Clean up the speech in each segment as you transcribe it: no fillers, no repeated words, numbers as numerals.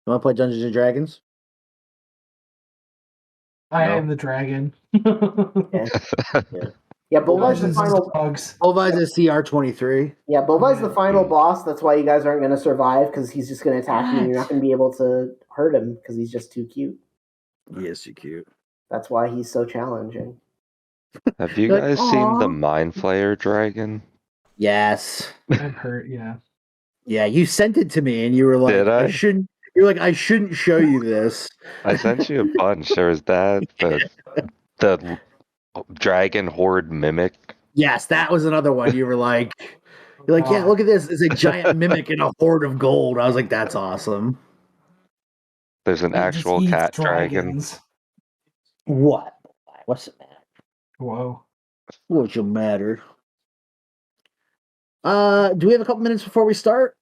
You want to play Dungeons and Dragons? I am the dragon. Yeah, Bulvi's the Dungeons final. dogs. Bulvi's is CR23. Yeah, Bulvi's the final boss. That's why you guys aren't going to survive, because he's just going to attack you. And you're not going to be able to hurt him because he's just too cute. He is too cute. That's why he's so challenging. Have you guys seen the Mind Flayer dragon? Yes. I've heard, yeah. Yeah, you sent it to me, and you were like, Did I? shouldn't. You're like, I shouldn't show you this. I sent you a bunch. There was that, the dragon horde mimic. Yes, that was another one. You were like, yeah, look at this. It's a giant mimic in a horde of gold. I was like, that's awesome. There's an actual cat dragon. What? What's the matter? Whoa. What's the matter? Do we have a couple minutes before we start?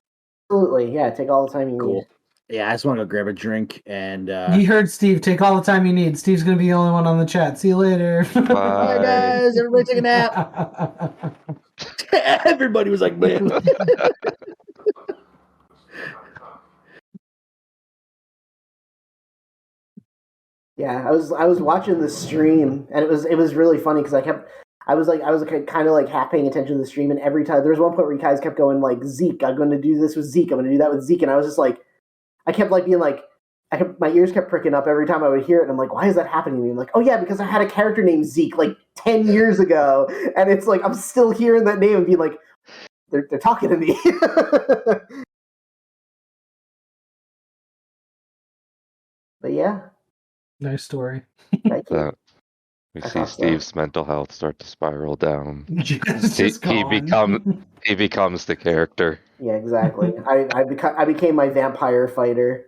Absolutely, yeah. Take all the time you need. Yeah, I just want to go grab a drink and. You heard Steve. Take all the time you need. Steve's gonna be the only one on the chat. See you later. Bye guys. Everybody take a nap. Everybody was like, man. Yeah, I was watching the stream, and it was really funny because I was kind of like half paying attention to the stream, and every time there was one point where you guys kept going like, Zeke, I'm going to do this with Zeke, I'm going to do that with Zeke, and I was just like, I kept like being like, my ears kept pricking up every time I would hear it, and I'm like, why is that happening to me? I'm like, oh yeah, because I had a character named Zeke like 10 years ago, and it's like I'm still hearing that name and being like, they're talking to me. But yeah. Nice story. Thank you. We see Steve's mental health start to spiral down. He becomes the character. Yeah, exactly. I became my vampire fighter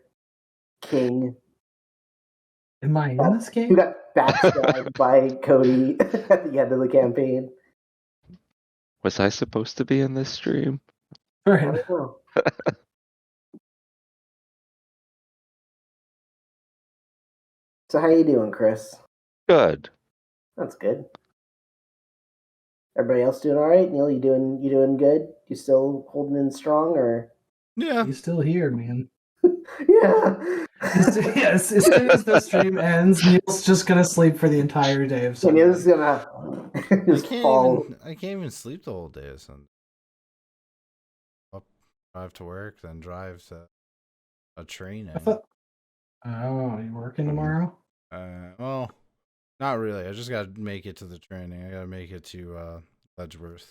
king. Am I in this game? Who got backstabbed by Cody at the end of the campaign. Was I supposed to be in this stream? I don't know. So how you doing, Chris? Good. That's good. Everybody else doing all right? Neil, you doing good? You still holding in strong, or? Yeah, he's still here, man. Yeah. Yes. As soon as the stream ends, Neil's just gonna sleep for the entire day of Sunday. Neil's gonna just fall. I can't even sleep the whole day of Sunday. Up, drive to work, then drive to a training. Oh, you working tomorrow? Well, not really. I just gotta make it to the training. I gotta make it to Ledgeworth.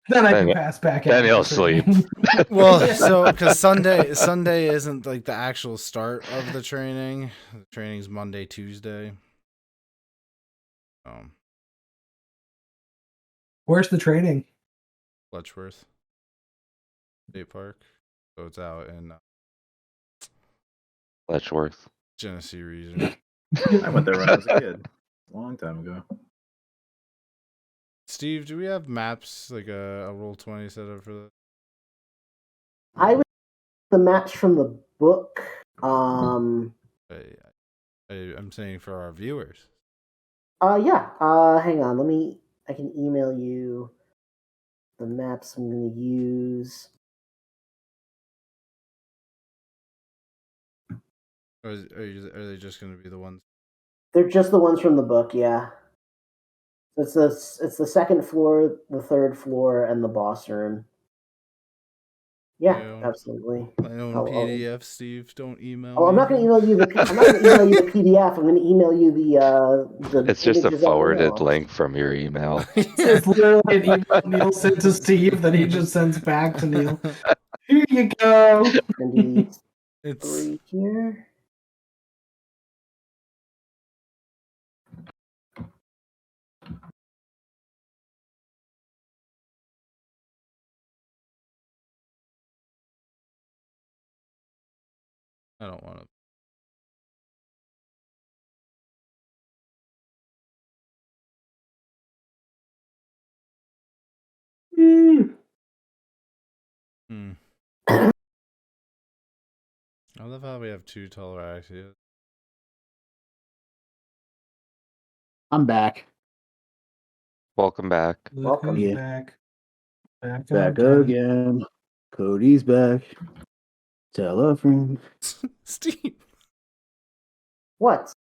Then I can pass back. Then he'll sleep. Well, so because Sunday isn't like the actual start of the training. The training's Monday, Tuesday. Where's the training? Letchworth State Park. So it's out in Letchworth, Genesee region. I went there when I was a kid, a long time ago. Steve, do we have maps, like a Roll20 set up for that? I would the maps from the book. I'm saying for our viewers. Yeah. Hang on. I can email you the maps I'm going to use. Or are they just going to be the ones? They're just the ones from the book, yeah. It's the second floor, the third floor, and the boss room. Yeah, absolutely. I own PDF, Steve. Don't email. Oh, I'm not going to email you the. I'm not going to email you the PDF. I'm going to email you the. It's just a forwarded link from your email. It's literally an email Neil sent to Steve that he just sends back to Neil. Here you go. It's 3 here. I don't want to. I love how we have 2 taller axes. I'm back. Welcome back. Welcome. Back again. Cody's back. Tell a friend. Steve, What?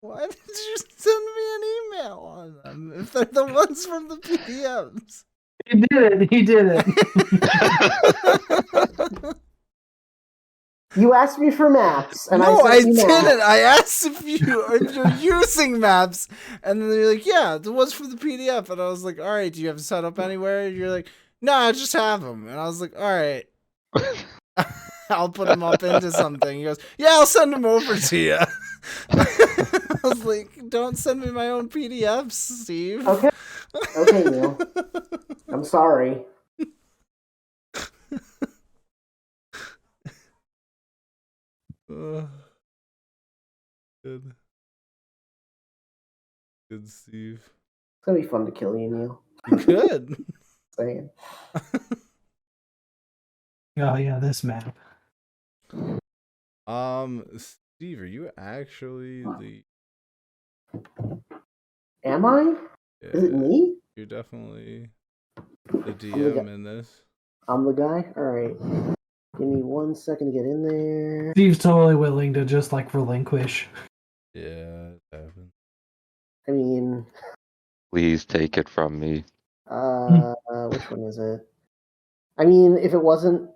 why did you send me an email on them if they're the ones from the PDFs? He did it. He did it. You asked me for maps, and No, I I sent you didn't. maps. I asked if you're using maps, and then you're like, "Yeah, the ones from the PDF." And I was like, "All right, do you have them set up anywhere?" And you're like, "No, I just have them." And I was like, "All right, I'll put them up into something." He goes, "Yeah, I'll send them over to you." I was like, "Don't send me my own PDFs, Steve." Okay. Okay, Neil. I'm sorry. Good. Good, Steve. It's gonna be fun to kill you, Neil. Good. Saying. Oh yeah, this map. Steve, are you actually the? Am I? Is it me? You're definitely the DM in this. I'm the guy? Alright. Give me 1 second to get in there. Steve's totally willing to just like relinquish. Yeah, it happened. I mean, Please take it from me. which one is it? I mean, if it wasn't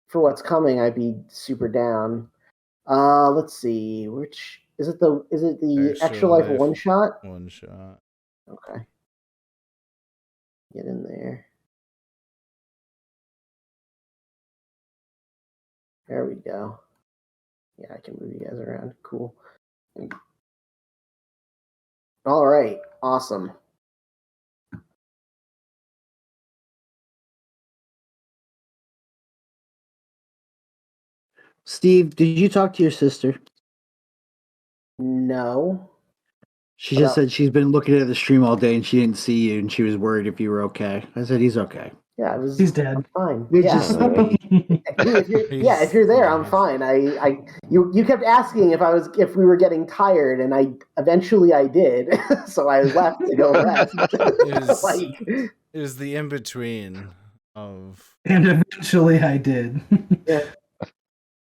for what's coming, I'd be super down. Let's see. Which is it the extra life one shot? One shot. Okay. Get in there. There we go. Yeah, I can move you guys around. Cool. All right. Awesome. Steve, did you talk to your sister? No. She just said she's been looking at the stream all day and she didn't see you and she was worried if you were okay. I said he's okay. Yeah, He's dead. I'm fine. You're Yeah. just sleepy. If you're there, I'm fine. You kept asking if we were getting tired, and I eventually did, so I left to go rest. It was the in between of. And eventually I did. Yeah.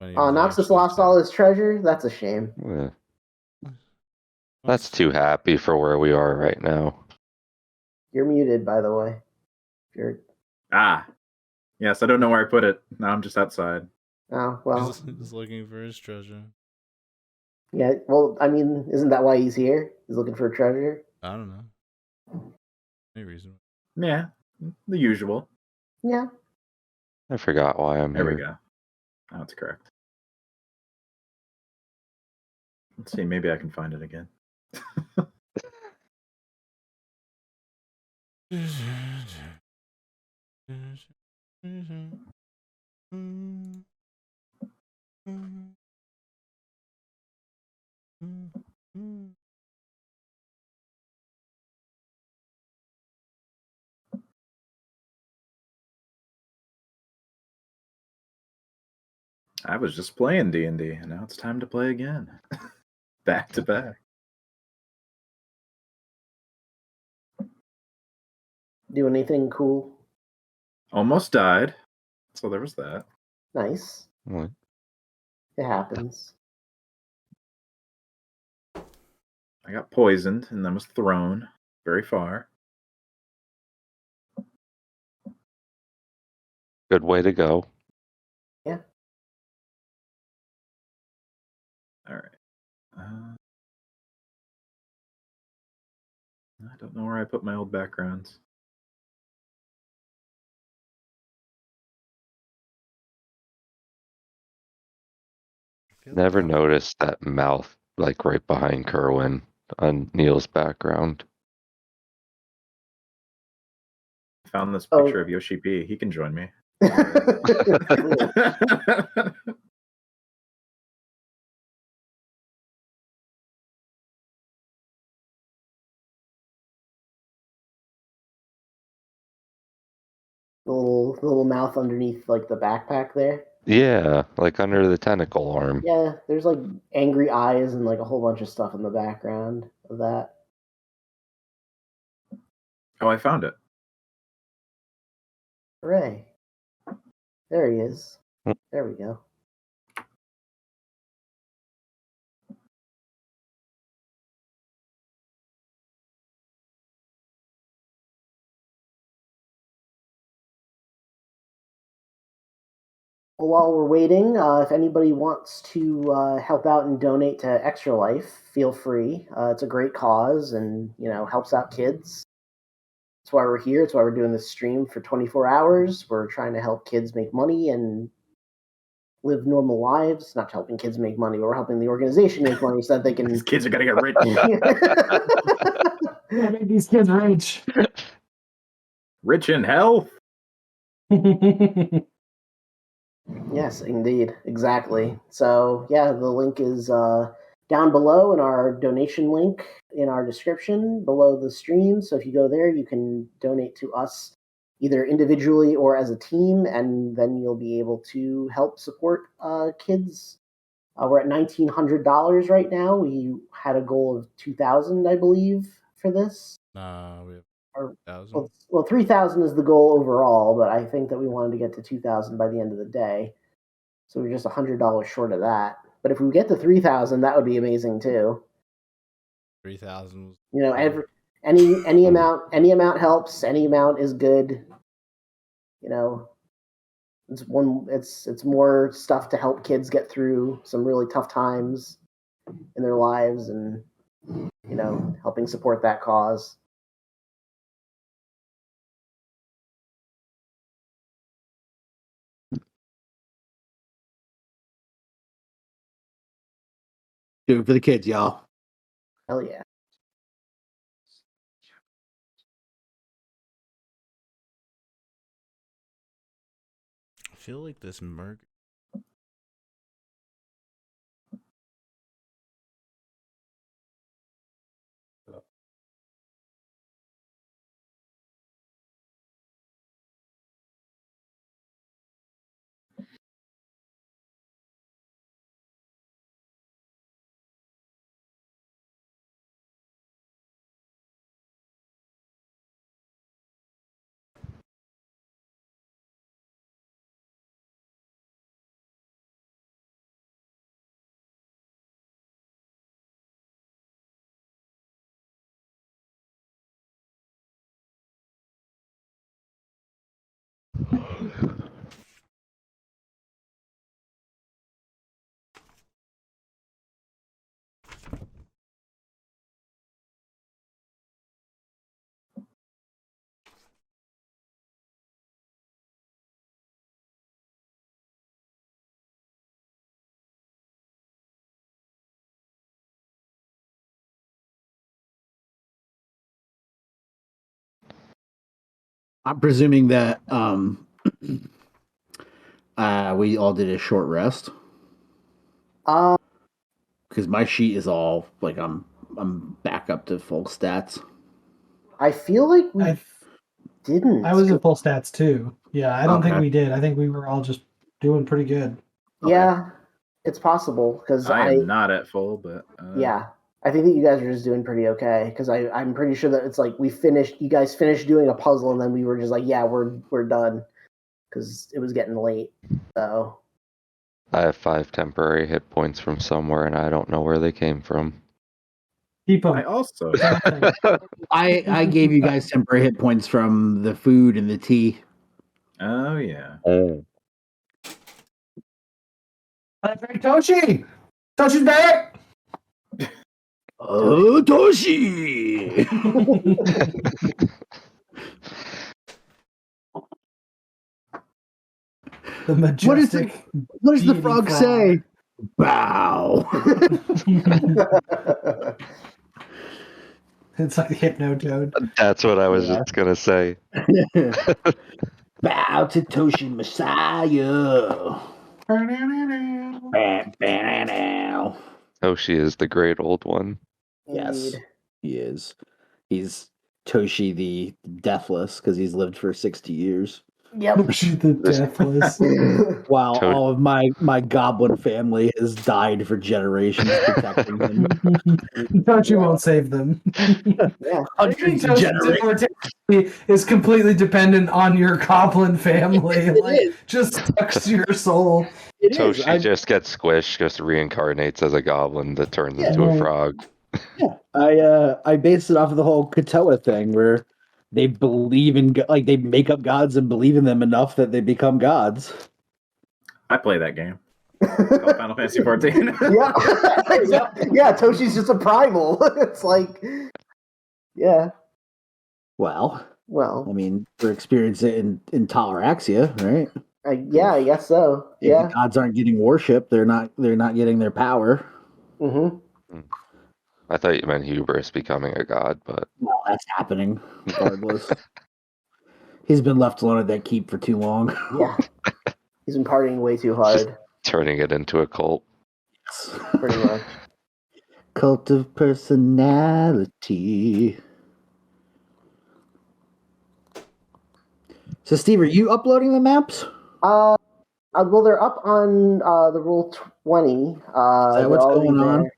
Oh, Noxus lost all his treasure? That's a shame. Yeah. That's too happy for where we are right now. You're muted, by the way. You're... Yes, I don't know where I put it. Now I'm just outside. Oh, well. He's looking for his treasure. Yeah, well, I mean, isn't that why he's here? He's looking for a treasure? I don't know. Any reason. Yeah, the usual. Yeah. I forgot why I'm There here. we go. Oh, that's correct. Let's see, maybe I can find it again. I was just playing D&D, and now it's time to play again. Back to back. Do anything cool? Almost died. So there was that. Nice. What? It happens. I got poisoned and then was thrown very far. Good way to go. Yeah. All right. I don't know where I put my old backgrounds. Never noticed that mouth like right behind Kerwin on Neil's background. Found this picture of Yoshi P. He can join me. The little mouth underneath like the backpack there. Yeah, like under the tentacle arm. Yeah, there's like angry eyes and like a whole bunch of stuff in the background of that. Oh, I found it. Hooray. There he is. There we go. Well, while we're waiting, if anybody wants to help out and donate to Extra Life, feel free. It's a great cause, and helps out kids. That's why we're here. That's why we're doing this stream for 24 hours. We're trying to help kids make money and live normal lives. Not helping kids make money, but we're helping the organization make money so that they can. These kids are gonna get rich. Make these kids rich. Rich in health. Yes, indeed. Exactly. So, yeah, the link is down below in our donation link in our description below the stream. So if you go there, you can donate to us either individually or as a team, and then you'll be able to help support kids. We're at $1,900 right now. We had a goal of 2,000, I believe, for this. We have Or 1,000. Well, 3,000 is the goal overall, but I think that we wanted to get to 2,000 by the end of the day. So we're just $100 short of that. But if we get to 3,000, that would be amazing too. 3,000. Any amount helps. Any amount is good. It's more stuff to help kids get through some really tough times in their lives, and helping support that cause. Do it for the kids, y'all. Hell yeah. I feel like this merc. I'm presuming that we all did a short rest because my sheet is all like I'm back up to full stats. I feel like we didn't. I was at full stats too. Yeah, I don't think Okay. we did. I think we were all just doing pretty good. Yeah, it's possible because I am not at full, but yeah, I think that you guys are just doing pretty okay because I'm pretty sure that it's like you guys finished doing a puzzle and then we were just like, yeah, we're done because it was getting late. So I have 5 temporary hit points from somewhere, and I don't know where they came from. Keep them. I also I gave you guys temporary hit points from the food and the tea. Oh yeah. Oh. Toshi! Toshi's back! Oh, Toshi! The majestic. What does the deity frog frog. say? Bow. It's like the Hypnotoad. That's what I was just gonna say. Bow to Toshi Messiah. Toshi is the great old one. Yes, Indeed. he is. He's Toshi the Deathless because he's lived for 60 years. Yep. Toshi the Deathless. While all of my goblin family has died for generations protecting him. Toshi won't save them. Yeah. Hundreds of Toshi's generations. immortality is completely dependent on your goblin family. It Like, is. just sucks to your soul. It is. Toshi just gets squished, just reincarnates as a goblin that turns into a frog. I based it off of the whole Katoa thing where they believe in like they make up gods and believe in them enough that they become gods. I play that game. It's called Final Fantasy 14. Yeah, Toshi's just a primal. It's like, yeah. Well, I Well, mean, we're experiencing it in Toleraxia, right? yeah, I guess so. If Yeah. the gods aren't getting worshipped, they're not getting their power. Mm-hmm. I thought you meant hubris becoming a god, but Well, that's happening regardless. He's been left alone at that keep for too long. Yeah. He's been partying way too hard. turning it into a cult. Pretty much. Cult of personality. So, Steve, are you uploading the maps? Well, they're up on the Rule 20. Is that what's going on?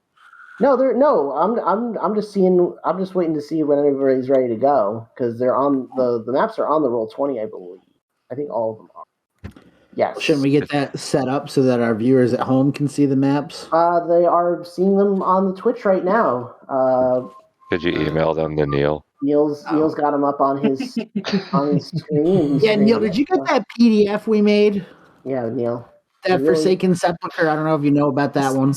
No, I'm just seeing. I'm just waiting to see when everybody's ready to go because they're on the maps are on the Roll 20, I believe. I think all of them are. Yes. Shouldn't we get that set up so that our viewers at home can see the maps? They are seeing them on the Twitch right now. Could you email them to Neil? Neil's got them up on his screen. Yeah, Neil, did you get that PDF we made? Yeah, Neil. That Forsaken Sepulcher. I don't know if you know about that one.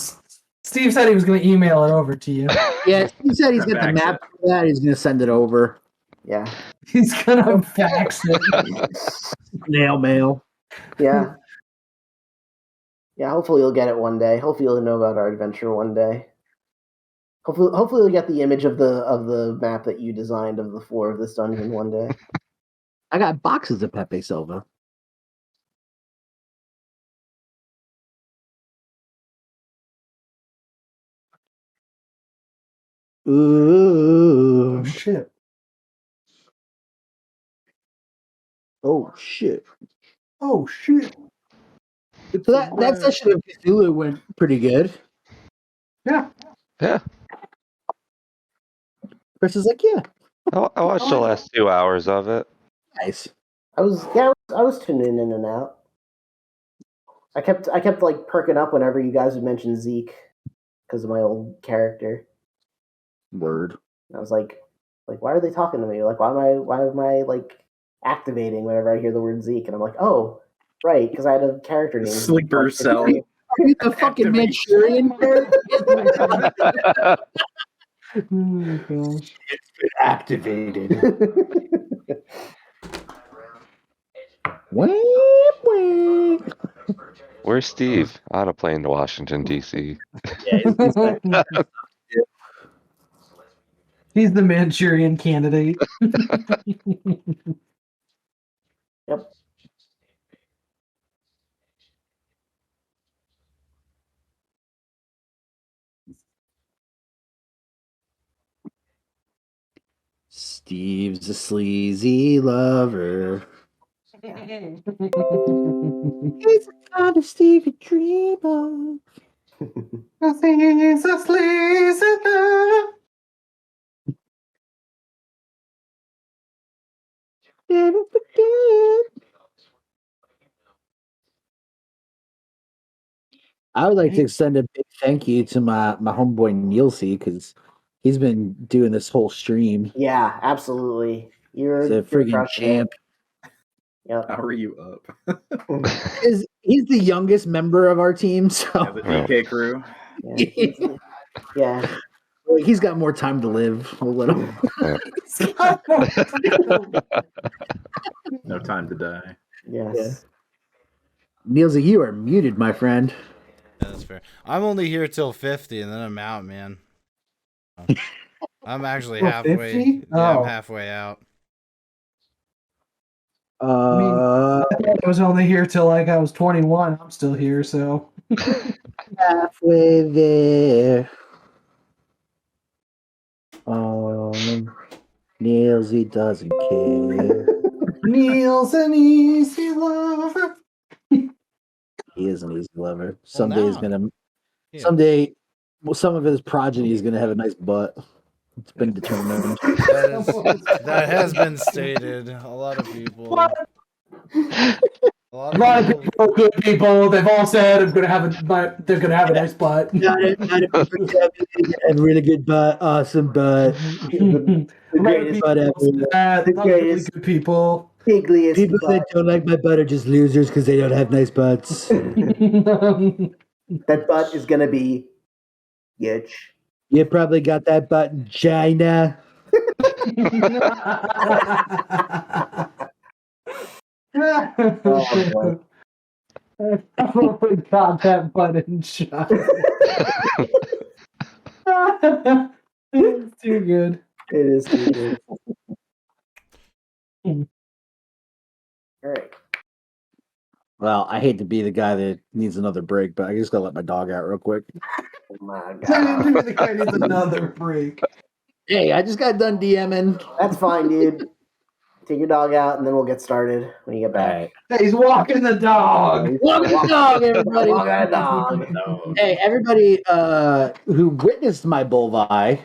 Steve said he was going to email it over to you. Yeah, he said he's got the map for that. He's going to send it over. Yeah. He's going to fax it. Snail mail. Yeah. Yeah, hopefully you'll get it one day. Hopefully you'll know about our adventure one day. Hopefully you'll get the image of the map that you designed of the floor of this dungeon one day. I got boxes of Pepe Silva. Ooh. Oh, shit. Oh, shit. Oh, shit. So that session of Cthulhu went pretty good. Yeah. Yeah. Chris is like, yeah. I watched the last 2 hours of it. Nice. I was tuning in and out. I kept like perking up whenever you guys would mention Zeke because of my old character. Word. I was like, why are they talking to me? Like, why am I like activating whenever I hear the word Zeke? And I'm like, oh, right, because I had a character name. Sleeper cell. Are you the fucking Manchurian character? Oh, my gosh. It's been activated. Wait. Where's Steve? On a plane to Washington, D.C. He's the Manchurian candidate. Yep. Steve's a sleazy lover. He's He's the kind of Steve you dream of. a sleazy lover. Never forget. I would like to extend a big thank you to my homeboy Nielsi because he's been doing this whole stream. Yeah, absolutely. He's a friggin' champ. Yep. How are you up? He's the youngest member of our team, so Yeah, the DK crew. Yeah. he's got more time to live. We'll let him. No time to die. Yes. Nielsi, you are muted, my friend. Yeah, that's fair. I'm only here till 50, and then I'm out, man. I'm actually Till halfway. 50? Yeah, Oh. I'm halfway out. I was only here till like I was 21. I'm still here, so. Halfway there. Nielsi doesn't care. Neil's an easy lover. He is an easy lover. Someday he's now. gonna. Yeah. Someday, some of his progeny is gonna have a nice butt. It's been determined. That has been stated. A lot of people. What? A A lot of people are good people. They've all said they're gonna have a nice butt. Not a really good butt, awesome butt. The greatest butt ever. They're really good people. Bigliest People that butt. don't like my butt are just losers because they don't have nice butts. That butt is gonna be huge. You probably got that butt in China. Oh boy. Oh my god, that button shot. It's too good. It is too good. All right. Well, I hate to be the guy that needs another break, but I just gotta let my dog out real quick. Oh my I didn't god. do the guy needs another break. Hey, I just got done DMing. That's fine, dude. Take your dog out and then we'll get started when you get back. Alright. Hey, he's walking the dog. Walk the dog, everybody. Walk that dog. Hey, everybody who witnessed my Bulvi,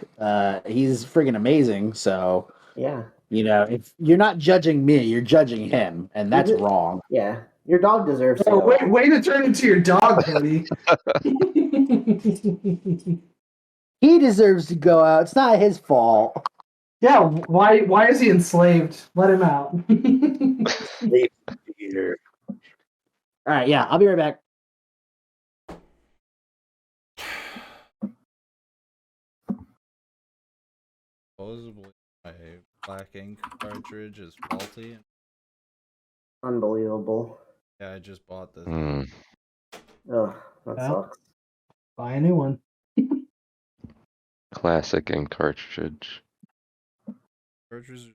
he's friggin' amazing. So, Yeah. you know, if you're not judging me, you're judging him, and that's did- wrong. Yeah. Your dog deserves to. Oh, go. way to turn into your dog, buddy. He deserves to go out. It's not his fault. Yeah, why is he enslaved? Let him out. All right, yeah, I'll be right back. Supposedly, my black ink cartridge is faulty. Unbelievable. Yeah, I just bought this. Ugh, that Yeah. sucks. Buy a new one. Classic ink cartridge. Cartridge.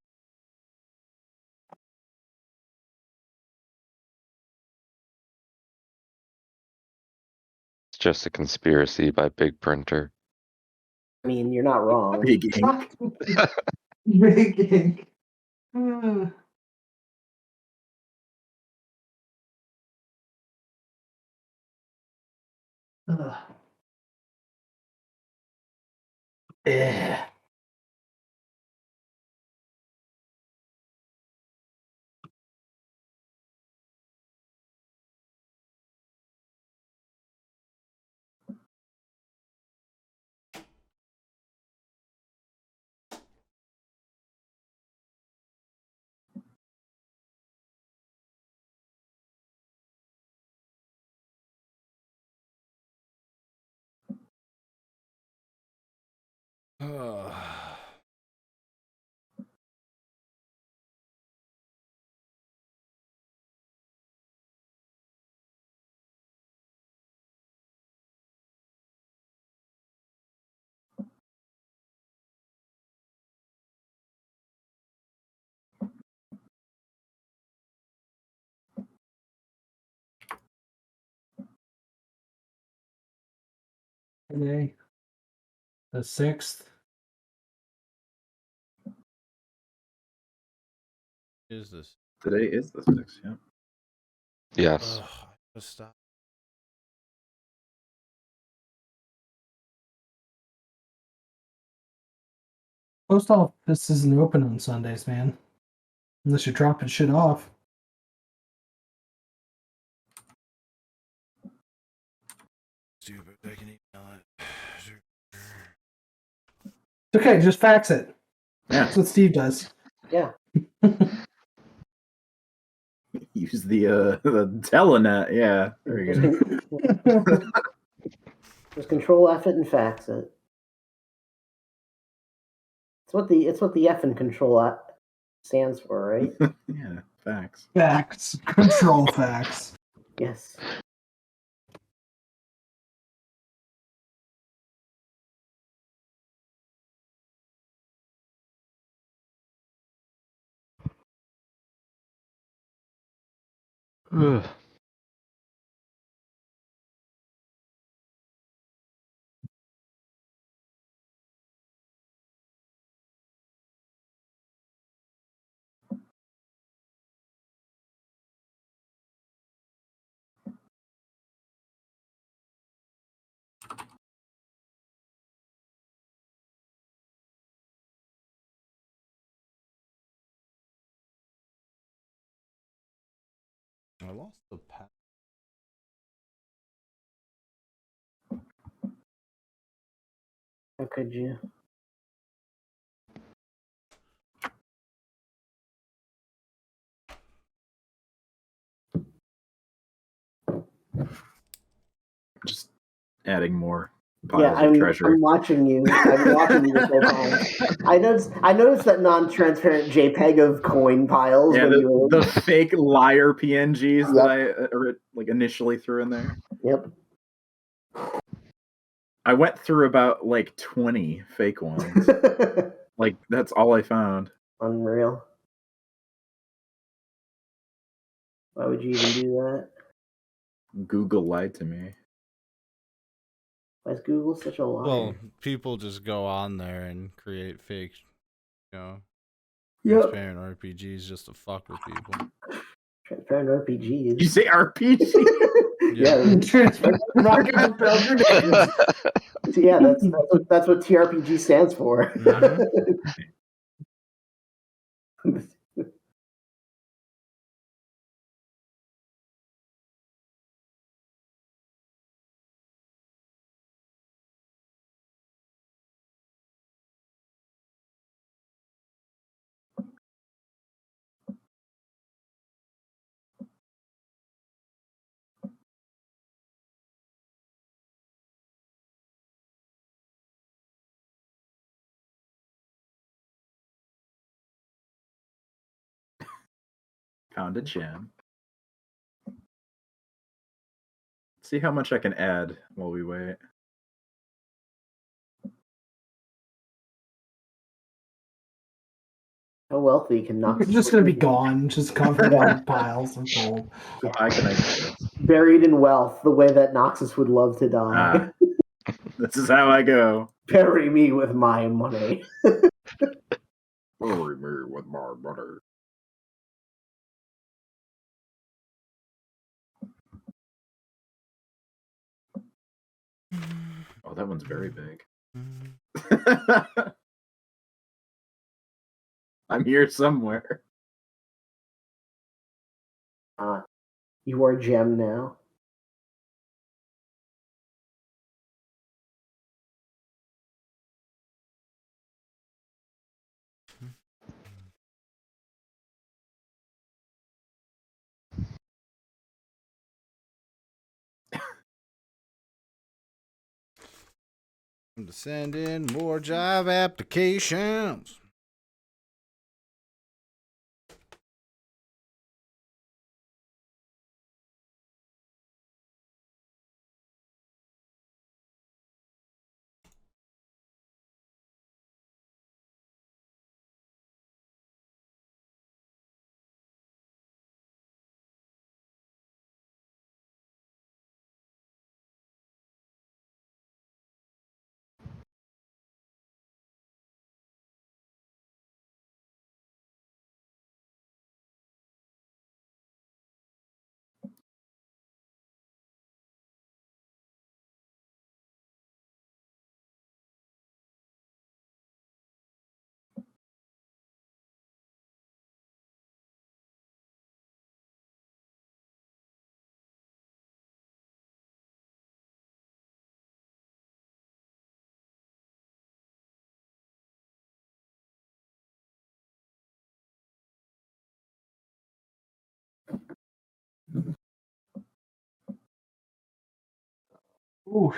It's just a conspiracy by Big Printer. I mean, you're not wrong. Big ink. Big ink. Uh, ugh. Yeah. Today, the 6th. Is this? Today is the 6th, yeah. Yes. Ugh, I gotta stop. Post office isn't open on Sundays, man. Unless you're dropping shit off. Stupid. I can email it. It's okay, just fax it. Yeah. That's what Steve does. Yeah. Use the telenet, yeah. Very good. Just control F it and fax it. It's what the F in control stands for, right? Yeah, facts. Fax. Control fax. Yes. Ugh. I lost the pack. How could you? adding more Yeah, piles of treasure. I'm watching you. I've been watching you this whole time. I noticed that non-transparent JPEG of coin piles. Yeah, when you were... the fake liar PNGs Yep. that I initially threw in there. Yep. I went through about 20 fake ones. That's all I found. Unreal. Why would you even do that? Google lied to me. Why is Google such a liar? Well, people just go on there and create fake, Yep. transparent RPGs just to fuck with people. Transparent RPGs. You say RPG? Yeah. Transparent market of alternatives. Yeah, that's what TRPG stands for. Found a gem. See how much I can add while we wait. How wealthy can Noxus It's just gonna be gone, just covered in piles of gold. How high can I get this? buried in wealth, the way that Noxus would love to die. This is how I go. Bury me with my money. Bury me with my money. Oh, that one's very big. I'm here somewhere. You are a gem now. I'm to send in more job applications. Ooh,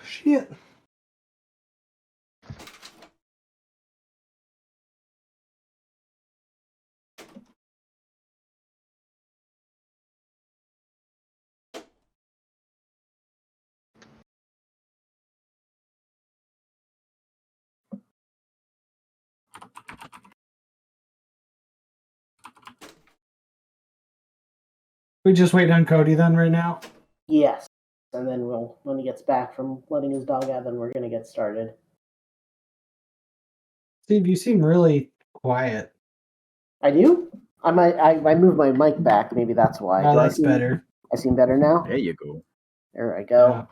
shit. We just wait on Cody then right now? Yes. And then when he gets back from letting his dog out, then we're going to get started. Steve, you seem really quiet. I do? I moved my mic back. Maybe that's why. Oh, that's better. I seem better now? There you go. There I go.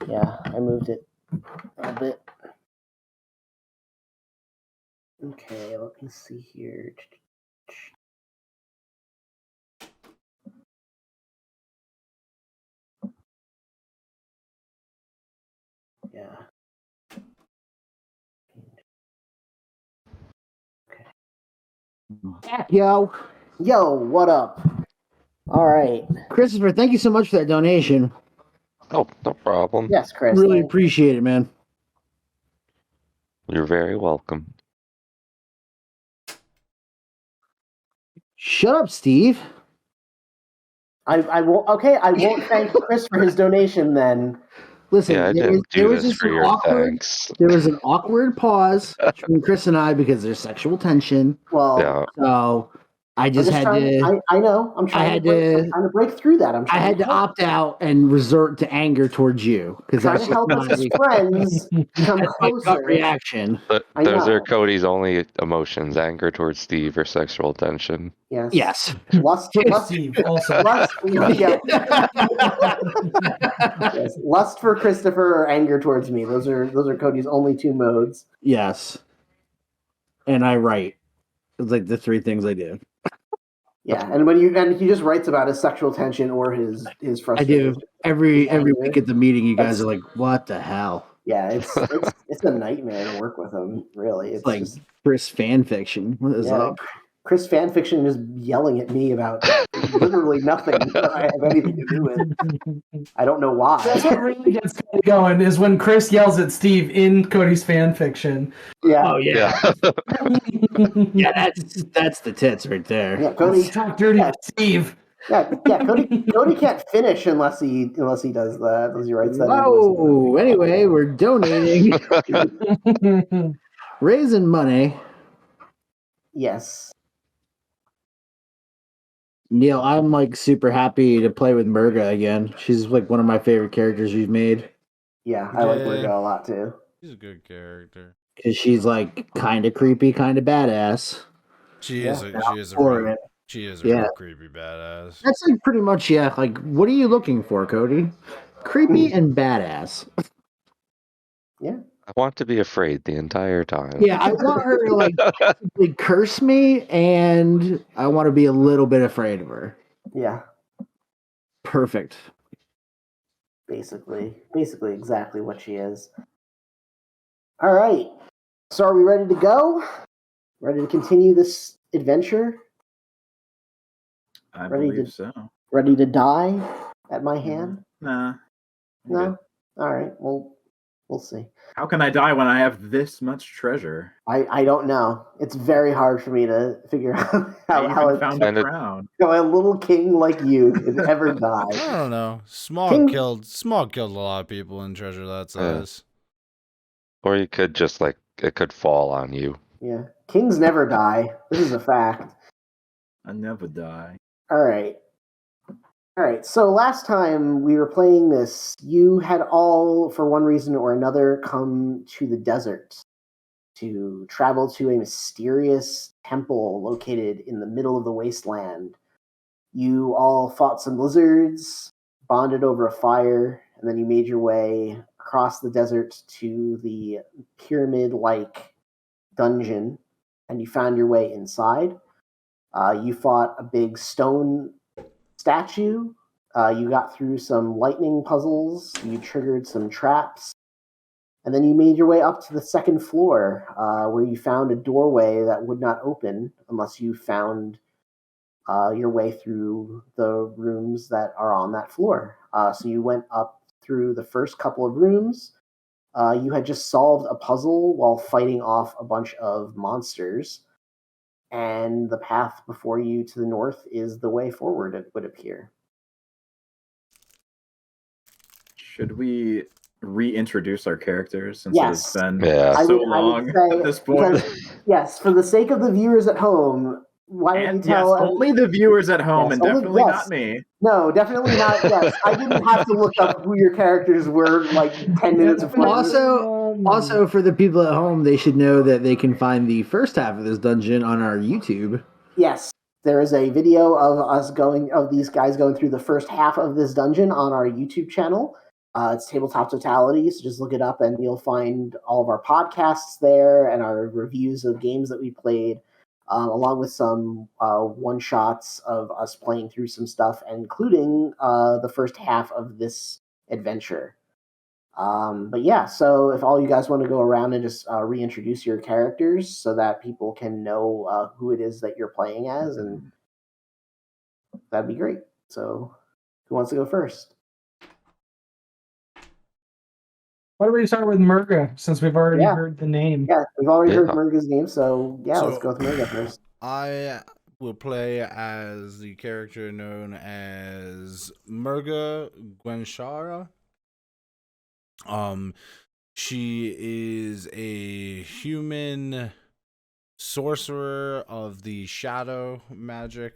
Yeah, I moved it a bit. Okay, let me see here. Yeah. Okay. Back, yo. Yo, what up? All right. Christopher, thank you so much for that donation. Oh, no problem. Yes, Chris. Really thanks. appreciate it, man. You're very welcome. Shut up, Steve. I won't. Okay, I won't thank Chris for his donation then. Listen, Yeah, I there was, didn't there do was this just for an your awkward. thanks. There was an awkward pause between Chris and I because there's sexual tension. Well, Yeah. So I I'm just just had trying. to. I know. I'm trying had to break, to- I'm trying to break through that. I'm I trying had to help. opt out and resort to anger towards you because Trying that's to help us as friends become that's my gut closer. reaction. I Those are know. Cody's only emotions: anger towards Steve or sexual tension. Yes. Yes. Lust. Lust. Steve also. Lust. Yeah. Yes. Lust for Christopher or anger towards me. Those are Cody's only two modes. Yes. And I write. It's like the three things I do. Yeah, and he just writes about his sexual tension or his I frustration. do every Anger. week at the meeting. You guys That's- are like, "What the hell?" Yeah, it's a nightmare to work with him. Really, it's Like just Chris fan fiction. What is up? Chris fanfiction is yelling at me about literally nothing that I have anything to do with. I don't know why. That's what really gets Cody going is when Chris yells at Steve in Cody's fan fiction. Yeah, Oh yeah, yeah. That's the tits right there. yeah. Cody, Talk dirty yeah. to Steve. yeah. Cody can't finish unless he does that. Unless he writes that. Whoa. Anyway, we're donating, raising money. Yes. Neil, I'm like super happy to play with Murga again. She's like one of my favorite characters you've made Yeah, I like Yeah. Virgo a lot too. She's a good character. because she's like kind of creepy, kind of badass. She is a For real, it. she is a Yeah. real creepy badass. That's like pretty much Like, what are you looking for, Cody? Creepy and badass. I want to be afraid the entire time. Yeah, I want her to like actively curse me, and I want to be a little bit afraid of her. Yeah, Perfect. basically exactly what she is. All right, so are we ready to go? Ready to continue this adventure? I Ready believe to- so. Ready to die at my hand? Nah. I'm No. good. All right. Well, we'll see. How can I die when I have this much treasure? I don't know. It's very hard for me to figure out I how even found a And it- crown. a little king like you could ever I die. don't know. Smog King- killed a lot of people in treasure that size. Or you could just like it could fall on you. Yeah, kings never die. This is a fact. I never die. All right. So last time we were playing this, you had all, for one reason or another, come to the desert to travel to a mysterious temple located in the middle of the wasteland. You all fought some lizards, bonded over a fire, and then you made your way across the desert to the pyramid-like dungeon, and you found your way inside. You fought a big stone statue. You got through some lightning puzzles. You triggered some traps. And then you made your way up to the second floor, where you found a doorway that would not open unless you found your way through the rooms that are on that floor. So you went up through the first couple of rooms. You had just solved a puzzle while fighting off a bunch of monsters. And the path before you to the north is the way forward, it would appear. Should we reintroduce our characters since Yes. it's been Yeah. so long say, at this point? because, yes, for the sake of the viewers at home, why don't you And yes, tell only the viewers at home, Yes, and only- definitely yes. not me. No, definitely not. Yes, I didn't have to look up who your characters were like 10 minutes before. Also, for the people at home, they should know that they can find the first half of this dungeon on our YouTube. Yes, there is a video of these guys going through the first half of this dungeon on our YouTube channel. It's TableTop Totality, so just look it up and you'll find all of our podcasts there and our reviews of games that we played, along with some one-shots of us playing through some stuff, including the first half of this adventure. But yeah, so if all you guys want to go around and just reintroduce your characters so that people can know who it is that you're playing as, and that'd be great. So who wants to go first? Why don't we start with Murga, since we've already heard the name? Yeah, we've already heard Yeah. Murga's name, so yeah, let's So- go with Murga first. I will play as the character known as Murga Gwenshara. She is a human sorcerer of the shadow magic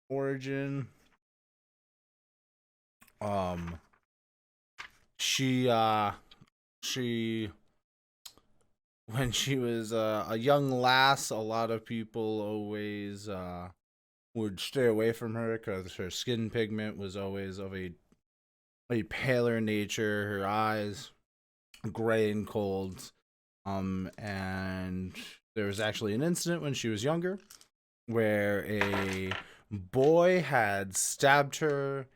origin. She when she was a young lass, a lot of people always would stay away from her because her skin pigment was always of a paler nature, her eyes gray and cold. And there was actually an incident when she was younger where a boy had stabbed her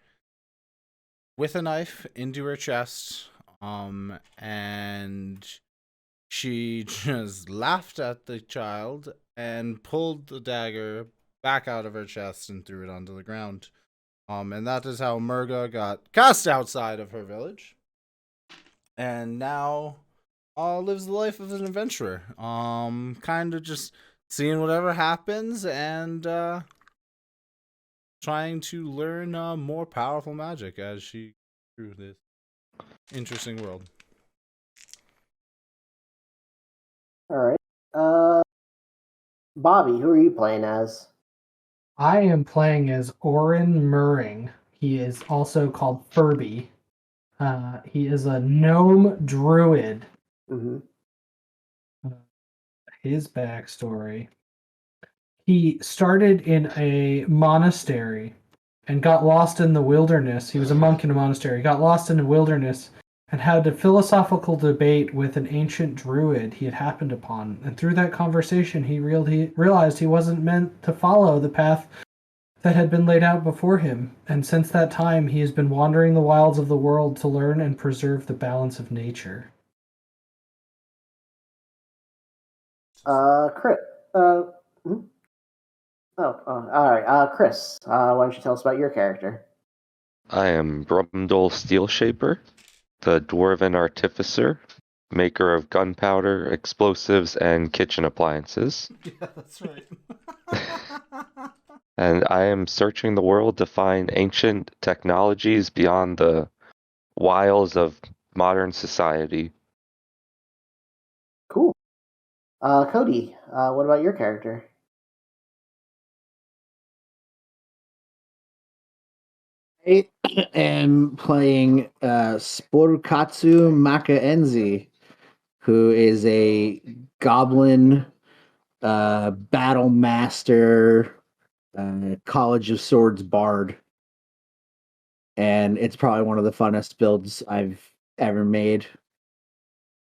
with a knife into her chest, and she just laughed at the child and pulled the dagger back out of her chest and threw it onto the ground. And that is how Murga got cast outside of her village, and now lives the life of an adventurer. Kind of just seeing whatever happens and trying to learn more powerful magic as she through this interesting world. All right. Bobby, who are you playing as? I am playing as Orin Murring. He is also called Furby. He is a gnome druid. Mm-hmm. His backstory. He started in a monastery and got lost in the wilderness. He was a monk in a monastery, got lost in the wilderness, and had a philosophical debate with an ancient druid he had happened upon. And through that conversation, he realized he wasn't meant to follow the path that had been laid out before him. And since that time, he has been wandering the wilds of the world to learn and preserve the balance of nature. Chris. All right. Chris, why don't you tell us about your character? I am Brumdol Steelshaper, the Dwarven Artificer, maker of gunpowder, explosives, and kitchen appliances. Yeah, that's right. And I am searching the world to find ancient technologies beyond the wiles of modern society. Cool. Cody, what about your character? I am playing Sporukatsu Makaenzi, who is a goblin battle master, College of Swords bard. And it's probably one of the funnest builds I've ever made.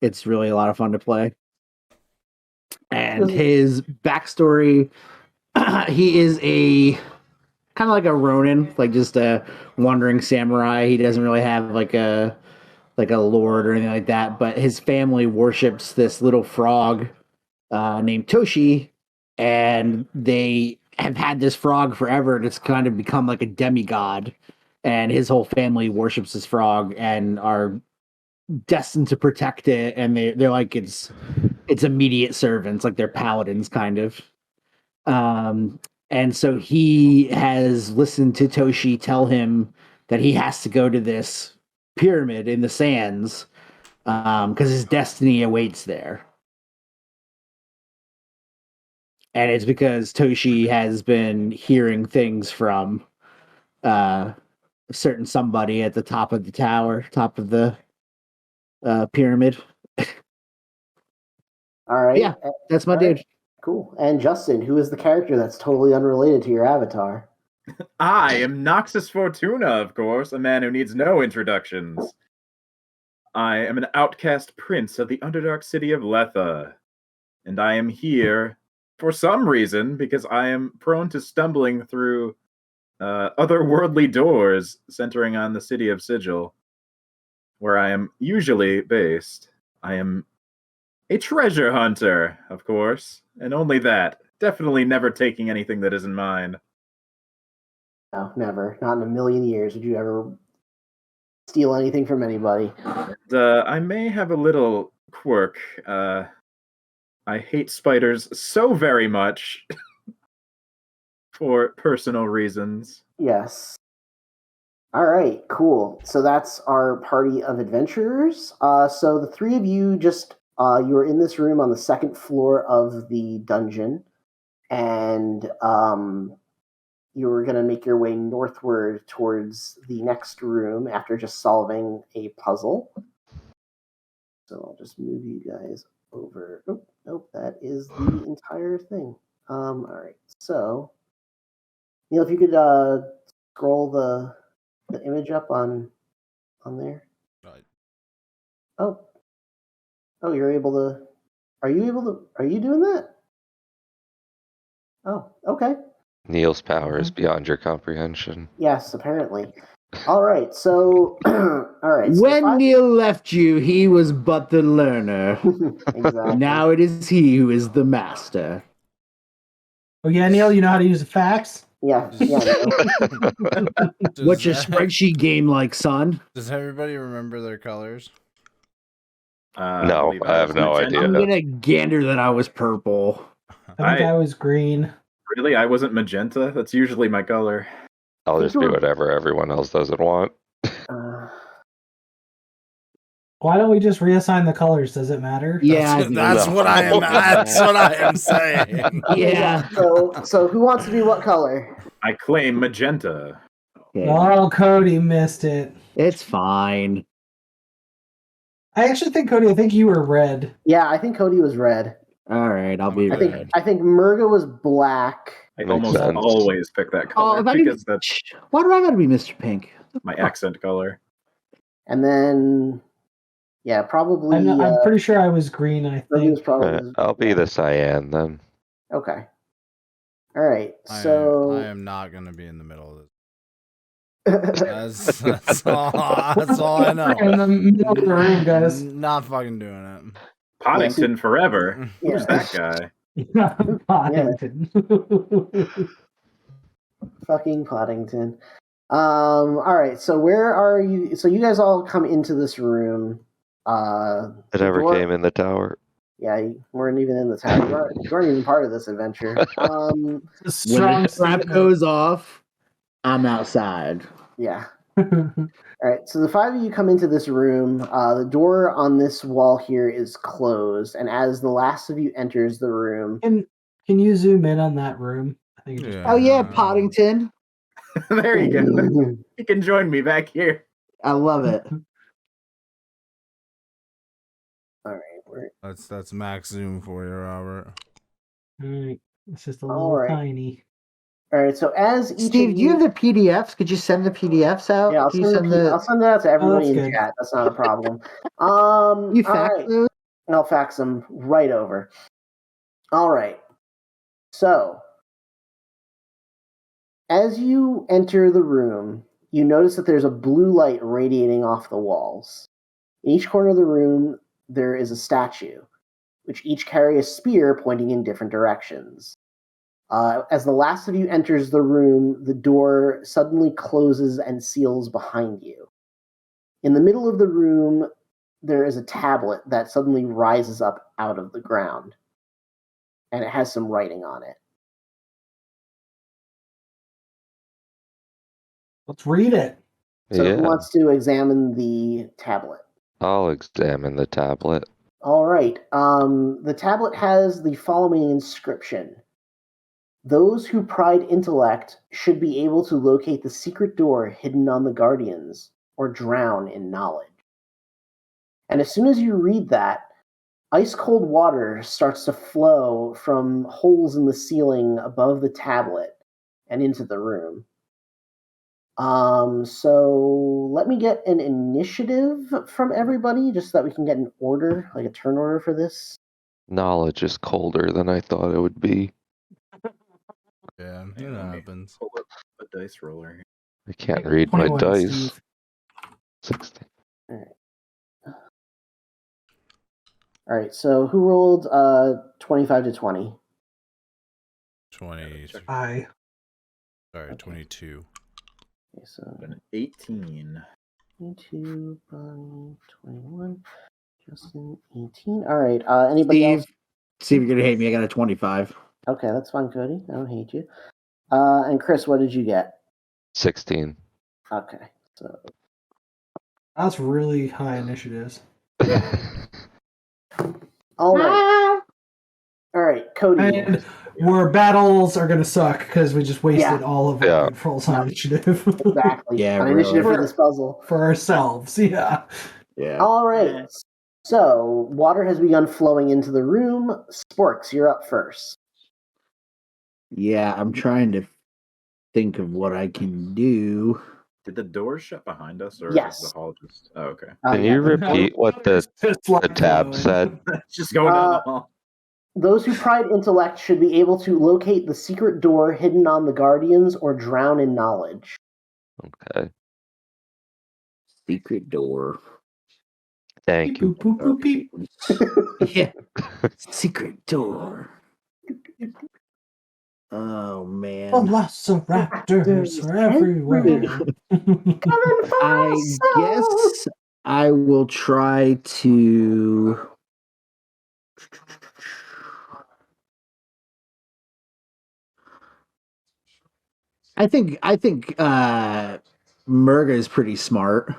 It's really a lot of fun to play. And his backstory, he is a kind of like a Ronin, like just a wandering samurai. He doesn't really have like a lord or anything like that, but his family worships this little frog named Toshi, and they have had this frog forever, and it's kind of become like a demigod, and his whole family worships this frog and are destined to protect it, and they're like its immediate servants, like they're paladins kind of. And so he has listened to Toshi tell him that he has to go to this pyramid in the sands because his destiny awaits there. And it's because Toshi has been hearing things from a certain somebody at the top of the tower, top of the pyramid. All right. Yeah, that's my dude. Cool. And Justin, who is the character that's totally unrelated to your avatar? I am Noxus Fortuna, of course, a man who needs no introductions. I am an outcast prince of the Underdark city of Letha, and I am here for some reason because I am prone to stumbling through otherworldly doors centering on the city of Sigil, where I am usually based. I am a treasure hunter, of course, and only that. Definitely never taking anything that isn't mine. No, never. Not in a million years would you ever steal anything from anybody. I may have a little quirk. I hate spiders so very much for personal reasons. Yes. All right, cool. So that's our party of adventurers. So the three of you you are in this room on the second floor of the dungeon, and you were going to make your way northward towards the next room after just solving a puzzle. So I'll just move you guys over. Oh, nope, that is the entire thing. All right. So, Neil, if you could scroll the image up on there. Right. Oh, you're able to. Are you doing that? Oh, okay. Neil's power is beyond your comprehension. Yes, apparently. All right. So, all right. So When Neil left you, he was but the learner. exactly. Now it is he who is the master. Oh yeah, Neil, you know how to use a fax? Yeah. Neil. What's your spreadsheet game like, son? Does everybody remember their colors? No, believe I have was no magenta. I'm idea. gonna gander that I was purple. I think I was green. Really? I wasn't magenta? That's usually my color. I'll just be whatever everyone else doesn't want. Why don't we just reassign the colors? Does it matter? Yeah, That's what I am. That's what I am saying. yeah. So who wants to be what color? I claim magenta. Okay. Oh, Cody missed it. It's fine. I actually think, Cody, I think you were red. Yeah, I think Cody was red. All right, I'll be I red. think Murga was black. I Makes almost sense. always pick that color if I because didn't- that's Why do I gotta be Mr. Pink? my accent color. And then, yeah, probably. I'm pretty sure I was green, I Cody was think. probably. I'll be the cyan then. Okay. All right. I So. am not going to be in the middle of this. That's all I know. In the middle of the room, guys. Not fucking doing Poddington forever. Yeah. Who's that guy? Poddington. Fucking Poddington. All right. So where are you? So you guys all come into this room. I never came in the tower. Yeah, you weren't even in the tower. You weren't even part of this adventure. When the trap goes off, I'm outside. Yeah. All right. So the five of you come into this room. The door on this wall here is closed, and as the last of you enters the room, Can you zoom in on that room? I think it. Oh yeah, Poddington. There you go. You can join me back here. I love it. all right. That's max zoom for you, Robert. Alright, it's just a All little right. tiny. All right. So as each Steve, of do you have the PDFs? Could you send the PDFs out? Yeah, I'll Can you send it out to everybody that's in good. chat. That's not a problem. You all fax right. those? I'll fax them right over. All right. So, as you enter the room, you notice that there's a blue light radiating off the walls. In each corner of the room, there is a statue, which each carry a spear pointing in different directions. As the last of you enters the room, the door suddenly closes and seals behind you. In the middle of the room, there is a tablet that suddenly rises up out of the ground, and it has some writing on it. Let's read it. So Yeah, who wants to examine the tablet? I'll examine the tablet. All right. The tablet has the following inscription. Those who pride intellect should be able to locate the secret door hidden on the Guardians, or drown in knowledge. And as soon as you read that, ice-cold water starts to flow from holes in the ceiling above the tablet and into the room. So let me get an initiative from everybody, just so that we can get an order, like a turn order for this. Knowledge is colder than I thought it would be. Yeah, it Let me happens. Pull up the dice roller here. I can't read my 21, dice. Steve. 16. All right, so who rolled 25 to 20? 20. I. Sorry, 22. Okay, so An 18. 22, Bonnie, 21, Justin, 18. All right. Anybody else? Steve, you're gonna hate me. I got a 25. Okay, that's fine, Cody. I don't hate you. And Chris, what did you get? 16. Okay, so That's really high initiatives. all right, all right, Cody. And where battles are going to suck because we just wasted Yeah. all of our good rolls on initiative. Exactly. Yeah, on really. initiative for this puzzle. For ourselves, yeah. Yeah. All right. So water has begun flowing into the room. Sporks, you're up first. Yeah, I'm trying to think of what I can do. Did the door shut behind us, or Yes. is the hall just? Oh, okay. Can Yeah, you repeat what the tab said? Just going down the hall. Those who pride intellect should be able to locate the secret door hidden on the Guardians or drown in knowledge. Okay. Secret door. Thank you. Boop, boop, boop, beep. Yeah. Secret door. Oh man. Velociraptors are everywhere. I guess I will try to. I think Murga is pretty smart.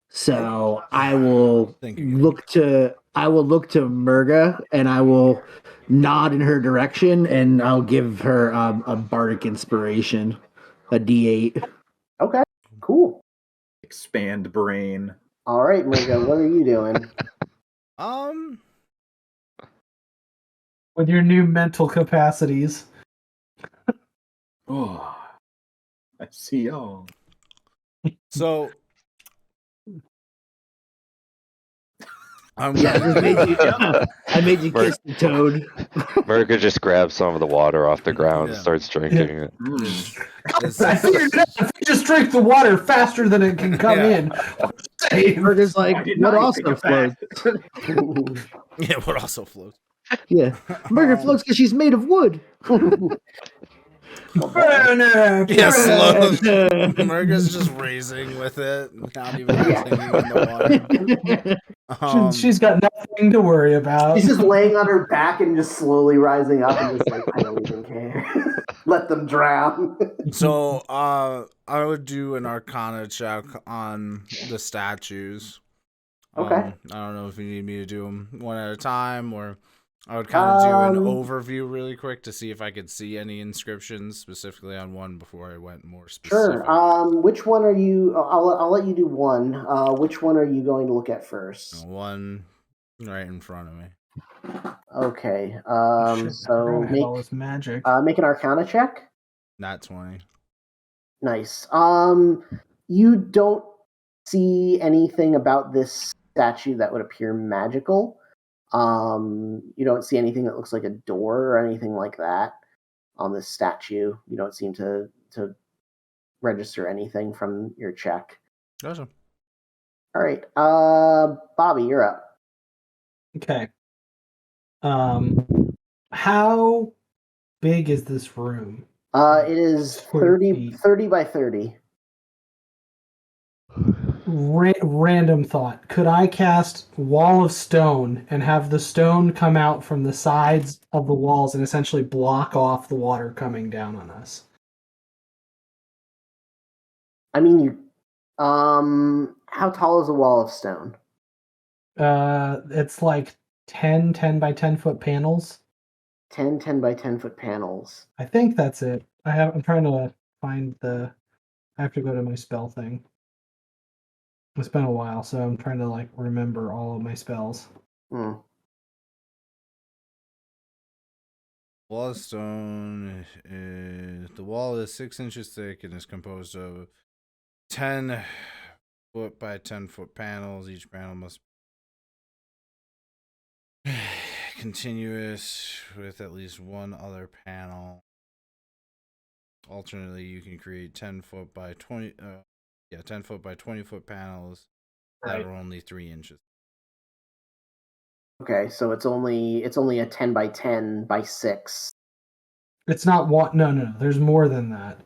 So I will look to Murga and I will nod in her direction and I'll give her a bardic inspiration, a D8. Okay, cool. Expand brain. All right, Murga, what are you doing? With your new mental capacities. Oh, I see y'all. So I'm Yeah, gonna I made you kiss the toad. Merca just grabs some of the water off the ground and Yeah. starts drinking it. I figured out if you just drink the water faster than it can come Yeah. in. Murga's like, I did what not also think of floats? that. Yeah, what also floats? Yeah, Murga floats because she's made of wood. Burner! Yeah, slow. Yeah. Murga's just raising with it, not even thinking in the water. She's got nothing to worry about. She's just laying on her back and just slowly rising up and just like, I don't even care. Let them drown. So, I would do an Arcana check on the statues. Okay. I don't know if you need me to do them one at a time, or I would kind of do an overview really quick to see if I could see any inscriptions specifically on one before I went more specific. Sure. Which one are you? I'll let you do one. Which one are you going to look at first? One right in front of me. Okay. Shit, So I had all this magic. make an Arcana check. Not 20. Nice. You don't see anything about this statue that would appear magical. You don't see anything that looks like a door or anything like that on this statue. You don't seem to register anything from your check. Gotcha. All right. Bobby, you're up. Okay. How big is this room? It is Square 30 by 30. Random thought. Could I cast Wall of Stone and have the stone come out from the sides of the walls and essentially block off the water coming down on us? I mean, you. How tall is a wall of stone? It's like 10 by 10 foot panels. 10 by 10 foot panels. I think that's it. I'm trying to find I have to go to my spell thing. It's been a while, so I'm trying to like remember all of my spells. Hmm. Wall of stone. The wall is 6 inches thick and is composed of 10 foot by 10 foot panels. Each panel must be continuous with at least one other panel. Alternately, you can create 10 foot by 20 10 foot by 20 foot panels that Right. are only 3 inches. Okay, so it's only a 10 by 10 by 6. It's not one. No. There's more than that.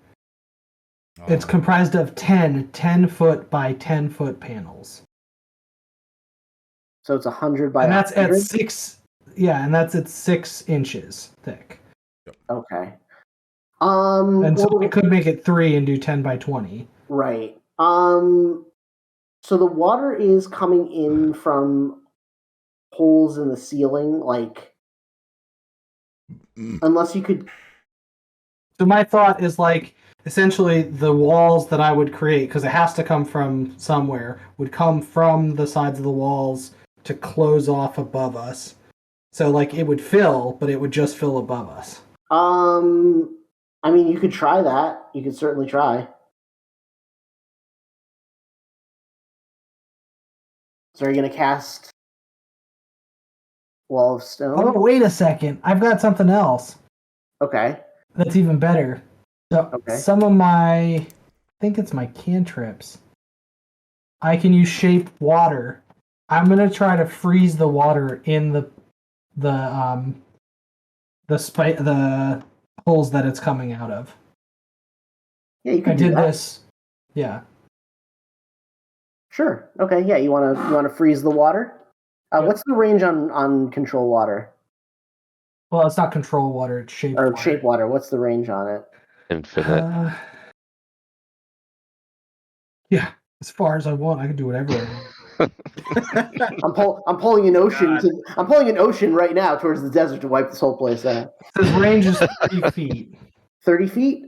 It's comprised of 10 foot by 10 foot panels. So it's 100 by And that's 100? at 6. Yeah, and that's at 6 inches thick. Okay. And so well, we could make it 3 and do 10 by 20. right. So the water is coming in from holes in the ceiling, like, unless you could. So my thought is like, essentially the walls that I would create, because it has to come from somewhere, would come from the sides of the walls to close off above us. So like it would fill, but it would just fill above us. I mean, you could try that. You could certainly try. So are you going to cast Wall of Stone? Oh, wait a second. I've got something else Okay. that's even better. So Okay. some of I think it's my cantrips. I can use shape water. I'm going to try to freeze the water in the holes that it's coming out of. Yeah, you could I do did that. this. Yeah. Sure. Okay. Yeah, you want to freeze the water? Yeah. What's the range on control water Well, it's not control water, it's shape or water. shape water? What's the range on it? Infinite. Yeah, as far as I want, I can do whatever I want. I'm pulling an ocean. God. I'm pulling an ocean right now towards the desert to wipe this whole place out. This range is 30 feet. 30 feet?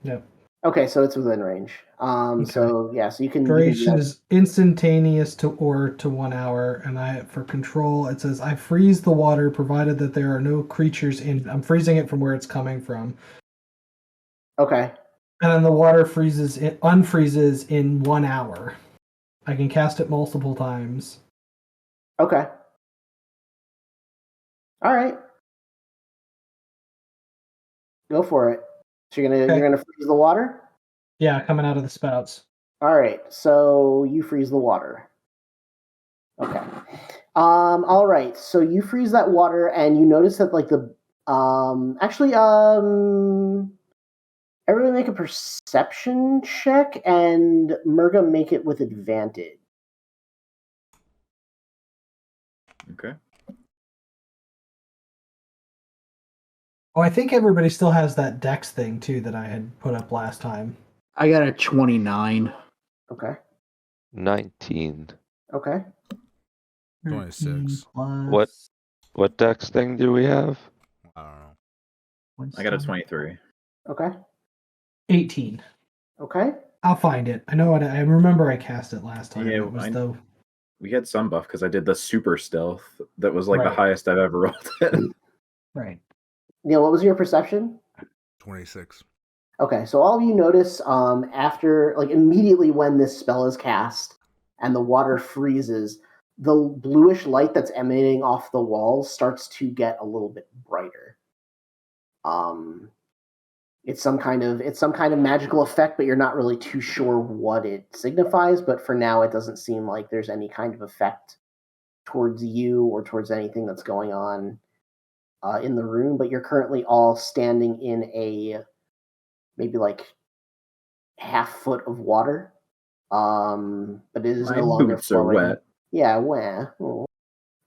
Yep. Okay, so it's within range. Okay. So yeah, so you can. Duration is instantaneous to 1 hour, and for control it says I freeze the water provided that there are no creatures in. I'm freezing it from where it's coming from, Okay. and then the water unfreezes in 1 hour. I can cast it multiple times. Okay. All right. Go for it. So you're gonna freeze the water? Yeah, coming out of the spouts. All right. So you freeze the water. Okay. All right. So you freeze that water, and you notice that like the everyone make a perception check, and Murga make it with advantage. Okay. Oh, I think everybody still has that dex thing too that I had put up last time. I got a 29. Okay. 19. Okay. 26. What dex thing do we have? I don't know. I got a 23. Okay. 18. Okay. I'll find it. I know it. I remember I cast it last time. Yeah, It was we had some buff because I did the super stealth. That was like the Right. highest I've ever rolled in. right. Neil, what was your perception? 26. Okay, so all of you notice after, like, immediately when this spell is cast and the water freezes, the bluish light that's emanating off the walls starts to get a little bit brighter. It's some kind of magical effect, but you're not really too sure what it signifies. But for now, it doesn't seem like there's any kind of effect towards you or towards anything that's going on in the room. But you're currently all standing in a maybe like half foot of water. But it is My no longer boots are flowing. wet. Yeah, well,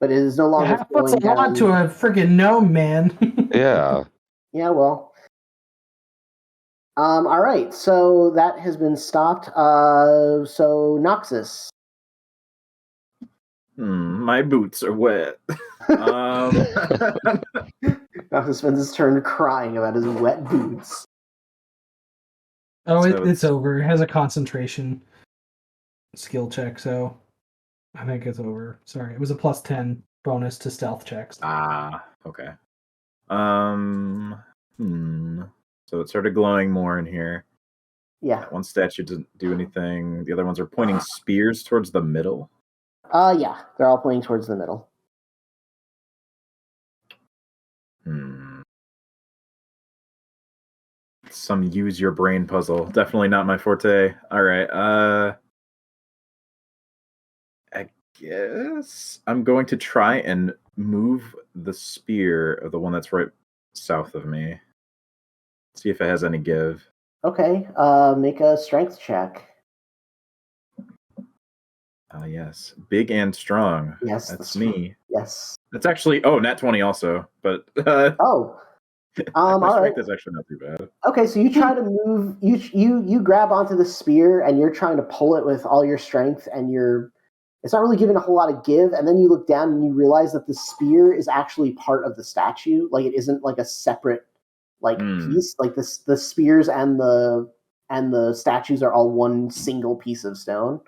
but it is no longer Half foot's flowing a lot down. to a freaking gnome, man. Yeah. Yeah, well. All right, so that has been stopped. So Noxus. My boots are wet. Noxus spends his turn crying about his wet boots. Oh, So it's over. It has a concentration skill check, so I think it's over. Sorry, it was a +10 bonus to stealth checks. Okay. So it started glowing more in here. Yeah. That one statue doesn't do anything. The other ones are pointing spears towards the middle. Yeah, they're all pointing towards the middle. Some use your brain puzzle. Definitely not my forte. All right. I guess I'm going to try and move the spear of the one that's right south of me. See if it has any give. Okay, make a strength check. Yes. Big and strong. Yes, That's me. Yes. That's actually nat 20 also, but Oh. my All right. strength is actually not too bad. Okay, so you try to move. You grab onto the spear, and you're trying to pull it with all your strength, and it's not really giving a whole lot of give. And then you look down, and you realize that the spear is actually part of the statue. Like it isn't like a separate piece. Like the spears and the statues are all one single piece of stone.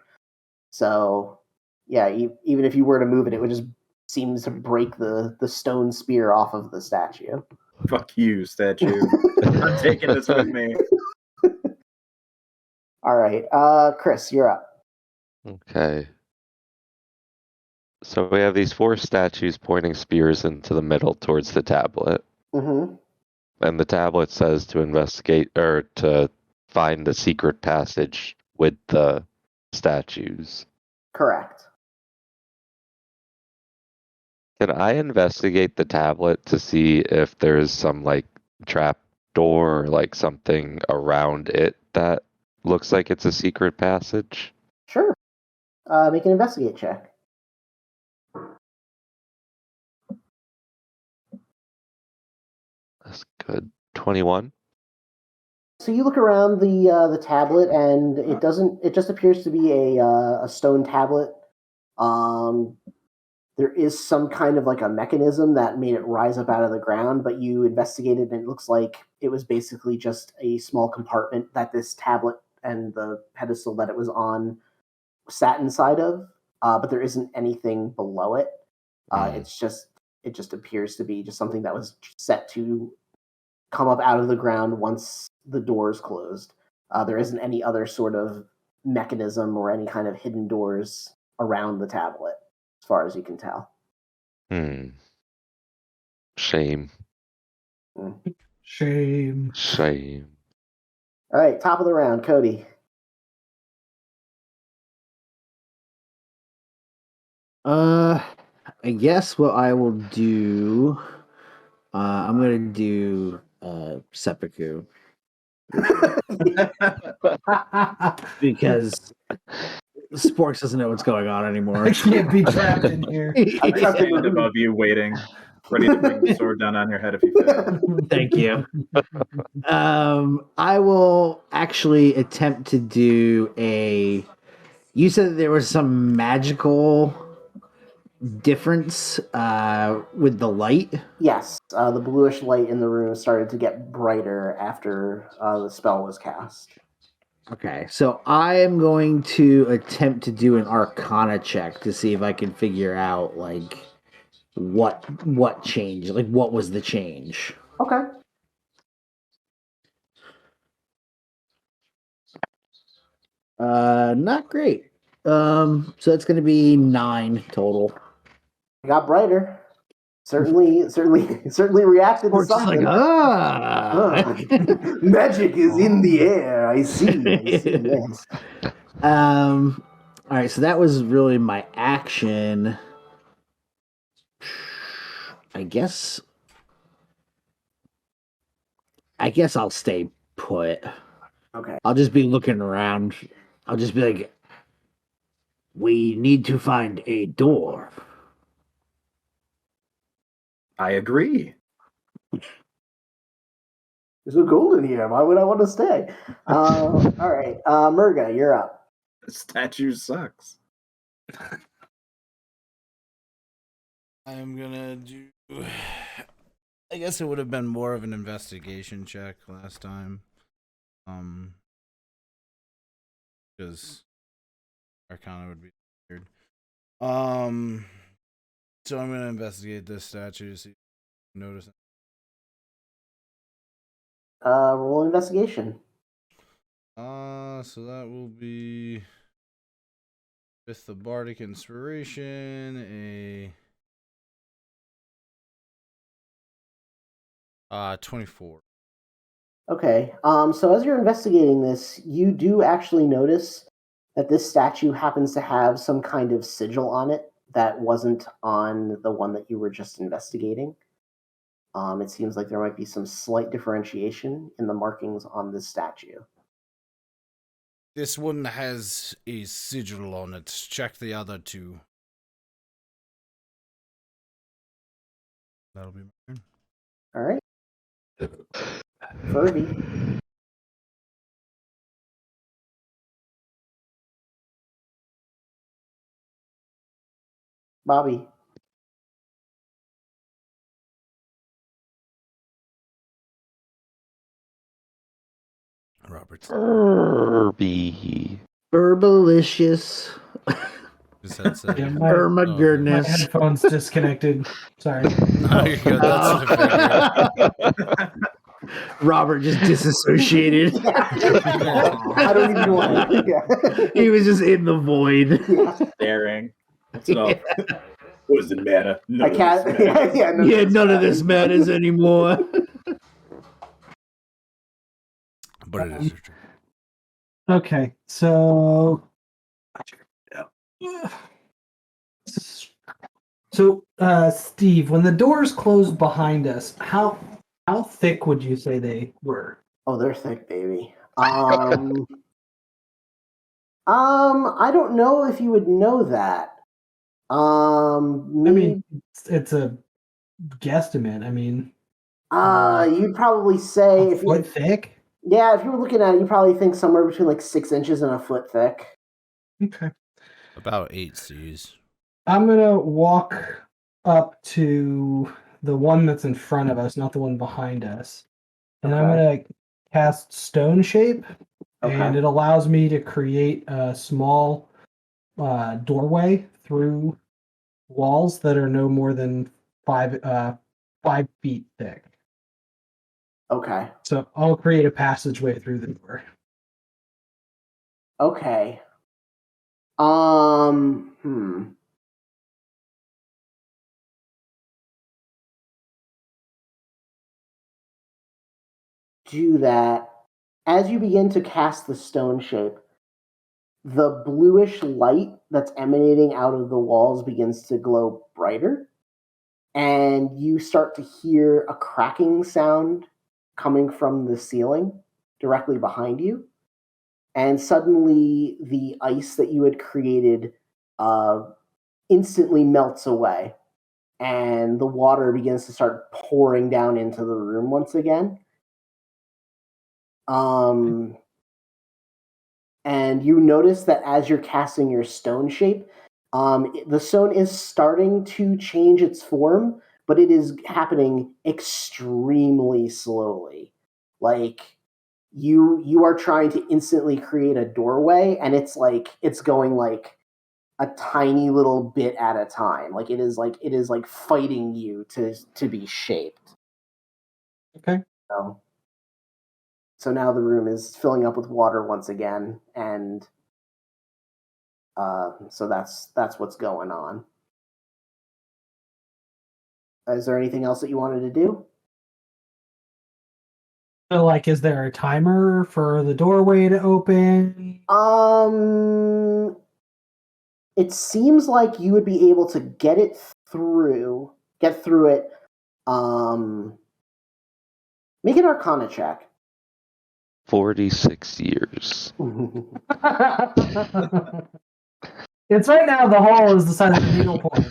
So yeah, even if you were to move it, it would just seem to break the stone spear off of the statue. Fuck you, statue. I'm taking this with me. All right, Chris, you're up. Okay. So we have these 4 statues pointing spears into the middle towards the tablet. Mm-hmm. And the tablet says to investigate or to find the secret passage with the statues. Correct. Can I investigate the tablet to see if there's some trap door or something around it that looks like it's a secret passage? Sure. Make an investigate check. That's good. 21. So you look around the tablet, and it doesn't. It just appears to be a stone tablet. There is some kind of like a mechanism that made it rise up out of the ground, but you investigated, and it looks like it was basically just a small compartment that this tablet and the pedestal that it was on sat inside of. But there isn't anything below it. It just appears to be just something that was set to come up out of the ground once the doors closed. There isn't any other sort of mechanism or any kind of hidden doors around the tablet, as far as you can tell. Shame. Shame. Shame. All right, top of the round, Cody. I guess what I will do, I'm gonna do seppuku because Sporks doesn't know what's going on anymore. I can't be trapped in here. I stand above you, waiting, ready to bring the sword down on your head if you fail. Thank you. I will actually attempt to do a. You said that there was some magical difference with the light. Yes, the bluish light in the room started to get brighter after the spell was cast. Okay, so I am going to attempt to do an Arcana check to see if I can figure out what changed, what was the change. Okay. Not great. So it's going to be 9 total. Got brighter. Certainly reacted to something. Magic is in the air. I see. Yes. All right, so that was really my action. I guess I'll stay put. Okay. I'll just be looking around. I'll just be like, we need to find a door. I agree. There's no gold in here. Why would I want to stay? All right. Murga, you're up. The statue sucks. I'm gonna do. I guess it would have been more of an investigation check last time. Because Arcana would be weird. So I'm gonna investigate this statue to see if I can notice it. Roll investigation. So that will be with the bardic inspiration a 24. Okay. So as you're investigating this, you do actually notice that this statue happens to have some kind of sigil on it that wasn't on the one that you were just investigating. It seems like there might be some slight differentiation in the markings on this statue. This one has a sigil on it. Check the other two. That'll be my turn. All right. Furby. Bobby. Robert. Herbie. Herbalicious. His headset. Yeah, Oh my my goodness. headphones disconnected. Sorry. No, you're good. That's what I figured. Robert just disassociated. I don't even know. Yeah. He was just in the void. Yeah. Staring. What's it all? What does it matter? I can't. Yeah, no, Yeah, none of this matters anymore. But it is your turn. Okay, so Steve, when the doors closed behind us, how thick would you say they were? Oh, they're thick, baby. I don't know if you would know that. I mean, it's a guesstimate. I mean, you'd probably say a if you, foot thick. yeah, if you were looking at it, you probably think somewhere between like 6 inches and a foot thick. Okay. About 8 C's. I'm gonna walk up to the one that's in front of us, not the one behind us, and I'm Okay. gonna cast Stone Shape, and Okay. it allows me to create a small doorway through walls that are no more than 5 feet thick. Okay. So I'll create a passageway through the door. Okay. Do that. As you begin to cast the stone shape, the bluish light that's emanating out of the walls begins to glow brighter, and you start to hear a cracking sound coming from the ceiling directly behind you. And suddenly, the ice that you had created instantly melts away, and the water begins to start pouring down into the room once again. And you notice that as you're casting your stone shape, the stone is starting to change its form, but it is happening extremely slowly. Like you are trying to instantly create a doorway, and it's going like a tiny little bit at a time. Like it is like fighting you to be shaped. Okay. So now the room is filling up with water once again, and so that's what's going on. Is there anything else that you wanted to do? So, like, is there a timer for the doorway to open? It seems like you would be able to get through it. Make an Arcana check. 46 years. It's right now the hole is the size of a needle point.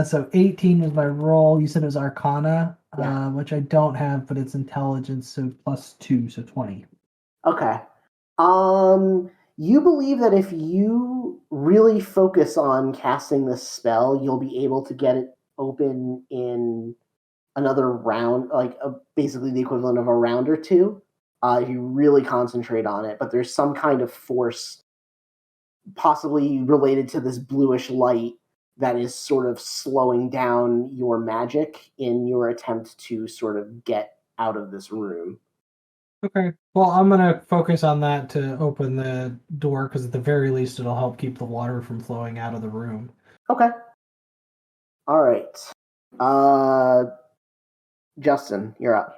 So 18 was my roll. You said it was Arcana, Yeah. which I don't have, but it's intelligence, so +2, so 20. Okay. You believe that if you really focus on casting this spell, you'll be able to get it open in another round, like basically the equivalent of a round or two. If you really concentrate on it, but there's some kind of force, possibly related to this bluish light, that is sort of slowing down your magic in your attempt to sort of get out of this room. Okay. Well, I'm going to focus on that to open the door, because at the very least it'll help keep the water from flowing out of the room. Okay. All right. Justin, you're up.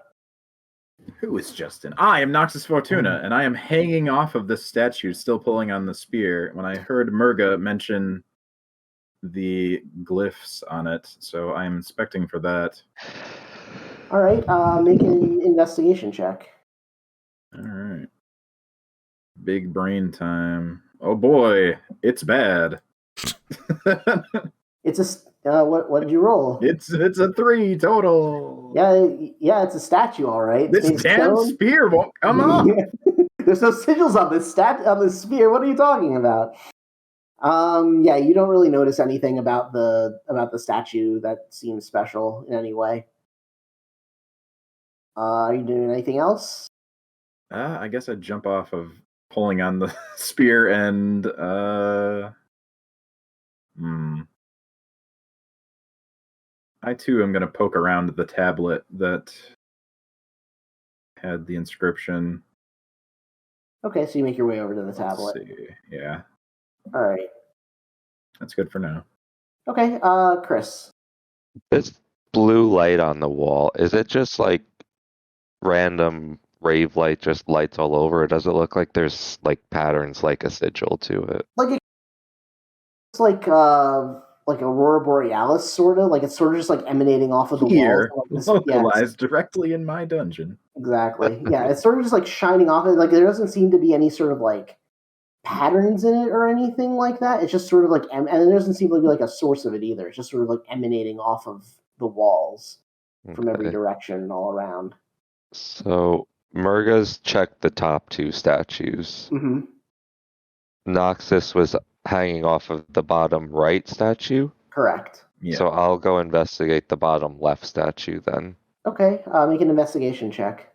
Who is Justin? I am Noxus Fortuna, and I am hanging off of the statue, still pulling on the spear, when I heard Murga mention the glyphs on it, so I'm inspecting for that. All right, make an investigation check. All right. Big brain time. Oh boy, it's bad. It's a what did you roll? It's a 3 total. Yeah, it's a statue, all right. It's This made of damn stone. spear won't come off. There's no sigils on this sphere. What are you talking about? Yeah, you don't really notice anything about the statue that seems special in any way. Are you doing anything else? I guess I'd jump off of pulling on the spear and I too am gonna poke around the tablet that had the inscription. Okay, so you make your way over to the Let's tablet. see. Yeah, All right. that's good for now. Okay, Chris. This blue light on the wall, is it just like random rave light, just lights all over? Or does it look like there's like patterns like a sigil to it? It's like Aurora Borealis, sort of. Like it's sort of just like emanating off of the Here, walls. localized directly in my dungeon. Exactly. Yeah, it's sort of just like shining off it. Like there doesn't seem to be any sort of like patterns in it or anything like that. It's just sort of like, and there doesn't seem to be like a source of it either. It's just sort of like emanating off of the walls from every Okay. direction and all around. So Murga's checked the top 2 statues. Mm-hmm. Noxus was hanging off of the bottom right statue. Correct. Yeah. So I'll go investigate the bottom left statue then. Okay, make an investigation check.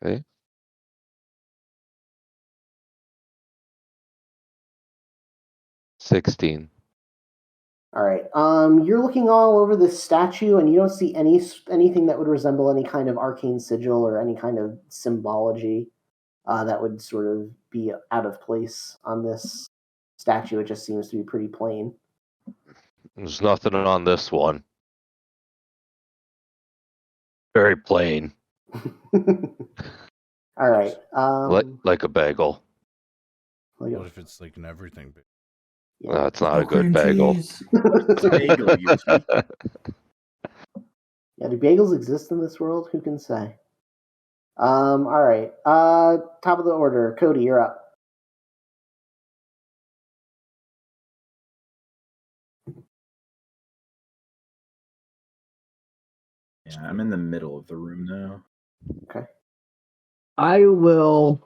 Okay. $16. All right. You're looking all over this statue, and you don't see anything that would resemble any kind of arcane sigil or any kind of symbology that would sort of be out of place on this statue. It just seems to be pretty plain. There's nothing on this one. Very plain. All right. Like a bagel. Like What if it's like an everything? yeah. No, it's not No a good cream bagel. cheese. Bagel, you two. Yeah, do bagels exist in this world? Who can say? All right. Top of the order. Cody, you're up. Yeah, I'm in the middle of the room now. Okay. I will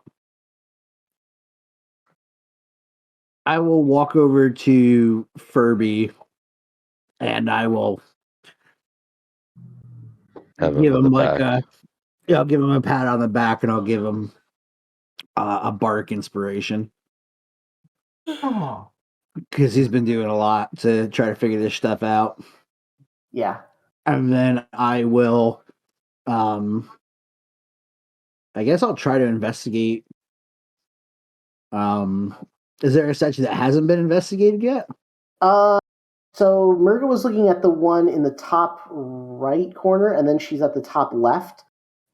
walk over to Furby and I will Have give him on him the like back. I'll give him a pat on the back and I'll give him a bark inspiration Oh, because he's been doing a lot to try to figure this stuff out. Yeah. And then I will I guess I'll try to investigate. Is there a statue that hasn't been investigated yet? So Murga was looking at the one in the top right corner, and then she's at the top left.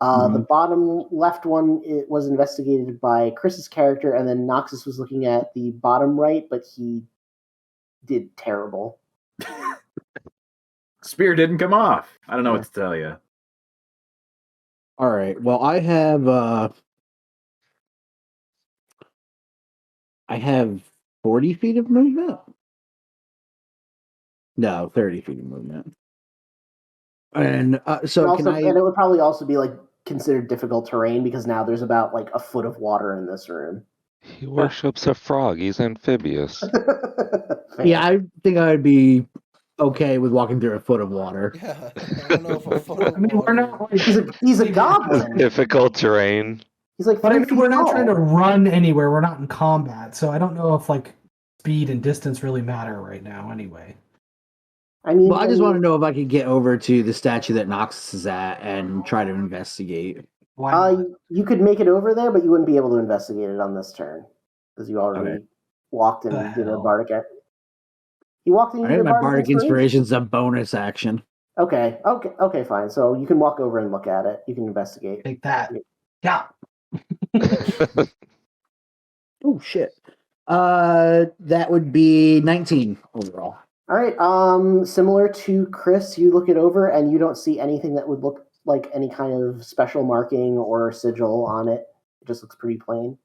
The bottom left one was investigated by Chris's character, and then Noxus was looking at the bottom right, but he did terrible. Spear didn't come off. I don't know what to tell you. All right. Well, I have 40 feet of movement. No, 30 feet of movement. And so and it would probably also be like considered difficult terrain because now there's about like a foot of water in this room. He worships a frog. He's amphibious. Yeah, I think I would be okay with walking through a foot of water. Yeah, I don't know if a foot of I mean, we're water- not like He's a goblin. Difficult terrain. He's like, But I 3 mean, feet we're not tall. trying to run anywhere. We're not in combat, so I don't know if like speed and distance really matter right now. Anyway, I mean, Well, I just want to know if I could get over to the statue that Noxus is at and try to investigate. why not? you could make it over there, but you wouldn't be able to investigate it on this turn because you already walked and The did a hell? bardic. You walked and I did think a my bardic bardic inspiration is a bonus action. Okay, fine. So you can walk over and look at it. You can investigate. Take that. Yeah. Oh shit. That would be 19 overall. All right. Similar to Chris, you look it over and you don't see anything that would look like any kind of special marking or sigil on it. It just looks pretty plain.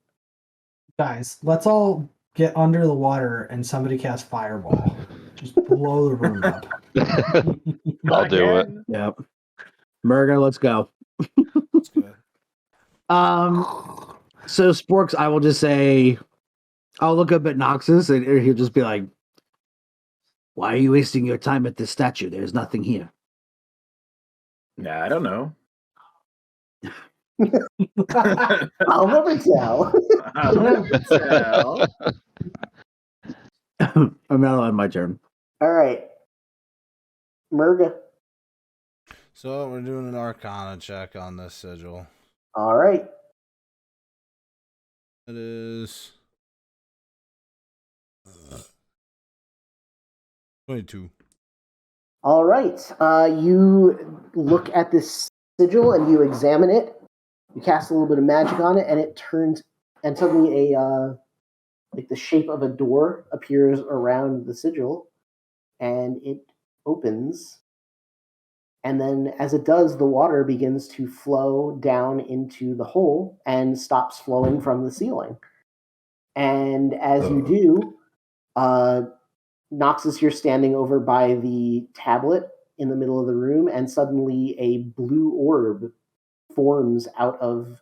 Guys, let's all get under the water and somebody cast Fireball. Just blow the room up. I'll do it. Again? Yep. Murga, let's go. That's good. So Sporks, I will just say, I'll look up at Noxus and he'll just be like, "Why are you wasting your time at this statue? There's nothing here." Yeah, I don't know. I'll never tell. I'll never tell. I'm not on my turn. All right. Murga. So we're doing an Arcana check on this sigil. All right. It is 22. All right. You look at this sigil and you examine it. You cast a little bit of magic on it, and it turns, and suddenly like the shape of a door appears around the sigil, and it opens. And then, as it does, the water begins to flow down into the hole and stops flowing from the ceiling. And as you do, Noxus, you're standing over by the tablet in the middle of the room, and suddenly a blue orb forms out of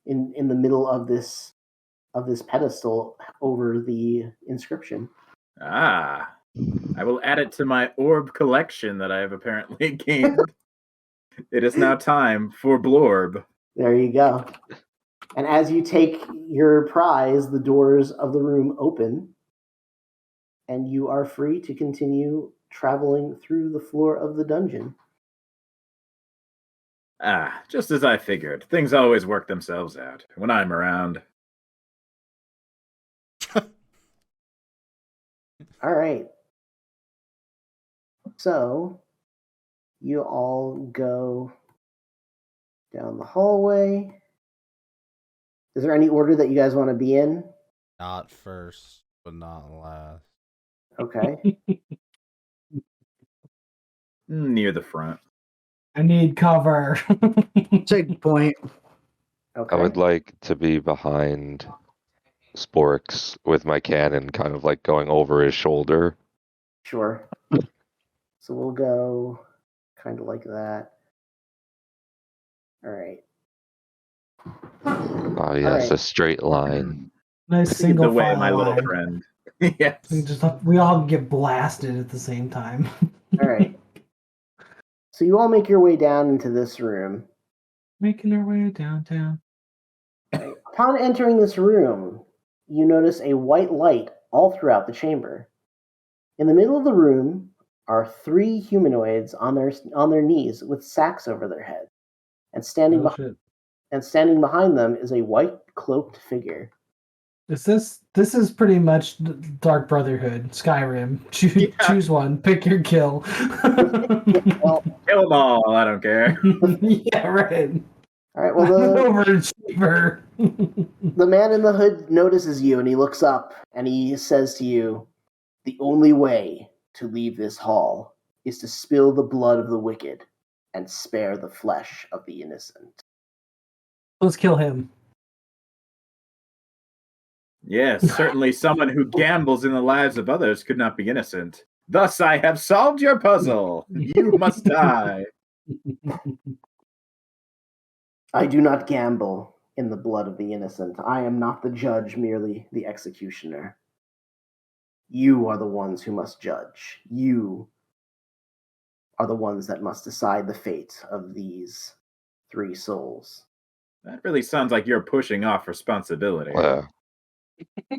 in the middle of this pedestal over the inscription. Ah, I will add it to my orb collection that I have apparently gained. It is now time for Blorb. There you go. And as you take your prize, the doors of the room open, and you are free to continue traveling through the floor of the dungeon. Ah, just as I figured. Things always work themselves out when I'm around. All right. So, you all go down the hallway. Is there any order that you guys want to be in? Not first, but not last. Okay. Near the front. I need cover. Take point. Okay. I would like to be behind Sporks with my cannon kind of like going over his shoulder. Sure. So we'll go kind of like that. All right. Oh yes, right. a straight line. Nice Lead single the way, file my little line. friend. Yes. We all get blasted at the same time. All right. So you all make your way down into this room. Making our way downtown. Upon entering this room, you notice a white light all throughout the chamber. In the middle of the room are 3 humanoids on their knees with sacks over their heads, and standing behind them is a white cloaked figure. This is pretty much Dark Brotherhood, Skyrim. Choose one, pick your kill. Well, Kill them all, I don't care. Yeah, right. all right. Well, Overachiever. the man in the hood notices you, and he looks up and he says to you, "The only way to leave this hall is to spill the blood of the wicked and spare the flesh of the innocent." Let's kill him. Yes, certainly someone who gambles in the lives of others could not be innocent. Thus I have solved your puzzle. You must die. I do not gamble in the blood of the innocent. I am not the judge, merely the executioner. You are the ones who must judge. You are the ones that must decide the fate of these 3 souls. That really sounds like you're pushing off responsibility. It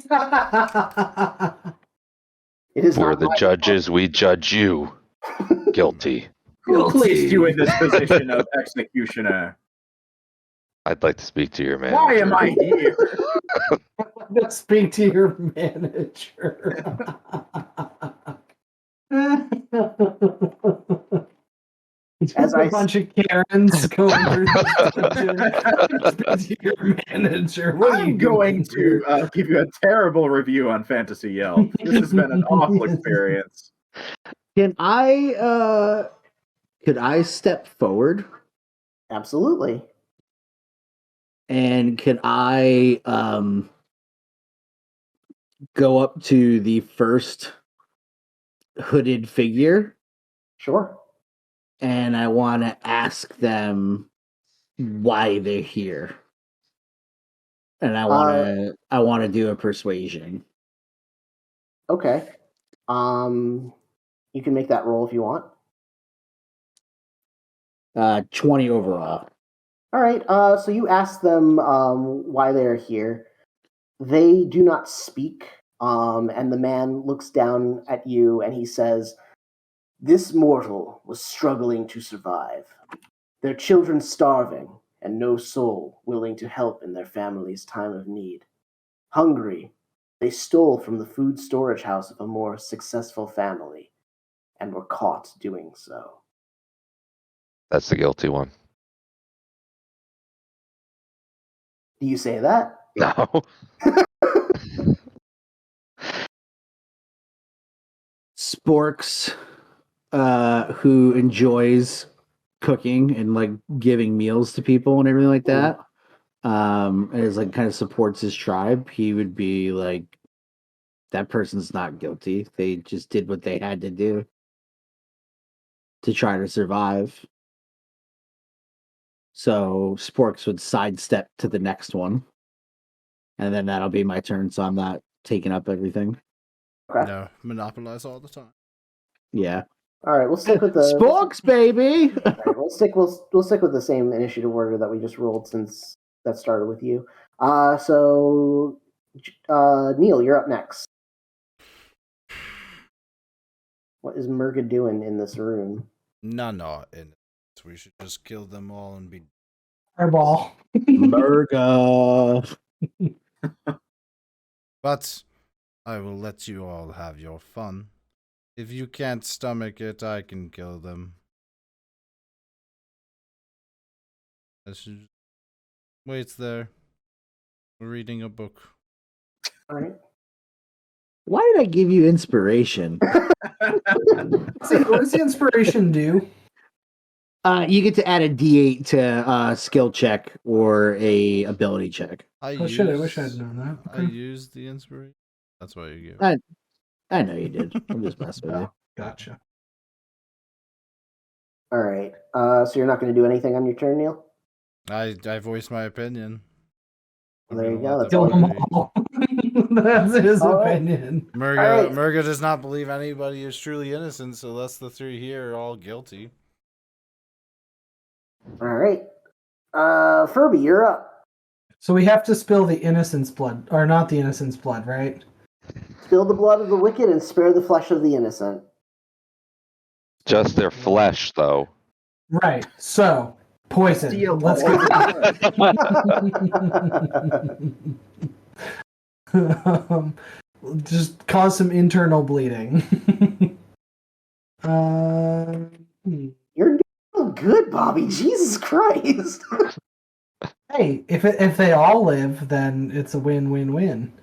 is We're not the my judges, we judge you. Guilty. Who placed you in this position of executioner? I'd like to speak to your manager. Why am I here? Let's speak to your manager. As a I bunch of Karens going through this dungeon. Speak to your manager. What are you I'm going doing to give you a terrible review on Fantasy Yelp. This has been an awful experience. Can I could I step forward absolutely. and can I go up to the first hooded figure Sure. and I want to ask them why they're here. And I want to do a persuasion. Okay. You can make that roll if you want. 20 overall. All right. So you ask them why they are here. They do not speak. And the man looks down at you and he says, "This mortal was struggling to survive. Their children starving, and no soul willing to help in their family's time of need. Hungry, they stole from the food storage house of a more successful family and were caught doing so." That's the guilty one. Do you say that? No. Sporks, who enjoys cooking and like giving meals to people and everything like that, and is like kind of supports his tribe. He would be like, that person's not guilty. They just did what they had to do to try to survive. So Sporks would sidestep to the next one, and then that'll be my turn. So I'm not taking up everything. Okay. No, monopolize all the time. Yeah. All right, we'll stick with the Sporks, baby. All right, we'll stick with the same initiative order that we just rolled since that started with you. So Neil, you're up next. What is Murga doing in this room? None are in it. We should just kill them all and be. Fireball. Murga. But I will let you all have your fun. If you can't stomach it, I can kill them. I should wait there. We're reading a book. All right. Why did I give you inspiration? See, what does the inspiration do? You get to add a D8 to skill check or a ability check. Oh shit, I wish I'd known that. I Okay. used the inspiration. That's why you gave it. I know you did. I'm just messing with you. Gotcha. All right. So you're not going to do anything on your turn, Neil? I voiced my opinion. There you go. That's Kill all. them all. That's his All right. opinion. Murga, right. Murga does not believe anybody is truly innocent, so thus the three here are all guilty. All right. Furby, you're up. So we have to spill the innocent's blood, or not the innocent's blood, right? Spill the blood of the wicked and spare the flesh of the innocent. Just their flesh, though. Right. So poison. Steal Let's all get just cause some internal bleeding. You're doing good, Bobby. Jesus Christ. Hey, if they all live, then it's a win-win-win.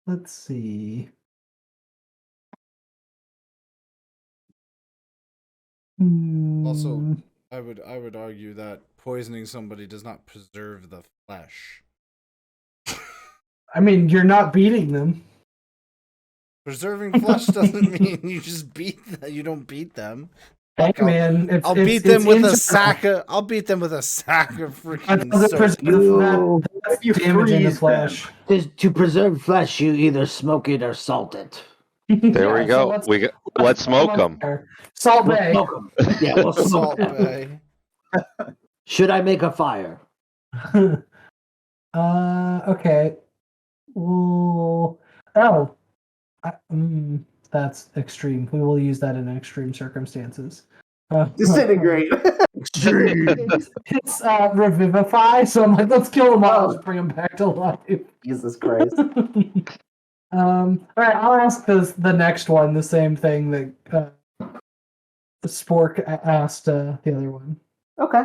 Let's see. Also, I would argue that poisoning somebody does not preserve the flesh. I mean, you're not beating them. Preserving flesh doesn't mean you just beat them. You don't beat them. Hey, Fuck, man, I'll beat them with a sack of. I'll beat them with a sack of freaking soap. That's damage in the flesh. To preserve flesh, you either smoke it or salt it. There we go. Let's smoke them. Salt We'll Bay. smoke 'em. Yeah, we'll smoke Salt 'em. Bay. Should I make a fire? Okay. Ooh. That's extreme. We will use that in extreme circumstances. Disintegrate. It's revivify, so I'm like, let's kill them all. Just bring them back to life. Jesus Christ. All right, I'll ask the next one the same thing that Spork asked the other one. Okay.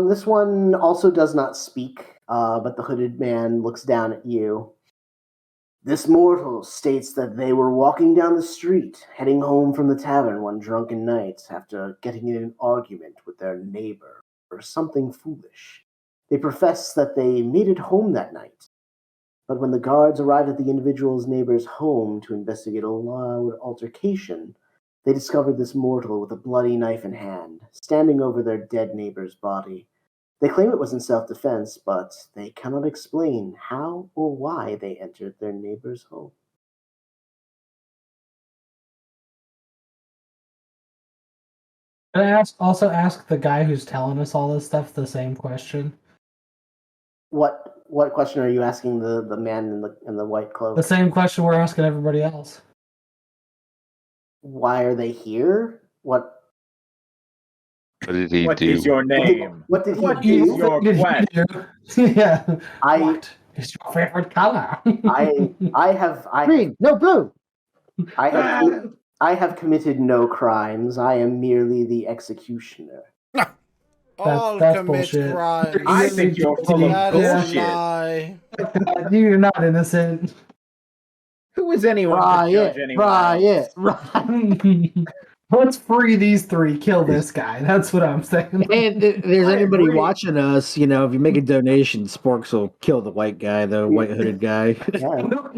This one also does not speak, but the hooded man looks down at you. This mortal states that they were walking down the street, heading home from the tavern one drunken night after getting in an argument with their neighbor or something foolish. They profess that they made it home that night, but when the guards arrived at the individual's neighbor's home to investigate a loud altercation, they discovered this mortal with a bloody knife in hand, standing over their dead neighbor's body. They claim it was in self-defense, but they cannot explain how or why they entered their neighbor's home. Can I also ask the guy who's telling us all this stuff the same question? What question are you asking the man in the white cloak? The same question we're asking everybody else. Why are they here? What did he What do? is your name? What did he What do? is your quest? Yeah. I It's your favorite color. I have Green, no blue. I have committed no crimes. I am merely the executioner. All that's commit bullshit. crimes. I think you're full of That is a bullshit. lie. You're not innocent. Who is anyone to judge anyone else? Let's free these three. Kill this guy. That's what I'm saying. And if there's I anybody agree. watching us, if you make a donation, Sporks will kill the white guy, the white hooded guy. Yeah. He'll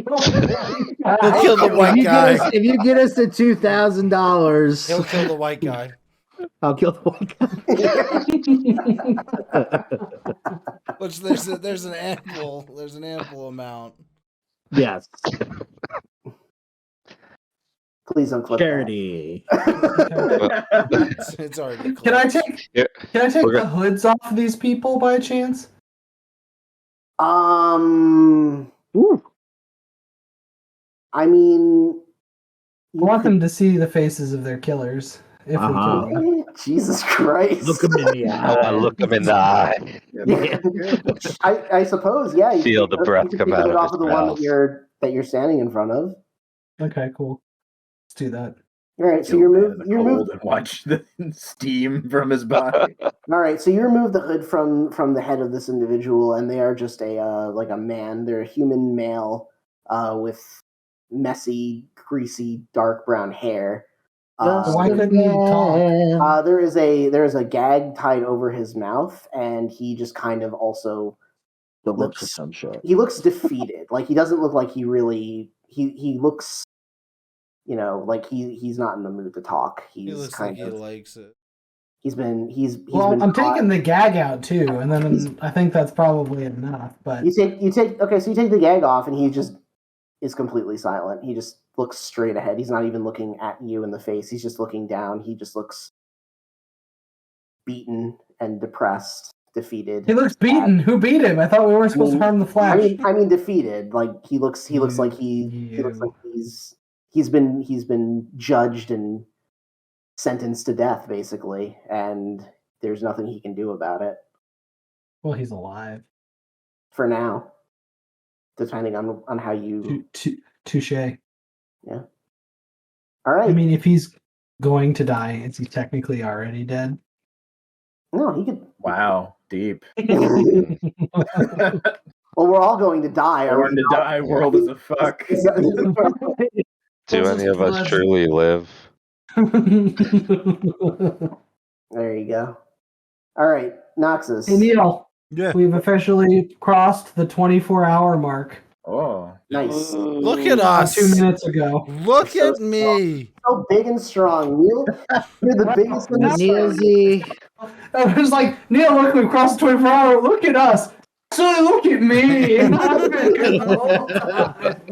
kill the white guy. If you get us to He'll $2,000, kill the white guy. I'll kill the white guy. Which there's an ample amount. Yes, Please don't clip charity. It's already closed. Can I take Yeah, the hoods off of these people by chance? that. Ooh. I mean, I want them to see the faces of their killers if we Uh-huh. kill them. Jesus Christ. Look him in the I eye. look him in the eye. I suppose, yeah. You Feel could- the breath you could come take out it of off his the one mouth. that you're standing in front of. Okay, cool. Let's do that. All right, so Kill you man remove in the you remove cold and watch the steam from his body. all right, so you remove the hood from the head of this individual, and they are just a man. They're a human male with messy, greasy, dark brown hair. Why couldn't he talk? There is a gag tied over his mouth, and he just kind of also The looks of some shit. he looks defeated. Like he doesn't look like he really he looks, like he's not in the mood to talk. He He's looks kind like he of likes it. he's been Well, I'm caught. taking the gag out too, and then I think that's probably enough. But You take the gag off, and he just is completely silent. He just looks straight ahead. He's not even looking at you in the face. He's just looking down. He just looks beaten and depressed, defeated. he looks beaten. Who beat him? I thought we weren't supposed to harm the I Flash. mean defeated. Like he looks like he looks like he's been judged and sentenced to death, basically, and there's nothing he can do about it Well, he's alive. for now. Depending on how you. Touche. Yeah. All right. I mean, if he's going to die, is he technically already dead? No, he could. Wow, deep. Well, we're all going to die. Are Born we to not? die, world is a fuck. Do any of us truly live? There you go. All right, Noxus. Hey, Neil, Yeah. we've officially crossed the 24-hour mark. Oh. Nice. Look at us. 2 minutes ago. Look at me. So big and strong, Neil. You're the biggest in the Neilsy. I was like, Neil, look, we've crossed the 24-hour. Look at us. So look at me. I've been here the whole time.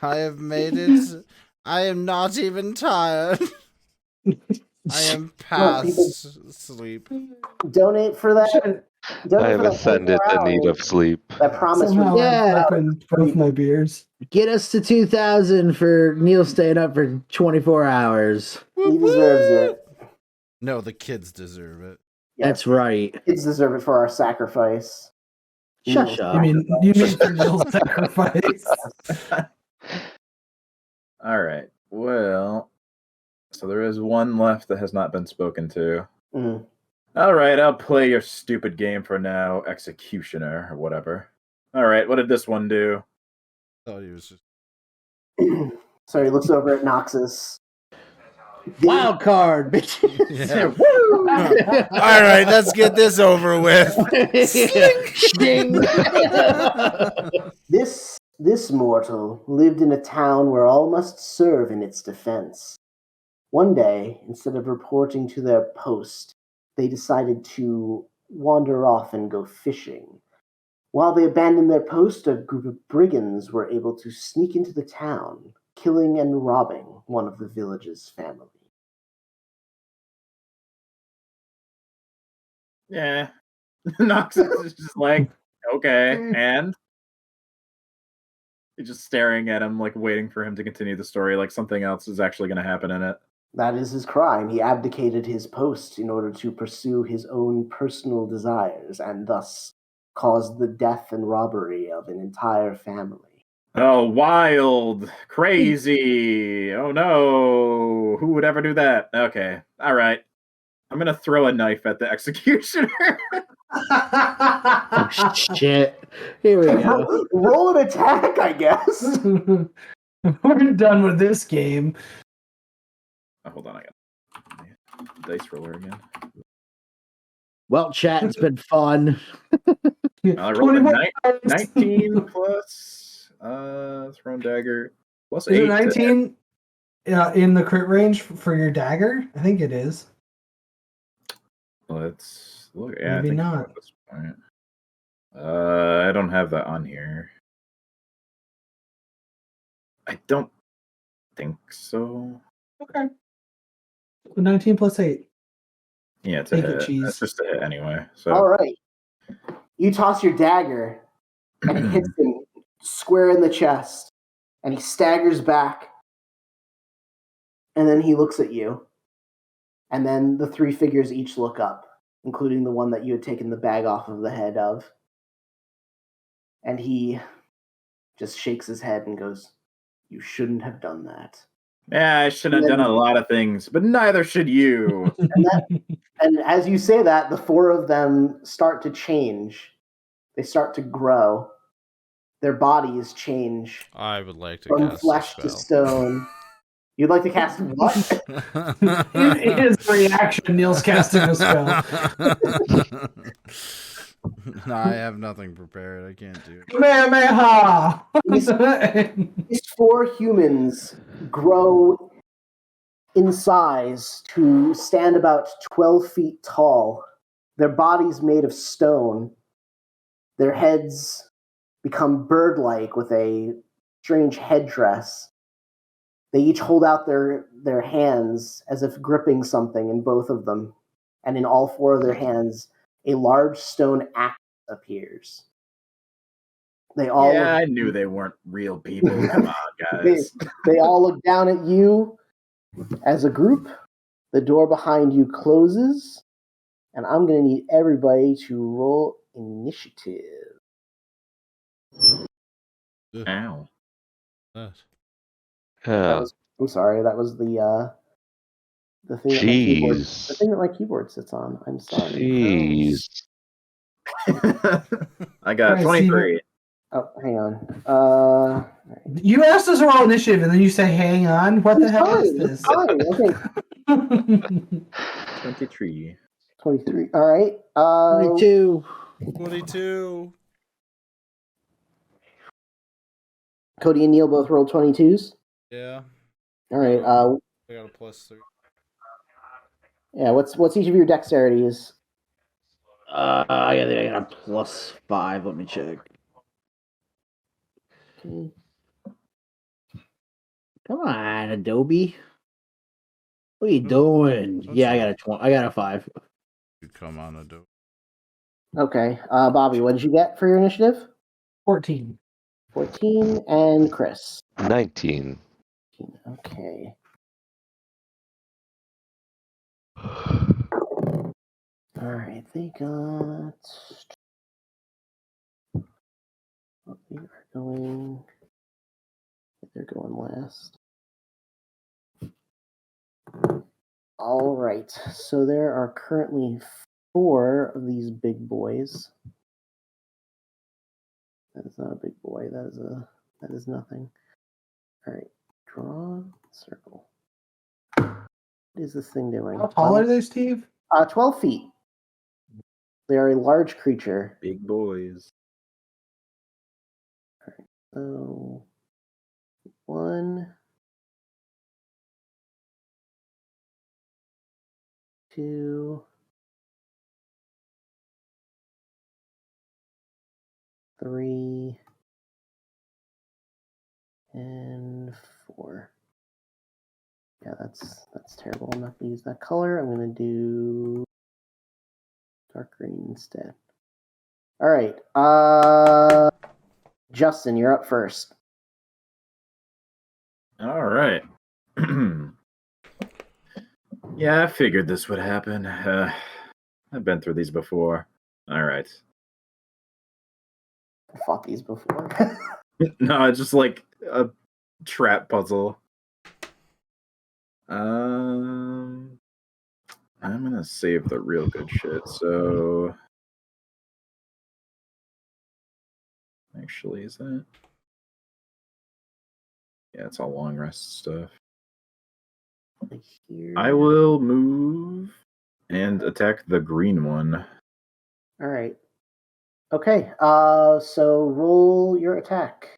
I have made it. I am not even tired. I am past sleep. Donate for that. Donate I have for that ascended 24 the need hours. of sleep. That promise Somehow was Yeah. I opened both my beers. Get us to 2,000 for Neil staying up for 24 hours. he deserves it. No, the kids deserve it. That's right. Kids deserve it for our sacrifice. Shush Neil's up. You mean for Neil's sacrifice? All right. Well, So there is one left that has not been spoken to. Mm. All right, I'll play your stupid game for now, Executioner or whatever. All right, what did this one do? Thought he was just. So he looks over at Noxus. Wild card, bitch. Yeah. Woo! All right, let's get this over with. Ding. This mortal lived in a town where all must serve in its defense. One day, instead of reporting to their post, they decided to wander off and go fishing. While they abandoned their post, a group of brigands were able to sneak into the town, killing and robbing one of the village's family. Yeah. Noxus is just like, okay, and? He's just staring at him, like waiting for him to continue the story, like something else is actually going to happen in it. That is his crime. He abdicated his post in order to pursue his own personal desires and thus caused the death and robbery of an entire family. Oh, wild, crazy. Oh no, who would ever do that? Okay, all right. I'm going to throw a knife at the executioner. Oh, shit. Here we go. Roll an attack, I guess. We're done with this game. Oh, hold on, I got dice roller again. Well, chat, it's been fun. I rolled a 19 plus thrown dagger plus Is 8. it 19 in the crit range for your dagger? I think it is. Let's look. Yeah, Maybe I think not. so at this point. I don't have that on here. I don't think so. Okay. 19 plus 8. Yeah, it's a Take it, hit. cheese. That's just a hit anyway. So All right. You toss your dagger, and it hits him square in the chest, and he staggers back, and then he looks at you, and then the three figures each look up, including the one that you had taken the bag off of the head of, and he just shakes his head and goes, "You shouldn't have done that." yeah, I should have done a lot of things, but neither should you. And as you say that, the four of them start to change. They start to grow. Their bodies change I would like to from cast flesh a to spell. stone. You'd like to cast what? His reaction, Neil's casting a spell. No, I have nothing prepared. I can't do it. Kamehameha! These four humans grow in size to stand about 12 feet tall. Their bodies made of stone. Their heads become bird-like with a strange headdress. They each hold out their hands as if gripping something in both of them. And in all four of their hands, a large stone axe appears. They all Yeah, look, I knew they weren't real people. Come on, they, guys. they all look down at you as a group. The door behind you closes, and I'm going to need everybody to roll initiative. Ow. That. Yeah. I'm sorry, that was the thing that my keyboard, the Jeez. thing that my keyboard sits on. I'm sorry. Jeez. I got Right, 23. Oh, hang on. You asked us to roll initiative, and then you say, hang on. What the hell is this? Fine. Okay. 23. 23. All right. 22. 22. Cody and Neil both rolled 22s. Yeah. All right. I got a +3. Yeah. What's each of your dexterities? I got a +5. Let me check. Okay. Come on, Adobe. What are you doing? Don't Yeah, I you- got a 20. I got a 5. You come on, Ado. Okay. Bobby, what did you get for your initiative? 14. 14. And Chris. 19. Okay. All right. They got. Oh, they're going last. All right. So there are currently 4 of these big boys. That is not a big boy. That is nothing. All right. Draw circle. What is this thing doing? How tall are they, Steve? 12 feet. They are a large creature. Big boys. So 1, 2, 3, and 4. Yeah, that's terrible. I'm not gonna use that color. I'm gonna do dark green instead. All right. Justin, you're up first. All right. Yeah, I figured this would happen. I've been through these before. All right. I fought these before. No, it's just like a trap puzzle. I'm gonna save the real good shit. So, actually, is that? Yeah, it's all long rest stuff. Here. I will move and attack the green one. All right. Okay. So roll your attack.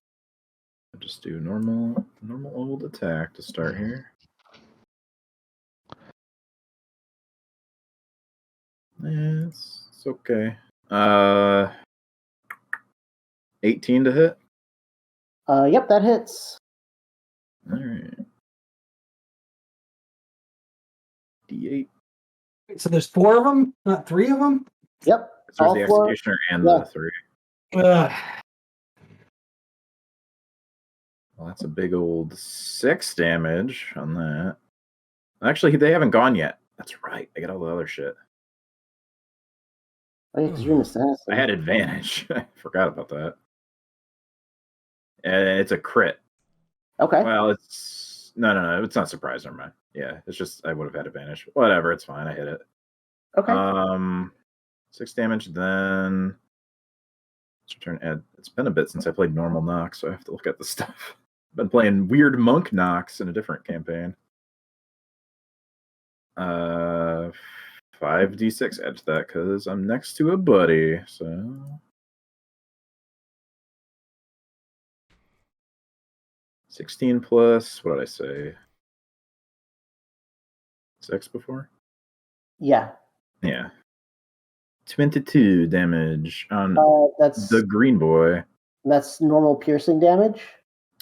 I'll just do normal old attack to start here. Yeah, it's okay. 18 to hit. Yep, that hits. All right. D8. So there's 4 of them, not 3 of them? Yep. There's all the 4. executioner and Yeah. the 3. Ugh. Well, that's a big old 6 damage on that. Actually, they haven't gone yet. That's right. I got all the other shit. Oh, yeah, because you're an assassin. I had advantage. I forgot about that. And it's a crit. Okay. Well, it's no. It's not surprise. Never mind. Yeah, it's just I would have had advantage. Whatever. It's fine. I hit it. Okay. 6 damage. Then let's return. Add. It's been a bit since I played normal Nox, so I have to look at the stuff. I've been playing weird monk Nox in a different campaign. 5d6 add to that because I'm next to a buddy. So 16 plus. What did I say? 6 before? Yeah. Yeah. 22 damage on That's the green boy. that's normal piercing damage.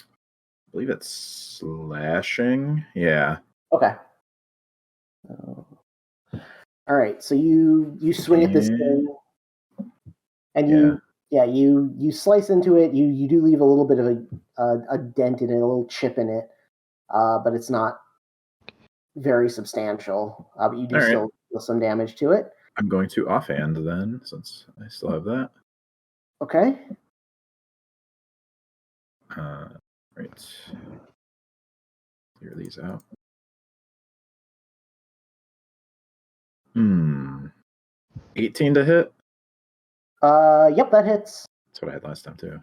I believe it's slashing. Yeah. Okay. All right. So you swing at this Yeah. thing, and you slice into it. You do leave a little bit of a dent in it, a little chip in it, but it's not very substantial. But you do All right. still deal some damage to it. I'm going to offhand then, since I still have that. Okay. Right. Clear these out. 18 to hit. Yep, that hits. That's what I had last time too.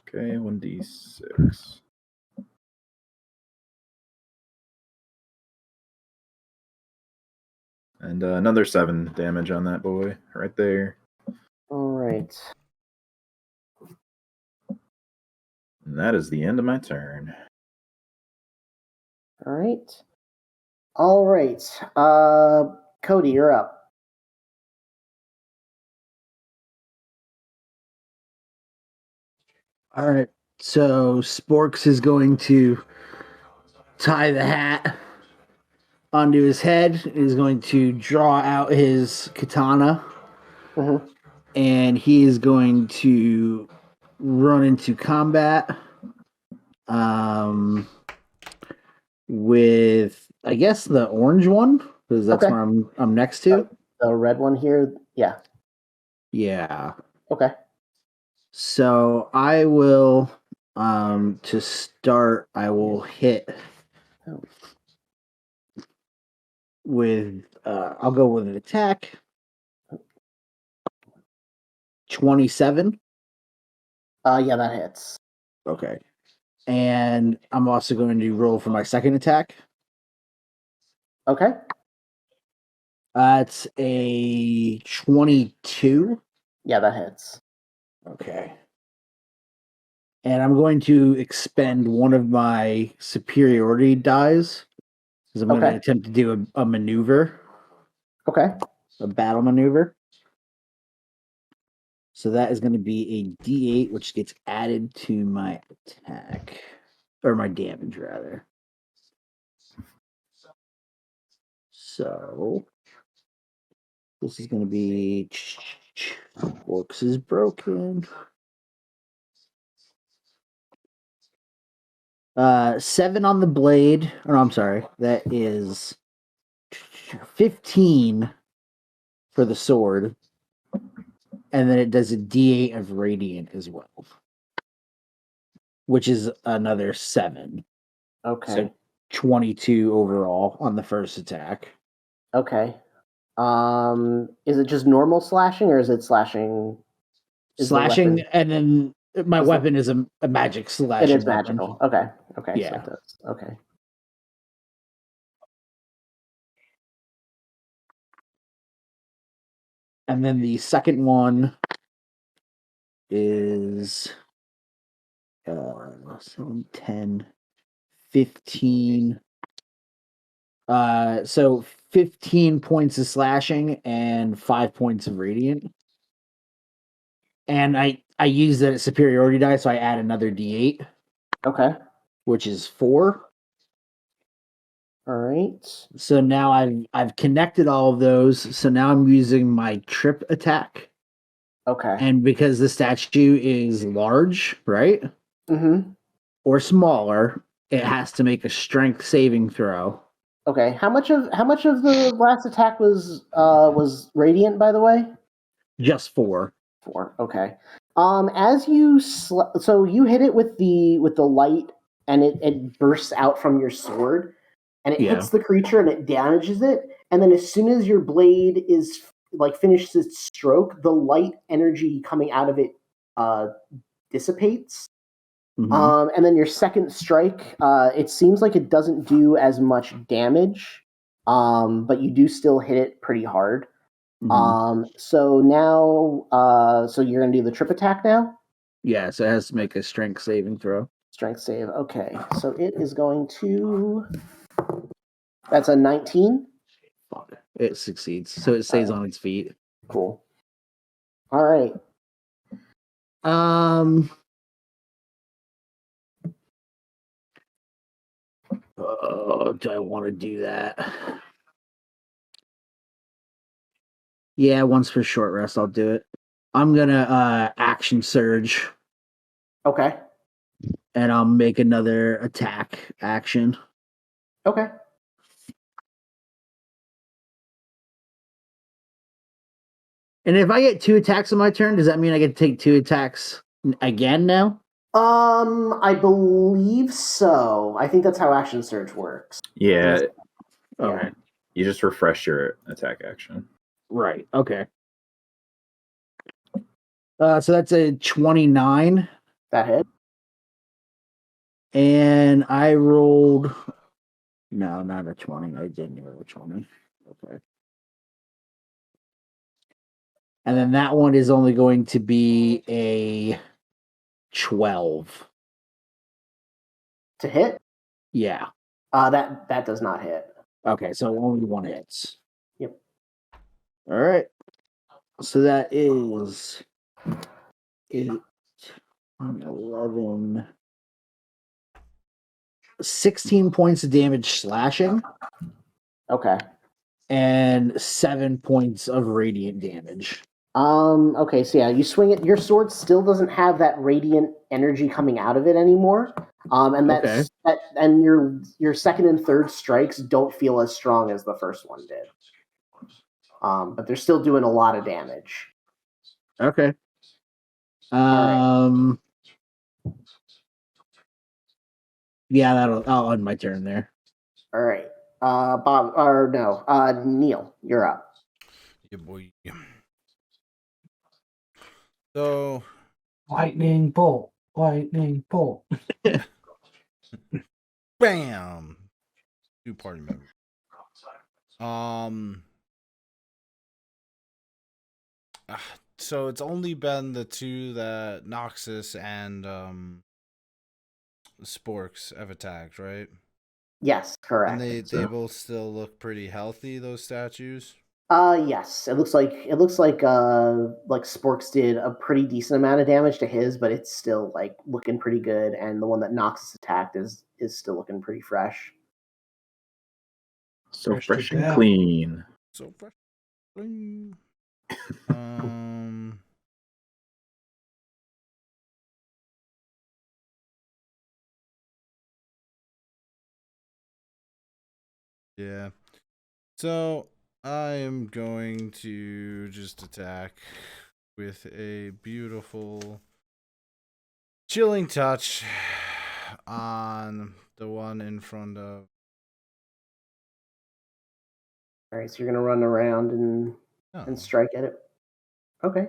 Okay, 1d6. And another 7 damage on that boy, right there. All right. And that is the end of my turn. All right. All right. Cody, you're up. All right. So Sporks is going to tie the hat onto his head. He's going to draw out his katana, Mhm. and he is going to run into combat. With I guess the orange one because that's Okay. where I'm next to. The red one here. Yeah. Yeah. Okay. So I will to start I will hit I'll go with an attack. 27. Yeah, that hits. Okay. And I'm also going to roll for my second attack. Okay. It's a 22. Yeah, that hits. Okay. And I'm going to expend one of my superiority dies because I'm going to Okay. attempt to do a maneuver, Okay. a battle maneuver. So that is going to be a D8, which gets added to my attack, or my damage, rather. So this is going to be Orcs is broken. 7 on the blade. Oh, no, I'm sorry. That is 15 for the sword. And then it does a D8 of radiant as well, which is another 7. Okay. So 22 overall on the first attack. Okay. Is it just normal slashing or is it slashing? Is the Slashing, weapon- and then my is weapon is a magic It slashing is weapon. magical. Okay. Okay. Yeah. So it does. Okay. And then the second one is 7, 10, 15. So 15 points of slashing and 5 points of radiant. And I use that superiority die, so I add another D8, Okay. which is 4. All right. So now I've connected all of those. So now I'm using my trip attack. Okay. And because the statue is large, right? Mm-hmm. Or smaller, it has to make a strength saving throw. Okay. How much of the last attack was radiant, by the way? Just 4. 4. Okay. As you so you hit it with the light, and it bursts out from your sword, and it Yeah. hits the creature and it damages it. And then as soon as your blade is finishes its stroke, the light energy coming out of it dissipates. Mhm. And then your second strike, it seems like it doesn't do as much damage, but you do still hit it pretty hard. Mhm. So now, so you're gonna do the trip attack now? Yeah, so it has to make a strength saving throw. Strength save. Okay, so it is going to. That's a 19. Fuck. It succeeds. So it stays on its feet. Cool. All right. Oh, do I want to do that? Yeah, once for short rest, I'll do it. I'm gonna action surge, Okay. and I'll make another attack action. Okay. And if I get 2 attacks on my turn, does that mean I get to take 2 attacks again now? I believe so. I think that's how action surge works. Yeah, Okay. you just refresh your attack action. Right. Okay. So that's a 29. That hit. And I rolled. No, not a 20. I didn't roll a 20. Okay. And then that one is only going to be a 12. To hit? Yeah. That does not hit. Okay, so only 1 hits. Yep. All right. So that is 8, 11, 16 points of damage slashing. Okay. And 7 points of radiant damage. Okay, so yeah, you swing it. Your sword still doesn't have that radiant energy coming out of it anymore. And that's and your second and third strikes don't feel as strong as the first one did. But they're still doing a lot of damage. Okay. All Yeah, I'll end my turn there. right. Bob, or no, Neil, you're up. Yeah, boy. So, Lightning bolt. Lightning bolt. bam! 2 party members. So it's only been the 2 that Noxus and Sporks have attacked, right? Yes, correct. And they both still look pretty healthy, those statues. Yes. It looks like Sporks did a pretty decent amount of damage to his, but it's still like looking pretty good, and the one that Noxus attacked is still looking pretty fresh. So Fresh to fresh and death. clean. So fresh. Clean. Yeah. So I am going to just attack with a beautiful chilling touch on the one in front of. All right, so you're gonna run around and strike at it. Okay.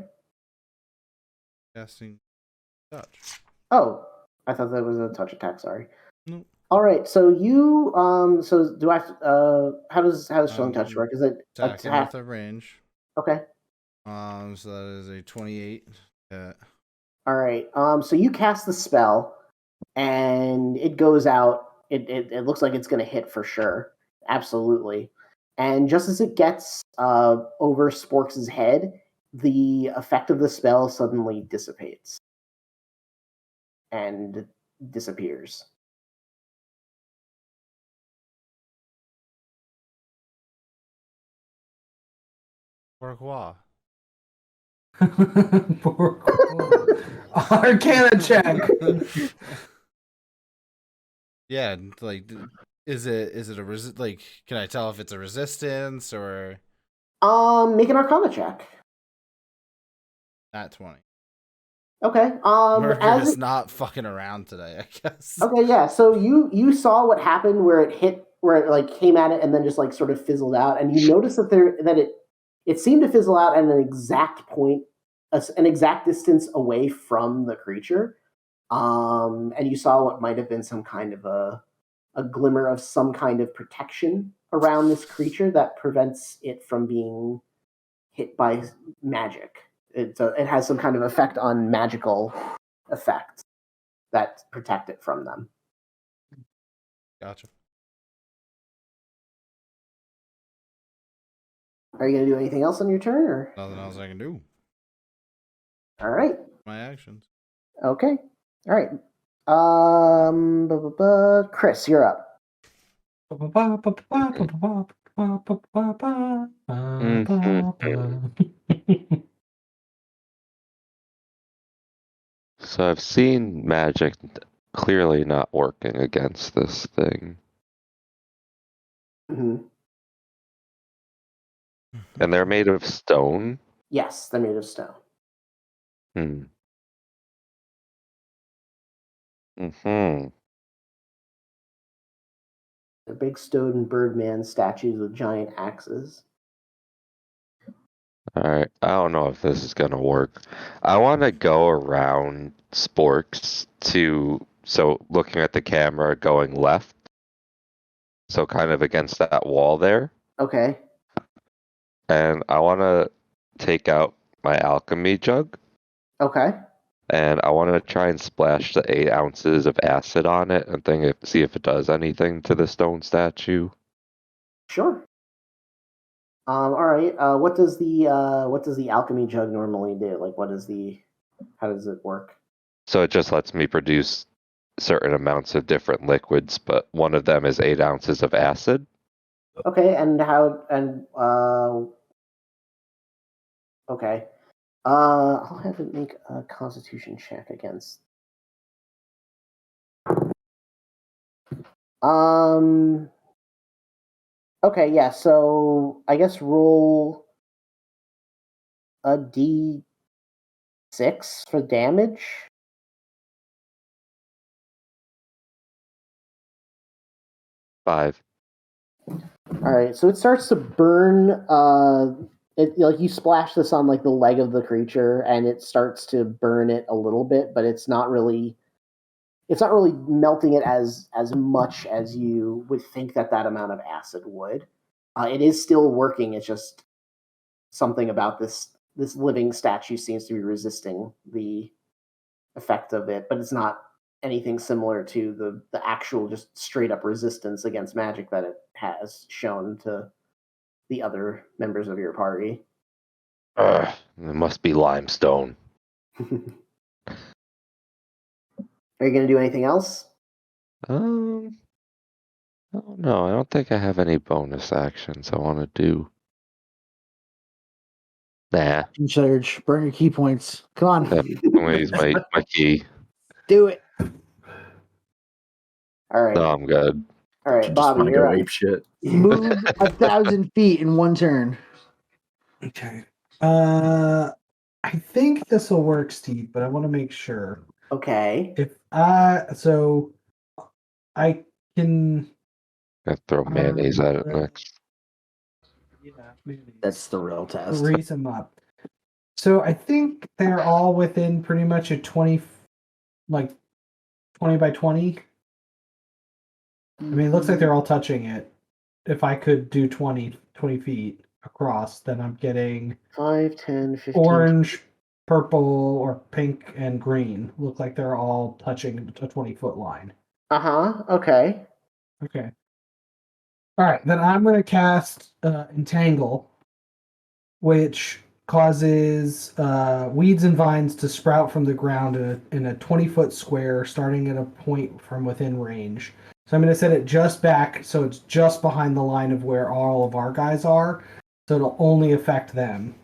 Casting touch. Oh, I thought that was a touch attack. Sorry. Nope. All right, so you so do I have to, how does chilling touch work? Is it Attacking attack? with a range. Okay. So that is a 28. All right. So you cast the spell, and it goes out. It looks like it's going to hit for sure. Absolutely. And just as it gets over Sporks' head, the effect of the spell suddenly dissipates and disappears. Pourquoi? Arcana check. Yeah, like, is it a like? Can I tell if it's a resistance or Make an Arcana check. at 20? Okay. Murder As is it, not fucking around today, I guess. okay, yeah. So you saw what happened where it hit, where it like came at it and then just like sort of fizzled out, and you noticed that it seemed to fizzle out at an exact point, an exact distance away from the creature. And you saw what might have been some kind of a glimmer of some kind of protection around this creature that prevents it from being hit by magic. It has some kind of effect on magical effects that protect it from them. Gotcha. Are you going to do anything else on your turn? Or? Nothing else I can do. All right. My actions. Okay. All right. Chris, you're up. So I've seen magic clearly not working against this thing. Mm-hmm. And they're made of stone? Yes, they're made of stone. Hmm. Mm-hmm. They're big stone birdman statues with giant axes. Alright, I don't know if this is gonna work. I want to go around Sporks so looking at the camera going left. So kind of against that wall there. Okay. And I want to take out my Alchemy Jug. Okay. And I want to try and splash the 8 ounces of acid on it and see if it does anything to the stone statue. Sure. All right. What does the alchemy jug normally do? Like, how does it work? So it just lets me produce certain amounts of different liquids, but one of them is 8 ounces of acid. Okay, and okay. I'll have it make a Constitution check against. Okay, yeah. So I guess roll a d6 for damage. Five. All right, so it starts to burn. It like you splash this on like the leg of the creature, and it starts to burn it a little bit, but it's not really melting it as much as you would think that amount of acid would. It is still working. It's just something about this living statue seems to be resisting the effect of it, but it's not anything similar to the actual just straight up resistance against magic that it has shown to the other members of your party. It must be limestone. Are you going to do anything else? I don't know. I don't think I have any bonus actions I want to do. Nah. Surge, burn your key points. Come on, I'm going to use my key. do it. All right. No, I'm good. All right, Just Bobby, want to you're go up. ape shit. Move 1,000 feet in one turn. Okay. I think this will work, Steve, but I want to make sure. Okay. If so I can I throw mayonnaise at it next. Yeah, maybe. That's the real test. Raise them up. So I think they're all within pretty much a 20 by 20. I mean, it looks like they're all touching it. If I could do 20 feet across, then I'm getting 5, 10, 15. orange, purple, or pink, and green. Look like they're all touching a 20-foot line. Okay. Okay. All right, then I'm going to cast Entangle, which causes weeds and vines to sprout from the ground in a 20-foot square, starting at a point from within range. So I'm going to set it just back, so it's just behind the line of where all of our guys are, so it'll only affect them.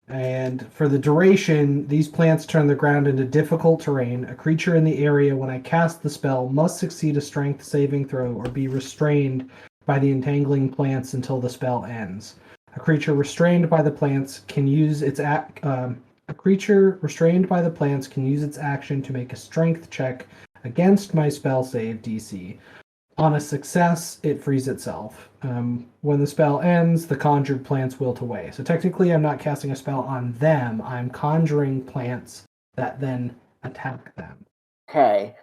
And for the duration, these plants turn the ground into difficult terrain. A creature in the area, when I cast the spell, must succeed a strength saving throw or be restrained by the entangling plants until the spell ends. A creature restrained by the plants can use its action to make a strength check against my spell save DC. On a success, it frees itself. When the spell ends, the conjured plants wilt away. So technically, I'm not casting a spell on them. I'm conjuring plants that then attack them. Okay.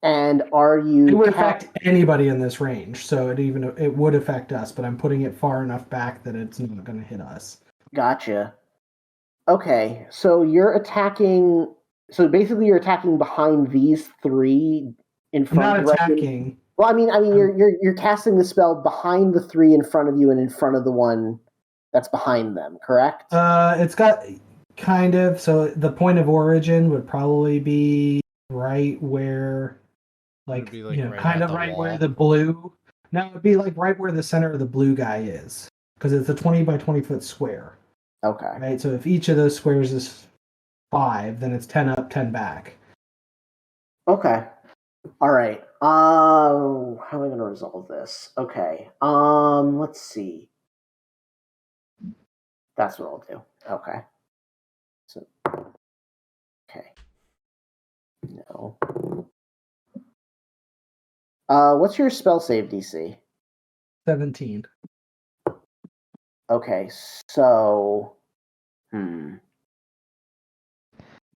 And are you... It would affect anybody in this range, so it would affect us, but I'm putting it far enough back that it's not going to hit us. Gotcha. Okay, so you're attacking... So basically you're attacking behind these three in front of you. Not attacking. Well, I mean, you're casting the spell behind the three in front of you and in front of the one that's behind them, correct? It's got kind of... So the point of origin would probably be right where... Right where the blue. No, it'd be like right where the center of the blue guy is, because it's a 20 by 20 foot square. Okay. Right. So if each of those squares is 5, then it's 10 up, 10 back. Okay. All right. How am I going to resolve this? Okay. Let's see. That's what I'll do. Okay. So. Okay. No. What's your spell save DC? 17. Okay, so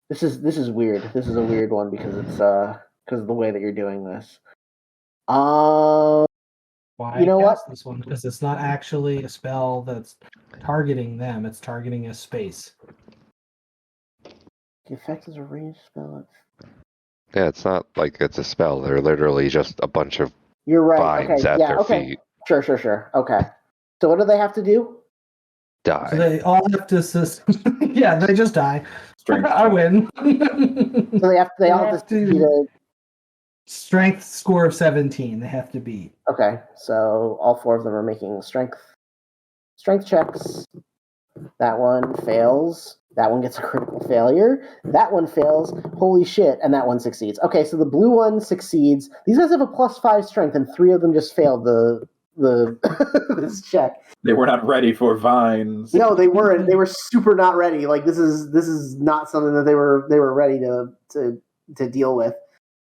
this is weird. This is a weird one because it's because of the way that you're doing this. Why you know what? This one? Because it's not actually a spell that's targeting them. It's targeting a space. The effect is a ranged spell. Yeah, it's not like it's a spell. They're literally just a bunch of You're right. vines Okay. at their feet. Sure. Okay. So what do they have to do? Die. So they all have to. Yeah, they just die. Strength. I win. So they all have to beat a strength score of 17. They have to beat. Okay, so all 4 of them are making strength checks. That one fails. That one gets a critical failure. That one fails. Holy shit! And that one succeeds. Okay, so the blue one succeeds. These guys have a +5 strength, and 3 of them just failed the this check. They were not ready for vines. No, they weren't. They were super not ready. Like this is not something that they were ready to deal with.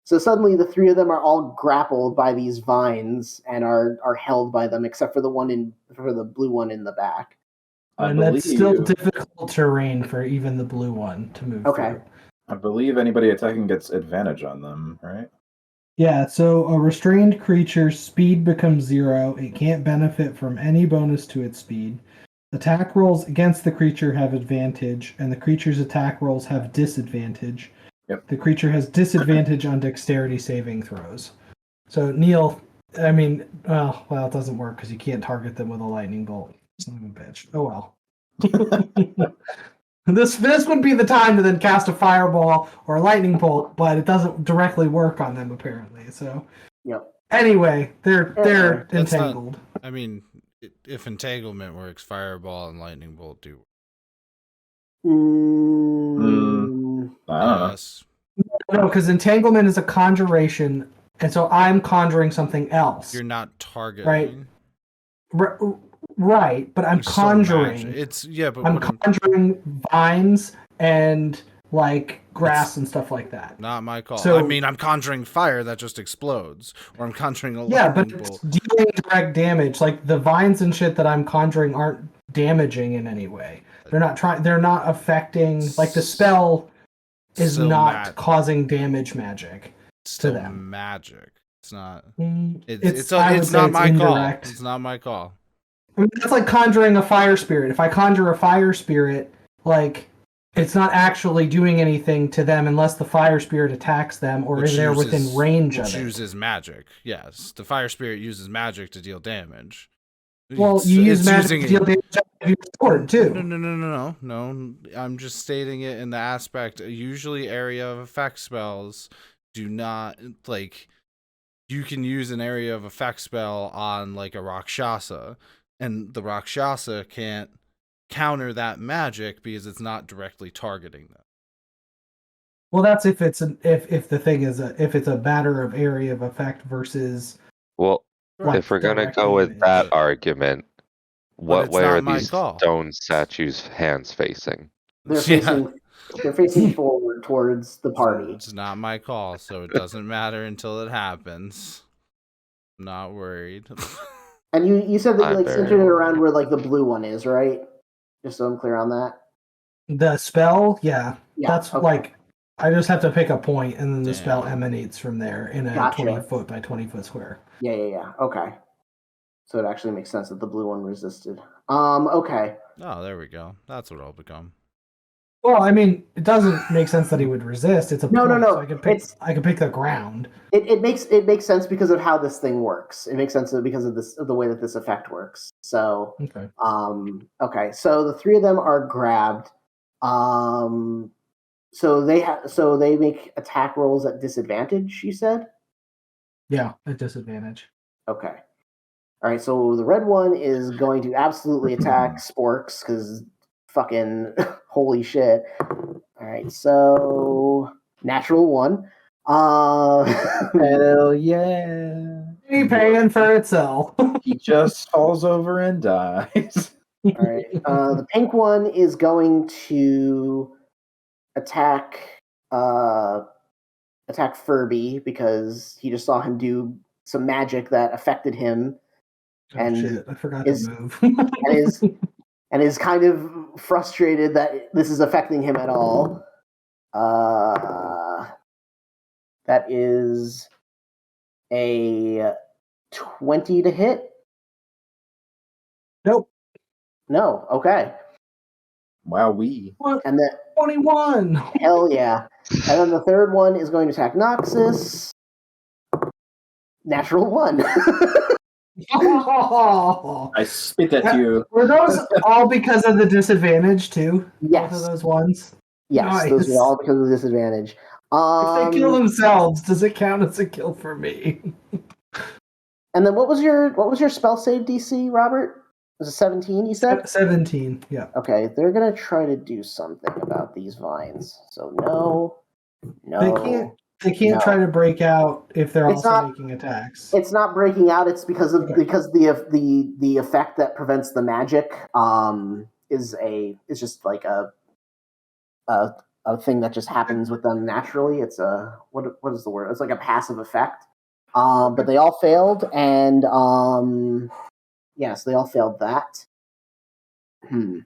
So suddenly the three of them are all grappled by these vines and are held by them, except for the blue one in the back. And that's still difficult terrain for even the blue one to move through. I believe anybody attacking gets advantage on them, right? Yeah, so a restrained creature's speed becomes 0. It can't benefit from any bonus to its speed. Attack rolls against the creature have advantage, and the creature's attack rolls have disadvantage. Yep. The creature has disadvantage on dexterity saving throws. So, Neil, I mean, well, it doesn't work because you can't target them with a lightning bolt. Son of a bitch. Oh, well. This would be the time to then cast a fireball or a lightning bolt, but it doesn't directly work on them apparently. So, anyway, they're entangled. I mean, if entanglement works, fireball and lightning bolt do. I don't know. No, because entanglement is a conjuration, and so I'm conjuring something else. You're not targeting, right? But I'm conjuring. I'm conjuring vines and like grass and stuff like that. Not my call. So, I mean, I'm conjuring fire that just explodes, or I'm conjuring a but lightning bolt. it's dealing direct damage. Like the vines and shit that I'm conjuring aren't damaging in any way. They're not affecting. Like the spell is not causing damage magic to them. Magic. It's not. It's not my indirect. call. It's not my call. I mean, that's like conjuring a fire spirit. If I conjure a fire spirit, like it's not actually doing anything to them unless the fire spirit attacks them or is there within range of it. Uses magic. Yes, the fire spirit uses magic to deal damage. Well, you use magic to deal damage with your sword too. No. I'm just stating it in the aspect. Usually, area of effect spells do not like. You can use an area of effect spell on like a Rakshasa, and the Rakshasa can't counter that magic because it's not directly targeting them. Well, that's if it's if the thing is if it's a matter of area of effect versus. Well, like, if we're gonna go with that argument, what way are these stone statues' hands facing? They're facing forward towards the party. It's not my call, so it doesn't matter until it happens. I'm not worried. And you said that you centered it around where like the blue one is, right? Just so I'm clear on that. The spell, yeah. That's okay. Like I just have to pick a point, and then the spell emanates from there in a 20-foot by 20-foot square. Yeah. Okay. So it actually makes sense that the blue one resisted. Okay. Oh, there we go. That's what it'll become. Well, I mean, it doesn't make sense that he would resist. It's a point, no. So I can pick the ground. It makes sense because of how this thing works. It makes sense because of the way that this effect works. So okay. Okay. So the three of them are grabbed. So they make attack rolls at disadvantage. You said. Yeah, at disadvantage. Okay. All right. So the red one is going to absolutely attack Sporks because. Fucking holy shit. Alright, so natural 1. Hell yeah. He paying for itself. He just falls over and dies. Alright. The pink one is going to attack Furby because he just saw him do some magic that affected him. Shit, I forgot to move. And is kind of frustrated that this is affecting him at all. That is a 20 to hit. Nope. No. Okay. Wowee. And then 21. Hell yeah. And then the third one is going to attack Noxus. Natural 1. I spit at you. Were those all because of the disadvantage too? Yes. Both of those ones? Yes, nice. Those are all because of the disadvantage. If they kill themselves, does it count as a kill for me? And then what was your spell save DC, Robert? Was it 17, you said? 17, yeah. Okay, they're going to try to do something about these vines. So no. They can't try to break out if they're making attacks. It's not breaking out. It's because the effect that prevents the magic is just like a thing that just happens with them naturally. It's a what is the word? It's like a passive effect. But they all failed, and yes, they all failed that.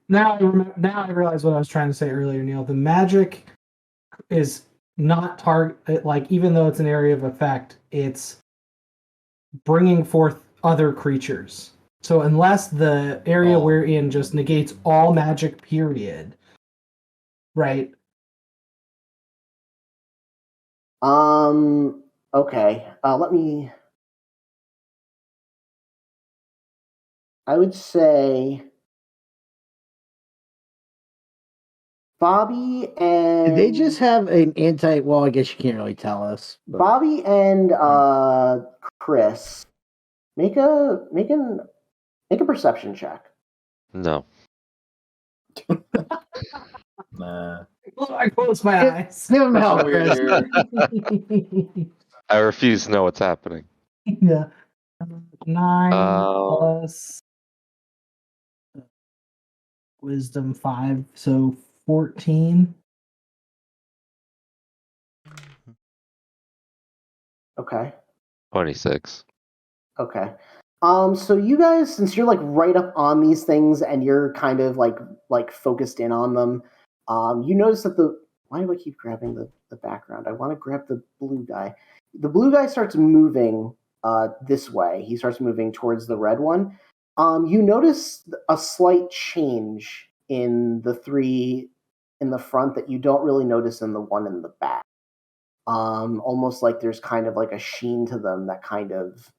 Now I realize what I was trying to say earlier, Neil. The magic is not target, like, even though it's an area of effect, it's bringing forth other creatures. So unless the area we're in just negates all magic, period, right? Okay. Let me. I would say Bobby and Did they just have an anti? Well, I guess you can't really tell us. But Bobby and Chris make a perception check. No. Nah. I close my eyes. give them help, Chris. Weird. I refuse to know what's happening. Yeah. 9 plus wisdom 5, so 14. Okay. 26. Okay. So you guys, since you're like right up on these things and you're kind of like focused in on them, you notice that why do I keep grabbing the background? I want to grab the blue guy. The blue guy starts moving this way. He starts moving towards the red one. You notice a slight change in the three in the front that you don't really notice in the one in the back. Almost like there's kind of like a sheen to them that kind of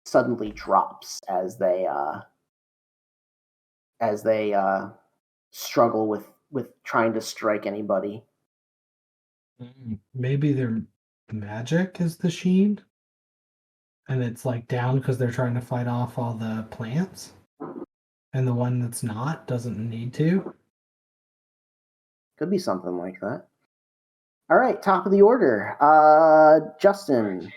suddenly drops as they struggle with trying to strike anybody. Maybe their magic is the sheen, and it's like down because they're trying to fight off all the plants, and the one that's not doesn't need to. Could be something like that. All right, top of the order. Justin.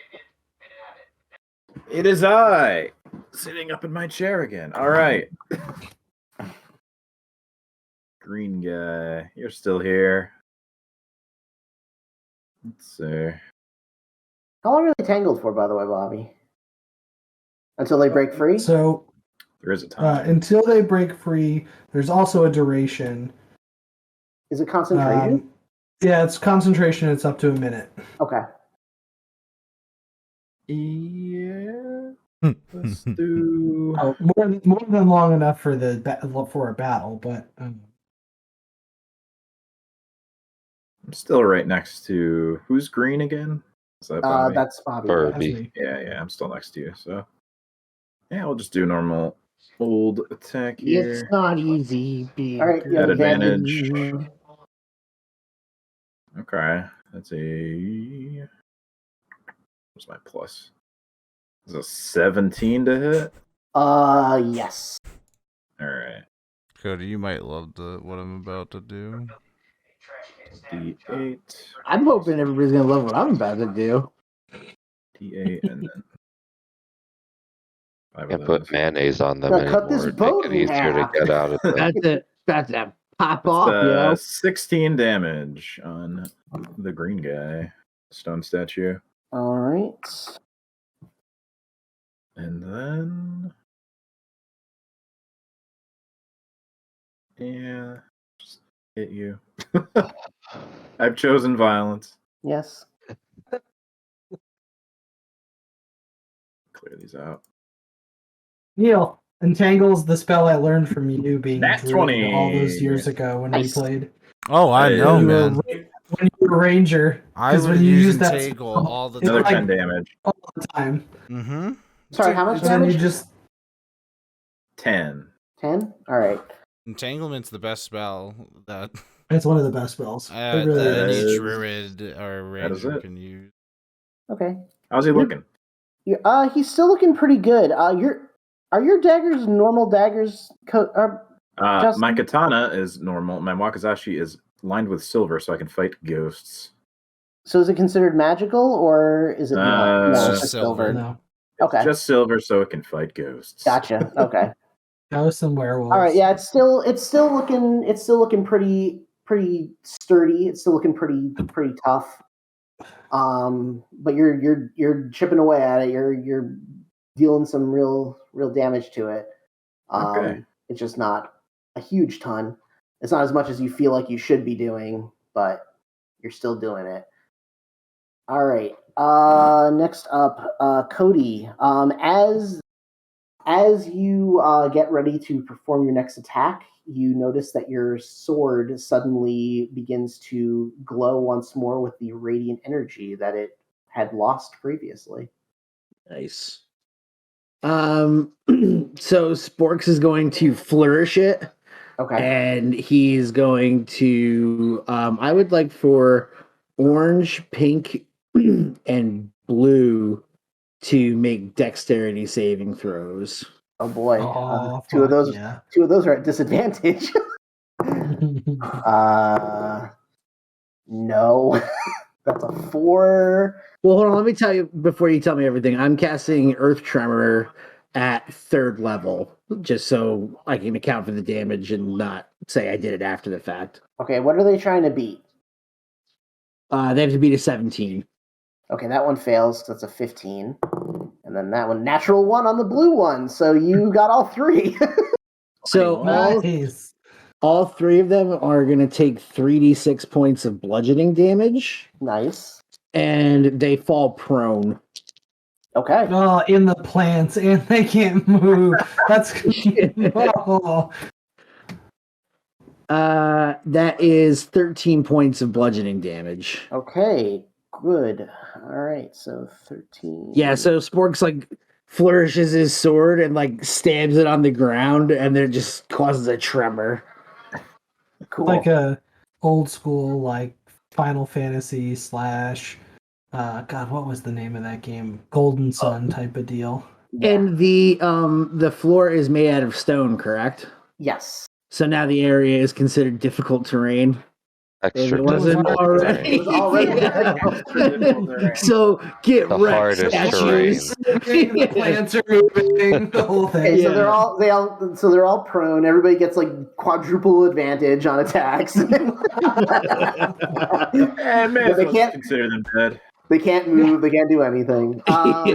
It is I, sitting up in my chair again. All right. Green guy, you're still here. Let's see. How long are they tangled for, by the way, Bobby? Until they break free? So There is a time. until they break free, there's also a duration. Is it concentration? Yeah, it's concentration. It's up to a minute. Okay. Yeah. Let's do. Oh, more than long enough for for a battle, but I'm still right next to who's green again? Is that Bobby? That's Bobby. Bird. that's me. Yeah, I'm still next to you. So yeah, we'll just do normal old attack here. It's not easy being All right, you have At advantage. advantage. Okay, that's a. What's my plus? Is a 17 to hit? Yes. All right. Cody, you might love what I'm about to do. D8. I'm hoping everybody's gonna love what I'm about to do. D8 and then. 5 Can't of put those. mayonnaise on them Now anymore. cut this Make boat it in easier to half. get out of it. That's a pop off, yo. 16 damage on the green guy. Stone statue. All right. And then. Yeah. Just hit you. I've chosen violence. Yes. Clear these out. Neil, Entangle's the spell I learned from you being Nat druid 20. all those years ago when Nice. we played. Oh, I Hey, know, when, man. when you were a ranger. I 'Cause would when you use use that Entangle spell, all the it's Another time. like 10 damage. all the time. Mm-hmm. Sorry, how much So then you damage? just 10. 10? All right. Entanglement's the best spell that it's one of the best spells. It really that any is. is- druid or that is ranger it. can use. Okay. How's he looking? Yeah, he's still looking pretty good. Are your daggers normal daggers? Justin? My katana is normal. My wakizashi is lined with silver, so I can fight ghosts. So is it considered magical or is it not? It's No, just it's silver. No. Okay. Just silver, so it can fight ghosts. Gotcha. Okay. Ghosts and werewolves. All right. Yeah, it's still looking pretty pretty sturdy. It's still looking pretty tough. But you're chipping away at it. You're dealing some real damage to it. Okay. It's just not a huge ton. It's not as much as you feel like you should be doing, but you're still doing it. All right. Next up, Cody. As you get ready to perform your next attack, you notice that your sword suddenly begins to glow once more with the radiant energy that it had lost previously. Nice. So Sporks is going to flourish it, Okay. and he's going to. I would like for orange, pink, and blue to make dexterity saving throws. Oh boy. Oh, Two of fuck those. yeah. Two of those are at disadvantage. No. That's a 4. Well, hold on. Let me tell you before you tell me everything. I'm casting Earth Tremor at 3rd level, just so I can account for the damage and not say I did it after the fact. Okay, what are they trying to beat? They have to beat a 17. Okay, that one fails. That's a 15. And then that one, natural 1 on the blue one. So you got all 3. So Nice. all 3 of them are going to take 3d6 points of bludgeoning damage, Nice. and they fall prone. Okay. Oh, in the plants, and they can't move. That's oh. That is 13 points of bludgeoning damage. Okay. Good. All right. So 13. Yeah, so Sporks like flourishes his sword and like stabs it on the ground, and then it just causes a tremor. Cool. Like a old school like Final Fantasy / God, what was the name of that game? Golden Sun type of deal. Yeah. And the floor is made out of stone, correct? Yes. So now the area is considered difficult terrain. If Extra it wasn't difficult already. It was already Yeah. difficult terrain. So get The wrecked, hardest statues. The plants are moving. The whole thing. Okay, so Yeah. they're all prone. Everybody gets like quadruple advantage on attacks. And may as They well can't- consider them dead. They can't move. They can't do anything. Yeah,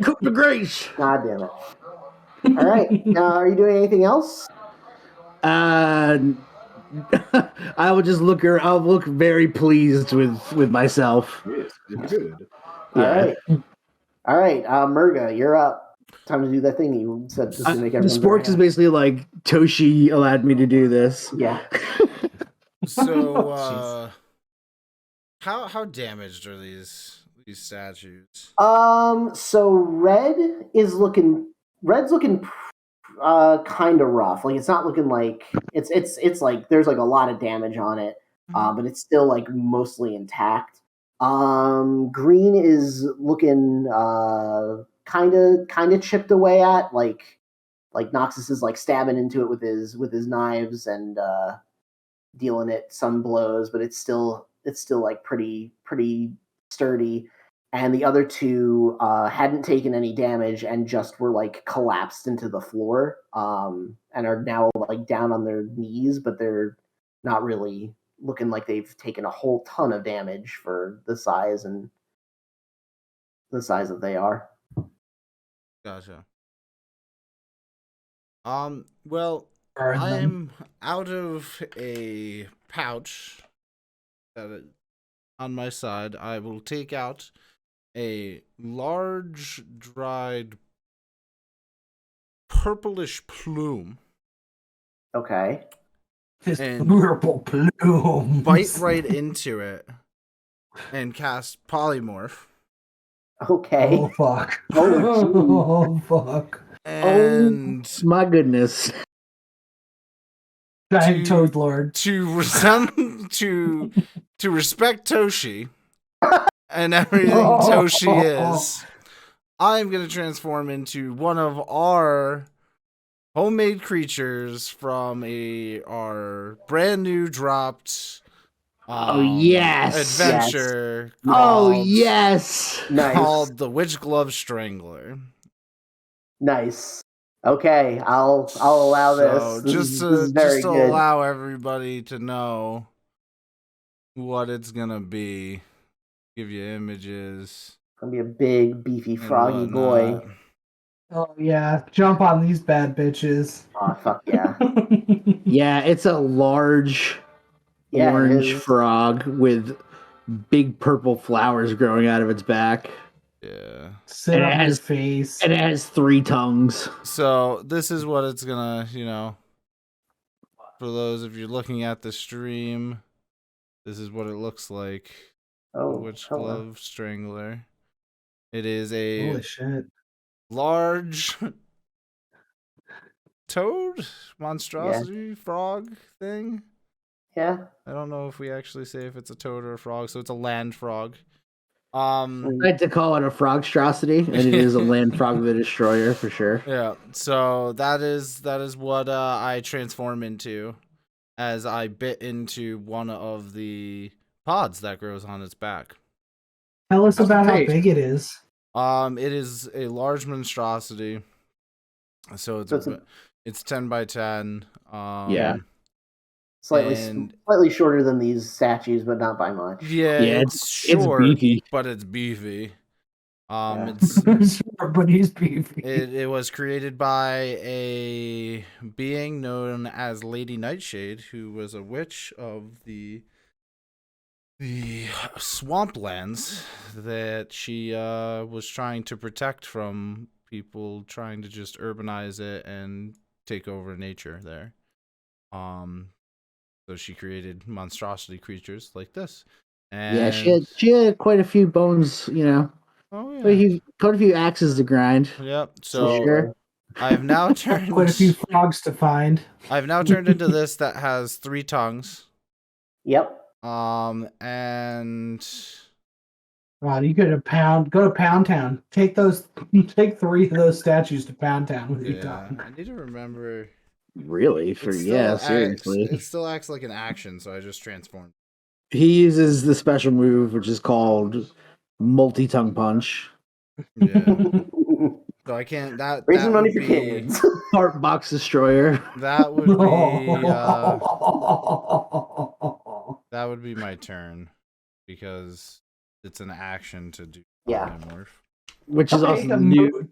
cook the grace. God damn it! All right. Are you doing anything else? I will just look her. I'll look very pleased with myself. Yes, good. Yeah. All right. Murga, you're up. Time to do that thing you said just to make everyone. Sporks is basically like Toshi allowed me to do this. Yeah. So, how damaged are these statues? So Red's looking kind of rough. Like it's not looking like it's like there's like a lot of damage on it, but it's still like mostly intact. Green is looking kind of chipped away at. Like Noxus is like stabbing into it with his knives and dealing it some blows, but it's still like pretty sturdy. And the other 2 hadn't taken any damage and just were like collapsed into the floor, and are now like down on their knees, but they're not really looking like they've taken a whole ton of damage for the size that they are. Gotcha. Well, Burn them. I'm out of a pouch on my side. I will take out a large dried purplish plume, Okay. This And purple plume. bite right into it, and cast Polymorph. Okay. Oh fuck. Oh, Oh fuck. And My goodness. Giant To- Toad Lord. to respect Toshi and everything Toshi is, I'm gonna transform into one of our homemade creatures from our brand new dropped Oh, yes. adventure Oh called, yes. Nice. called the Witch Glove Strangler. Nice. Okay, I'll allow So this. just This is very to good. allow everybody to know what it's gonna be. Give you images. Gonna be a big, beefy, and froggy boy. whatnot. Oh yeah, jump on these bad bitches. Oh fuck yeah! Yeah, it's a large Yeah, it orange is. frog with big purple flowers growing out of its back. Yeah. Sit And it on your has- face. And it has 3 tongues. So this is what it's gonna, for those of you looking at the stream, this is what it looks like. Oh, Witch hello. Glove Strangler. It is a Holy shit. large toad monstrosity frog thing. Yeah. I don't know if we actually say if it's a toad or a frog, so it's a land frog. I like to call it a frogstrosity, and it is a land frog the destroyer for sure. Yeah, so that is what I transform into as I bit into one of the pods that grows on its back. Tell us about how Nice. big it is. It is a large monstrosity. So it's 10 by 10. Yeah. Slightly shorter than these statues, but not by much. Yeah, it's short, beefy. but it's beefy. Yeah. It's But he's beefy. it was created by a being known as Lady Nightshade, who was a witch of the swamplands that she was trying to protect from people trying to just urbanize it and take over nature there. So she created monstrosity creatures like this. And Yeah, she had quite a few bones, oh yeah. quite a few axes to grind. Yep. For So sure. I've now turned Quite a few frogs to find. I've now turned into this that has 3 tongues. Yep. And Wow, you go to Pound Town. Take 3 of those statues to Pound Town with your yeah, tongue. I need to remember. Really? Seriously. It still acts like an action, so I just transformed. He uses the special move, which is called multi-tongue punch. Yeah. So I can't. Raising that money would for be kids. Heart box destroyer. that would be that would be my turn because it's an action to do Yeah. polymorph. Which is Okay, also new.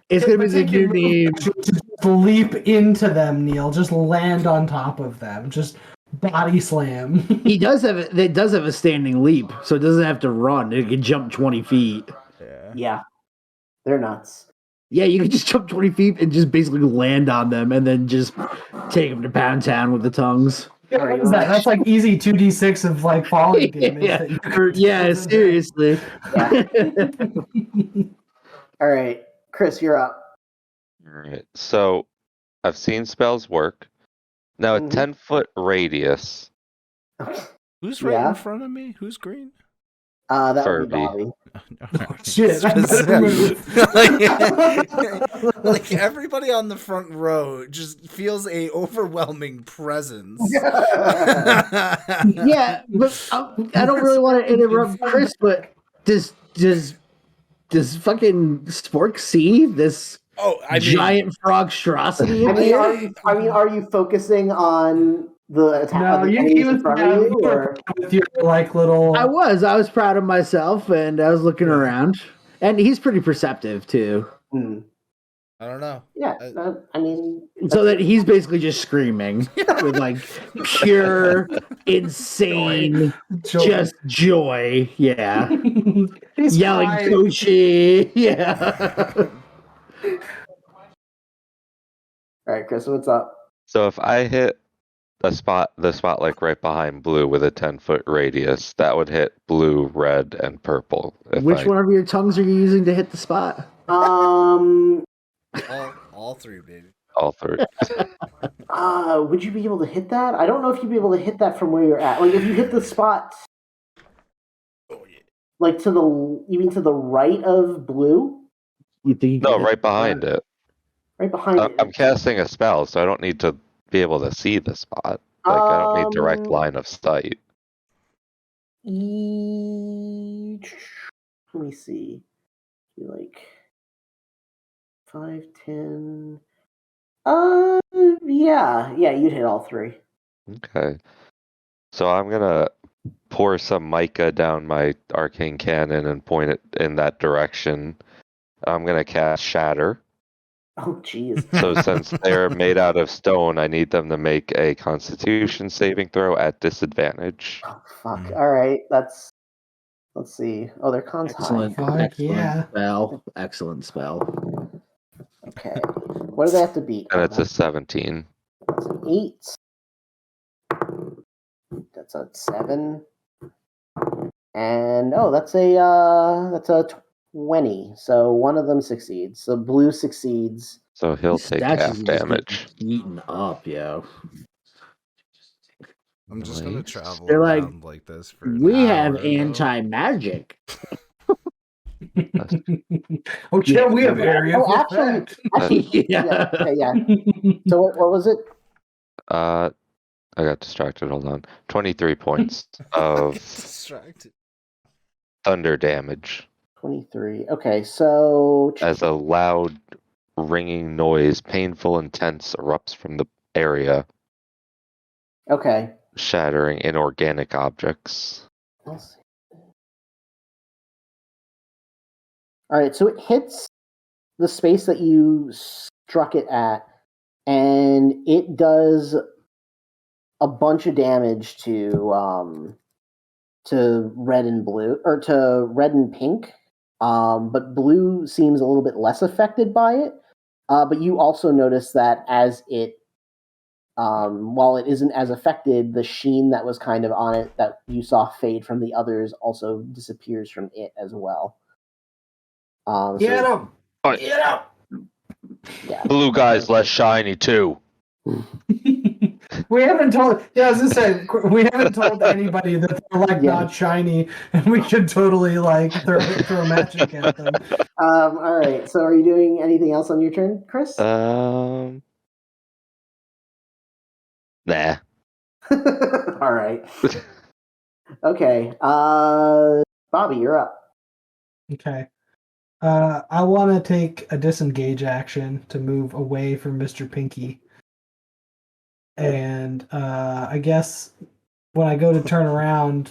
It's gonna be the new name. Just leap into them, Neil. Just land on top of them. Just body slam. It does have a standing leap, so it doesn't have to run. It can jump 20 feet. Yeah. Yeah. They're nuts. Yeah, you can just jump 20 feet and just basically land on them and then just take them to Pound Town with the tongues. What is that? That's like easy 2d6 of like falling damage. That you could Seriously. All right, Chris, you're up. Alright, so I've seen spells work. Now, a Mhm. 10-foot radius. Who's right Yeah. in front of me? Who's green? That would Furby. be Bobby. Shit, I better move. like everybody on the front row just feels a overwhelming presence. Yeah, but I don't really want to interrupt Chris, but does fucking Spork see this giant frogstrosity? Are you focusing on the attack? No, of the you enemies was in front of you, or? with your like little. I was proud of myself, and I was looking around, and he's pretty perceptive too. Hmm. I don't know. Yeah, I mean, So that he's basically just screaming with like pure, insane, just joy. Yeah. He's Yelling crying. Koshi. Yeah. all right, Chris, what's up? So if I hit the spot like right behind blue with a 10-foot radius, that would hit blue, red, and purple. Which one of your tongues are you using to hit the spot? All 3, baby. All 3. Would you be able to hit that? I don't know if you'd be able to hit that from where you're at. Like, if you hit the spot, like you mean to the right of blue? You think? No, right behind it. Right behind it. I'm casting a spell, so I don't need to be able to see the spot. Like, I don't need direct line of sight. Let me see. Like 5, 10. Yeah, you'd hit all 3. Okay. So I'm gonna pour some mica down my arcane cannon and point it in that direction. I'm gonna cast Shatter. Oh, jeez. So since they're made out of stone, I need them to make a Constitution saving throw at disadvantage. Oh, fuck. All right, let's see. Oh, their con's Excellent, Fuck, excellent yeah. spell. Excellent spell. high. Okay. What do they have to beat? And it's a 17. That's an 8. That's a 7. And that's a 20. So one of them succeeds. So blue succeeds. So he'll These take statues half are just getting damage. Eaten up, yo. I'm just gonna Nice. travel They're like, around like this for an We hour, have though. anti-magic. Oh, yeah, we have Yeah. area. Oh, actually, Yeah. Okay, yeah. So what was it? I got distracted. Hold on. 23 points of Distracted. thunder damage 23. Okay, so as a loud ringing noise, painful and tense, erupts from the area, okay. shattering inorganic objects. Let's see. All right, so it hits the space that you struck it at, and it does a bunch of damage to red and blue, or to red and pink. But blue seems a little bit less affected by it. But you also notice that as it, while it isn't as affected, the sheen that was kind of on it that you saw fade from the others also disappears from it as well. Get him! Oh, Get him! Yeah. blue guy's less shiny too. We haven't told. Yeah, as I said, we haven't told anybody that they're like not shiny, and we could totally like throw magic at them. All right. So, are you doing anything else on your turn, Chris? Nah. All right. Okay. Bobby, you're up. Okay. I want to take a disengage action to move away from Mr. Pinky. And I guess when I go to turn around,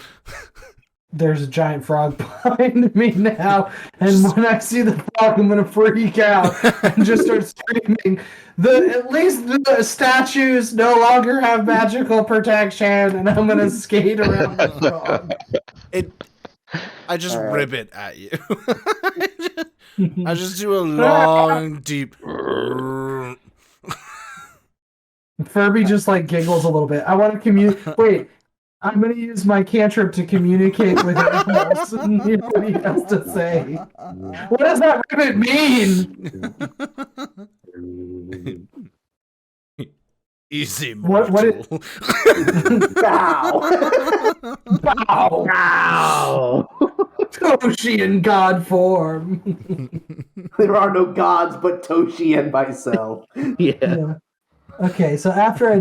there's a giant frog behind me now. And when I see the frog, I'm going to freak out and just start screaming. At least the statues no longer have magical protection, and I'm going to skate around the frog. I just All right. ribbit at you. I just do a long, deep. Furby just like giggles a little bit. I want to communicate. Wait, I'm going to use my cantrip to communicate with animals and hear what he has to say. What does that ribbit mean? Easy, What mortal. Bow. Bow! Ow! Toshi in god form. There are no gods but Toshi and myself. Yeah. Yeah. Okay, so after I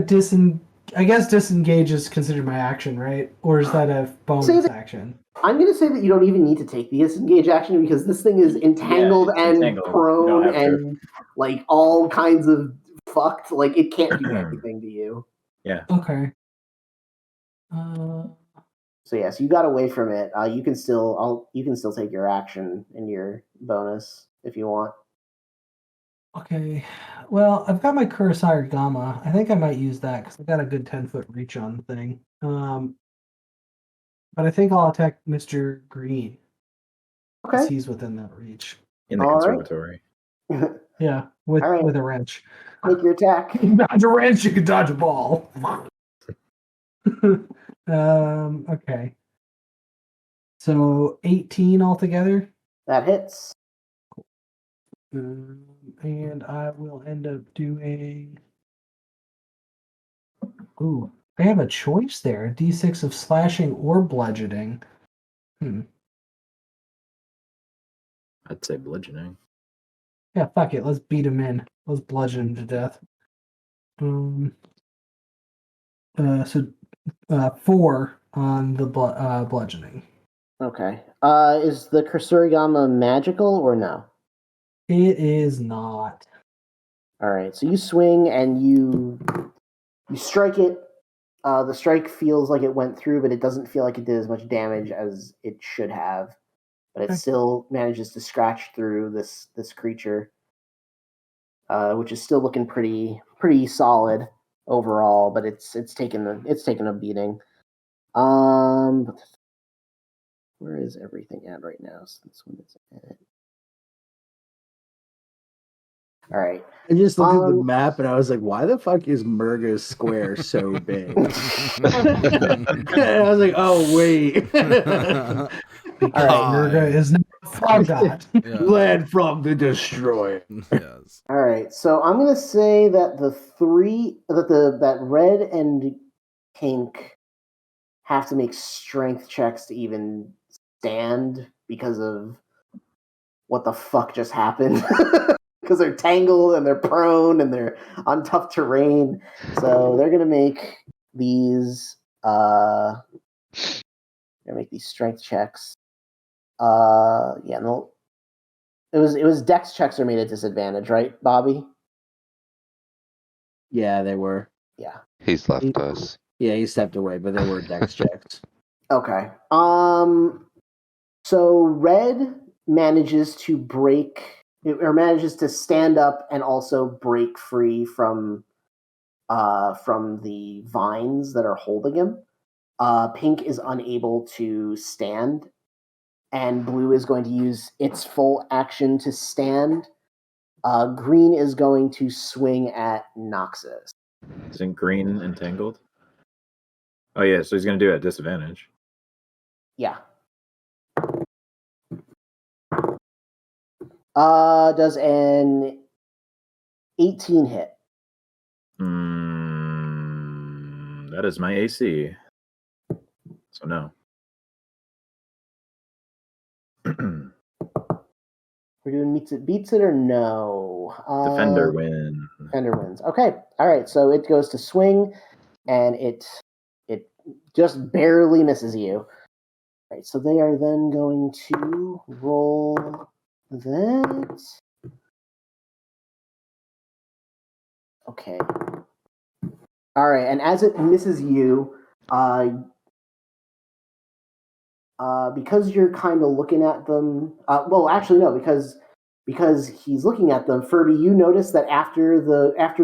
guess disengage is considered my action, right? Or is that a bonus action? I'm going to say that you don't even need to take the disengage action because this thing is entangled it's and entangled. You prone don't have to. and like all kinds of fucked. Like it can't do anything to you. Okay. So yes, you got away from it. You can still take your action and your bonus if you want. Okay. Well, I've got my Kurosari Gamma. I think I might use that because I got a good 10-foot reach on the thing. But I think I'll attack Mr. Green. Okay. Because he's within that reach. In the All right. conservatory. Yeah, with All right. with a wrench. Make your attack. You can dodge a wrench, you can dodge a ball. Okay. So 18 altogether. That hits. And I will end up doing. Ooh, I have a choice there: a d6 of slashing or bludgeoning. I'd say bludgeoning. Yeah, fuck it. Let's beat him in. Let's bludgeon him to death. So 4 on the bludgeoning. Okay. Is the Kursurigama magical or no? It is not. All right, so you swing and you strike it. The strike feels like it went through, but it doesn't feel like it did as much damage as it should have. But it Okay. still manages to scratch through this creature, which is still looking pretty solid overall. But it's taken a beating. But where is everything at right now? So this one is at. All right. I just looked at the map and I was like, why the fuck is Murga's square so big? And I was like, oh, wait. Because God. Murga is not a fog god. Yeah. Land from the destroyer. Yes. All right, so I'm gonna say that that red and pink have to make strength checks to even stand because of what the fuck just happened. Because they're tangled and they're prone and they're on tough terrain, so they're gonna make these strength checks. Yeah, no. It was dex checks are made at disadvantage, right, Bobby? Yeah, they were. Yeah. He's left us. Yeah, he stepped away, but they were dex checks. Okay. So red manages to manages to stand up and also break free from the vines that are holding him. Pink is unable to stand, and blue is going to use its full action to stand. Green is going to swing at Noxus. Isn't green entangled? Oh yeah, so he's gonna do it at disadvantage. Yeah. Does an 18 hit? That is my AC. So no. We're doing meets it, beats it, or no? Defender win. Defender wins. Okay. All right. So it goes to swing, and it just barely misses you. All right. So they are then going to roll that. Okay. All right. And as it misses you, because you're kind of looking at them. Well, actually, no, because he's looking at them. Furby, you notice that after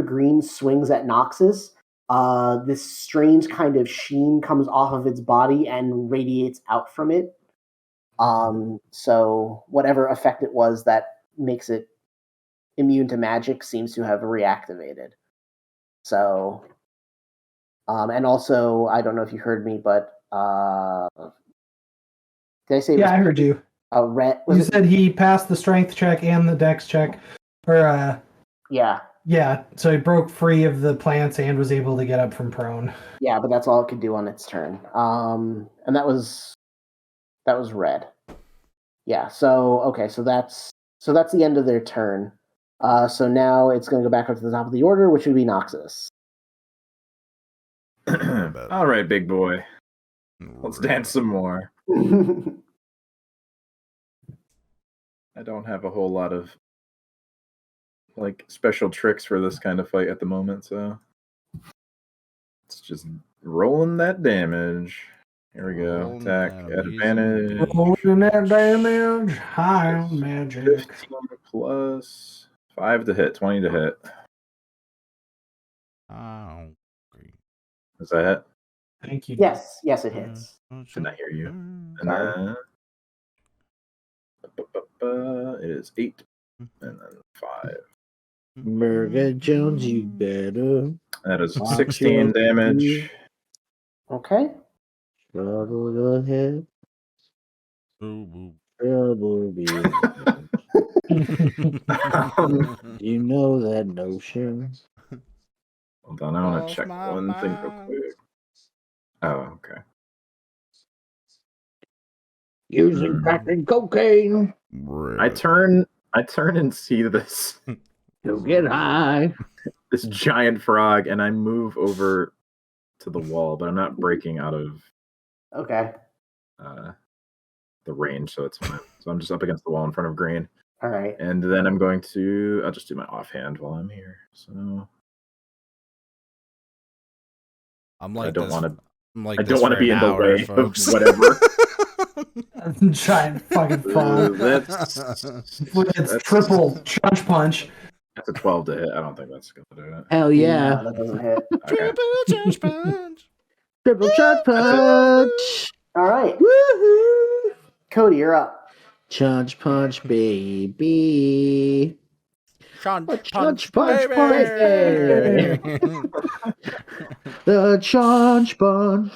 Green swings at Noxus, this strange kind of sheen comes off of its body and radiates out from it. So whatever effect it was that makes it immune to magic seems to have reactivated. So, and also, I don't know if you heard me, but did I say? Yeah, I heard you. Red. You said he passed the strength check and the dex check. Or Yeah. Yeah, so he broke free of the plants and was able to get up from prone. Yeah, but that's all it could do on its turn. And that was red. Yeah. So okay. So that's the end of their turn. So now it's going to go back up to the top of the order, which would be Noxus. All right, big boy. Let's dance some more. I don't have a whole lot of special tricks for this kind of fight at the moment, so it's just rolling that damage. Here we go. Rolling Attack that at amazing advantage. Rolling that damage, high magic. 15 plus 5 to hit, 20 to hit. Oh, Is that it? Thank you. Yes, it hits. Did not hear you. And then it is 8 and then 5. Murga Jones, you better. That is Watch 16 your damage. Okay. Trouble ahead. Trouble be. You know that notion. Hold on, I want Lost to check my one thing real mind. quick. Oh, okay. Using crack and cocaine I turn and see this to get high. this giant frog, and I move over to the wall, but I'm not breaking out of Okay. the range, so it's fine. So I'm just up against the wall in front of Green. All right. And then I'm going to. I'll just do my offhand while I'm here. So I'm like I don't this. want to. I'm like I this don't want to for be an in the hour, way folks. of whatever. Giant fucking phone. That's It's triple chunch punch. That's a 12 to hit. I don't think that's gonna do it. Hell yeah. No, that doesn't hit. Okay. Triple charge punch. Triple chunch punch. All right. Woohoo! Cody, you're up. Chunch punch, baby. Punch, Chunch punch, punch, baby. The chunch punch.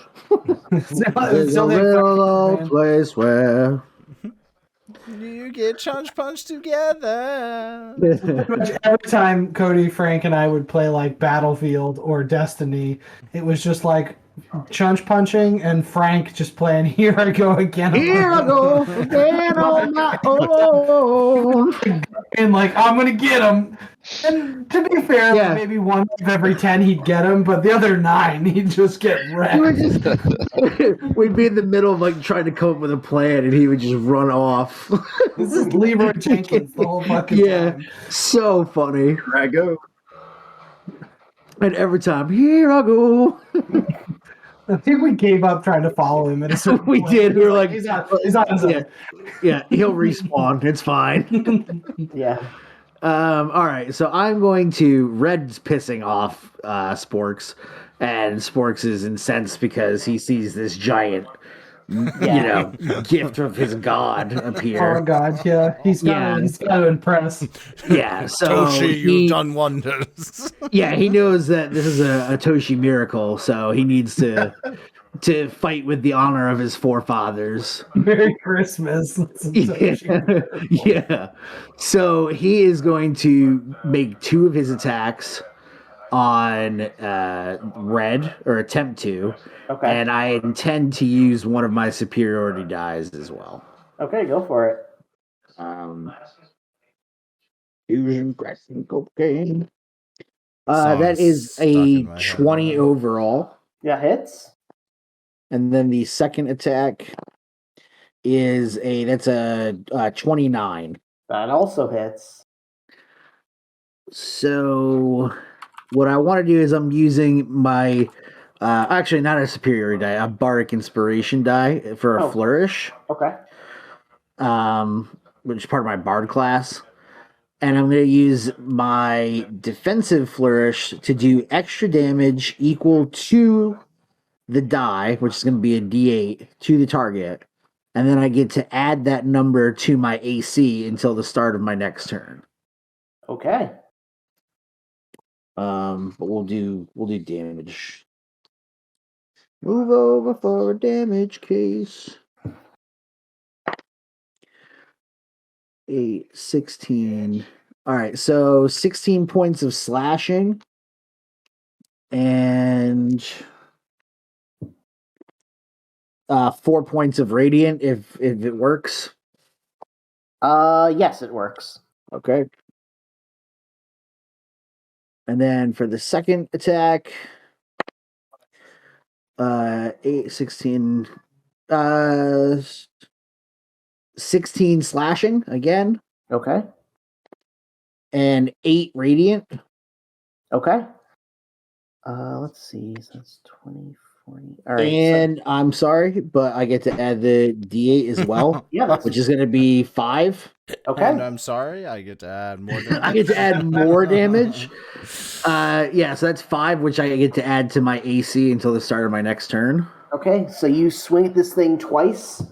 There's a little old place where You get punch punch together. Pretty much every time Cody, Frank, and I would play like Battlefield or Destiny, it was just like chunch punching and Frank just playing Here I Go Again. here I go again on my own. And like, I'm going to get him. And to be fair, Yeah. like, maybe one of every 10 he'd get him, but the other 9 he'd just get wrecked. We'd be in the middle of like trying to come up with a plan and he would just run off. This is Leroy Jenkins the whole fucking time. So funny. Here I go. And every time, here I go. I think we gave up trying to follow him at a certain We point. did. We were like, he's on his own. yeah, he'll respawn. It's fine. Yeah. All right, so I'm going to Red's pissing off Sporks, and Sporks is incensed because he sees this giant, gift of his god Oh appear. god, yeah. He's got to impress. Yeah, so Toshi, you've done wonders. yeah, he knows that this is a Toshi miracle, so he needs to fight with the honor of his forefathers. Merry Christmas. Yeah. So he is going to make 2 of his attacks on Red, or attempt to. Okay. And I intend to use one of my superiority dies as well. Okay, go for it. Fusion, crack, and cocaine. Song That is stuck in a my head 20 now. overall. Yeah, hits. And then the second attack is that's a 29. That also hits. So what I want to do is I'm using my actually not a superiority die, a bardic inspiration die for a flourish, Okay. which is part of my bard class. And I'm going to use my defensive flourish to do extra damage equal to the die, which is going to be a D8 to the target. And then I get to add that number to my AC until the start of my next turn. Okay. But we'll do damage. Move over for a damage case. 8, 16. All right, so 16 points of slashing and 4 points of radiant if it works. Yes, it works. Okay. And then for the second attack, 8, 16, 16 slashing again, Okay. and 8 radiant. Okay. Let's see. So that's 20, 40. All right. And I'm sorry, but I get to add the D8 as well, yeah, that's which is going to be 5. okay. And I'm sorry, I get to add more damage. I get to add more damage. Yeah, so that's 5, which I get to add to my AC until the start of my next turn. Okay, so you swing at this thing twice,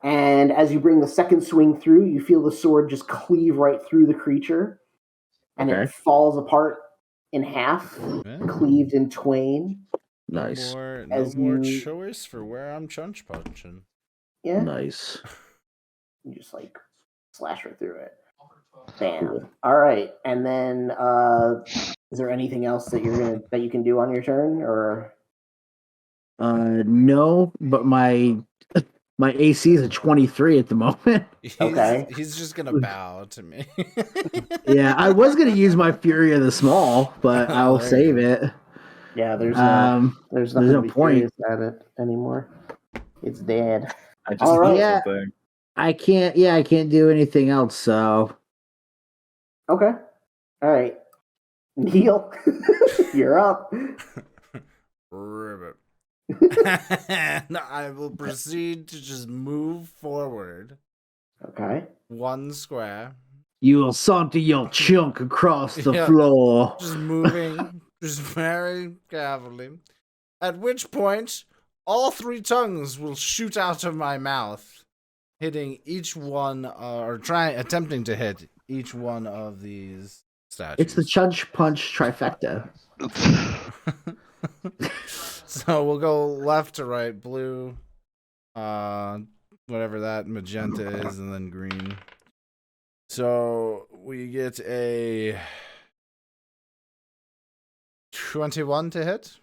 and as you bring the second swing through, you feel the sword just cleave right through the creature, and Okay. it falls apart in half, Yeah. cleaved in twain. Nice. No As more you- choice for where I'm chunch punching. Yeah, Nice. you just like slash right through it. Bam. All right, and then is there anything else that you can do on your turn, or? No, but my AC is a 23 at the moment. Okay. He's just gonna bow to me. Yeah, I was gonna use my Fury of the Small, but I'll There you save go. it. Yeah, there's There's nothing no to be point. furious at it anymore. It's dead. I just All right. built Yeah. something. I can't do anything else, so Okay. All right. Neil, you're up. Ribbit. And I will proceed to just move forward Okay. 1 square. You will saunter your chunk across the Yeah. floor. Just moving, just very carefully. At which point, all 3 tongues will shoot out of my mouth, hitting each one, attempting to hit each one of these statues. It's the Chunch Punch trifecta. So we'll go left to right, blue, whatever that magenta is, and then green. So we get a 21 to hit.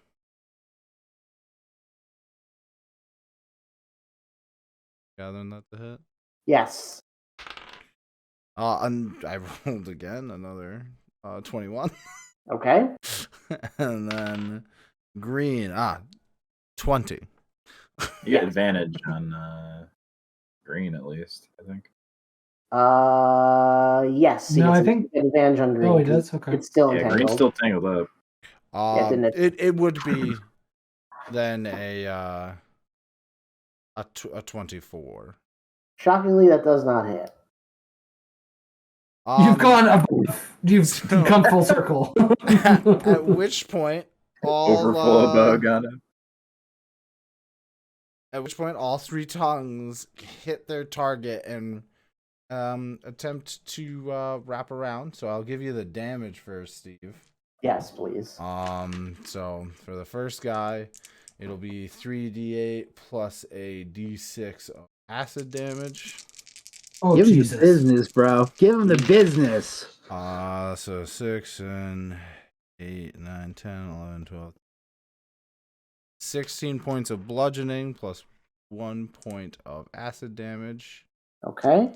Gathering that to hit. Yes. And I rolled again another 21. Okay. And then green, 20. You get advantage on green, at least, I think. Yes. he No, gets I think- an advantage on green. Oh, he does? Okay. It's still Yeah, entangled. green's still tangled up. It would be then a 24. Shockingly, that does not hit. You've gone above. You've come full circle. At which point, Overflow bug on it. At which point, all 3 tongues hit their target and attempt to wrap around. So I'll give you the damage first, Steve. Yes, please. So for the first guy, it'll be 3d8 plus a d6 of acid damage. Oh, Give him Jesus. the business, bro. Give him the business. So 6 and 8, 9, 10, 11, 12. 16 points of bludgeoning plus 1 point of acid damage. Okay.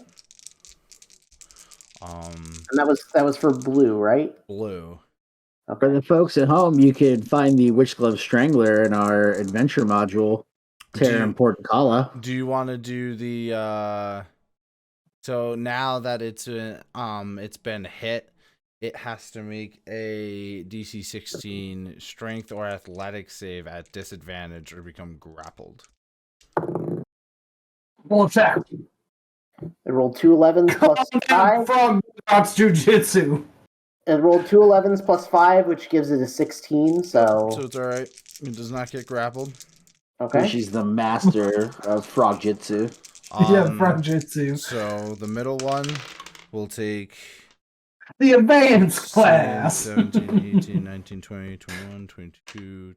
And that was for blue, right? Blue. For the folks at home, you could find the Witch Glove Strangler in our adventure module, Terra Important Kala. Do you want to do the so now that it's been hit, it has to make a DC 16 strength or athletic save at disadvantage or become grappled. Well, check. It rolled 2 11s plus 5. From Drops Jujitsu. It rolled 2 11s plus 5, which gives it a 16. So it's all right. It does not get grappled. Okay. She's the master of frog jitsu. Frog Jitsu. So the middle one will take The advanced class. 17, 18, 19, 20, 21, 22,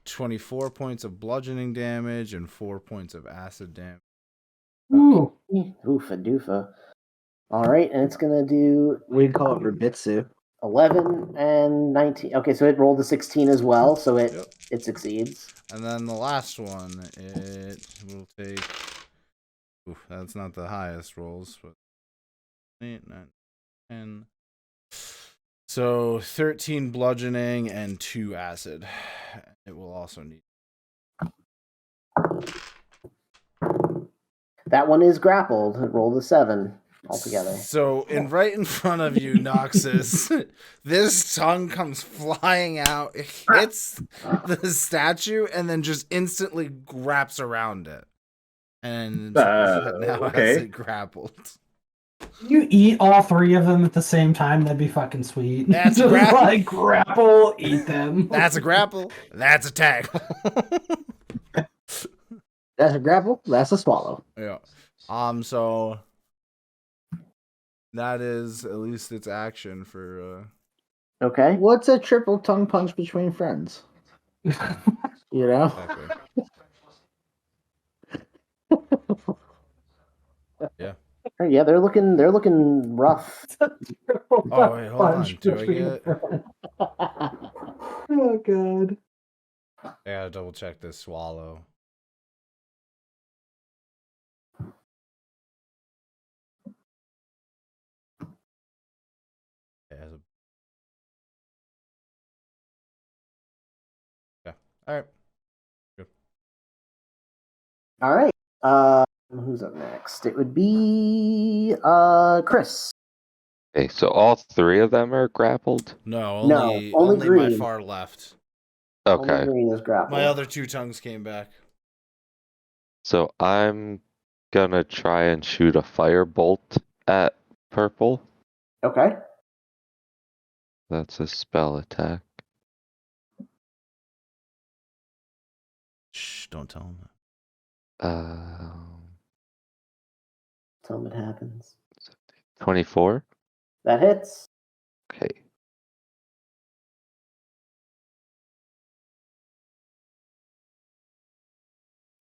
24 points of bludgeoning damage and 4 points of acid damage. Ooh. Oofa doofa. All right, and it's gonna do. We call it Rubitsu. 11 and 19. Okay, so it rolled a 16 as well, so it Yep. it succeeds. And then the last one, it will take. Oof, that's not the highest rolls, but 8, 9, 10. So 13 bludgeoning and 2 acid. It will also need. That one is grappled. It rolled a 7 altogether. So right in front of you, Noxus, this tongue comes flying out. It hits the statue and then just instantly wraps around it. And now okay. has it grappled. You eat all 3 of them at the same time, that'd be fucking sweet. That's Just grapple. like grapple, eat them. That's a grapple. That's a tackle. That's a grapple. That's a swallow. Yeah. So that is at least its action for Okay. What's a triple tongue punch between friends? You know? exactly. Yeah. Yeah, they're looking rough. Oh wait, hold on. Do I get? Oh god. I gotta double check this swallow. It has a... Yeah. All right. All right. Who's up next? It would be Chris. Okay, so all three of them are grappled? No, No, only only my green. far left. Only Okay, green is grappled. My other two tongues came back. so I'm gonna try and shoot a firebolt at purple. Okay. That's a spell attack. Shh, don't tell him that. Tell him it happens. 24? That hits. Okay.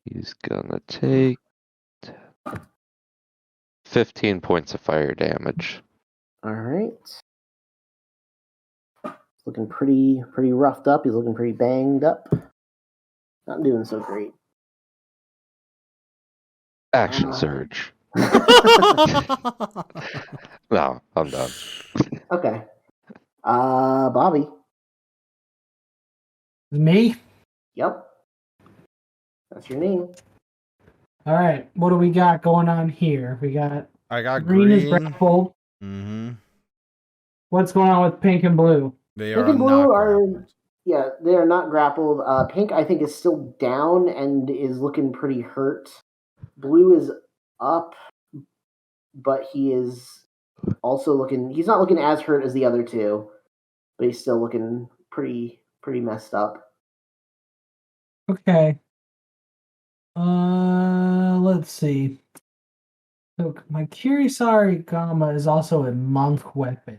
He's gonna take 15 points of fire damage. All right. He's looking pretty roughed up. He's looking pretty banged up. Not doing so great. Action surge. No, I'm done. Okay. Bobby. Me? Yep. That's your name. All right. What do we got going on here? We got I got green is green. grappled. Mm-hmm. What's going on with pink and blue? They Pink are and blue not are grappled. yeah, they are not grappled. Pink I think is still down and is looking pretty hurt. Blue is up, but he is also looking he's not looking as hurt as the other two, but he's still looking pretty messed up. Okay. Let's see. So my Kirisari Gama is also a monk weapon.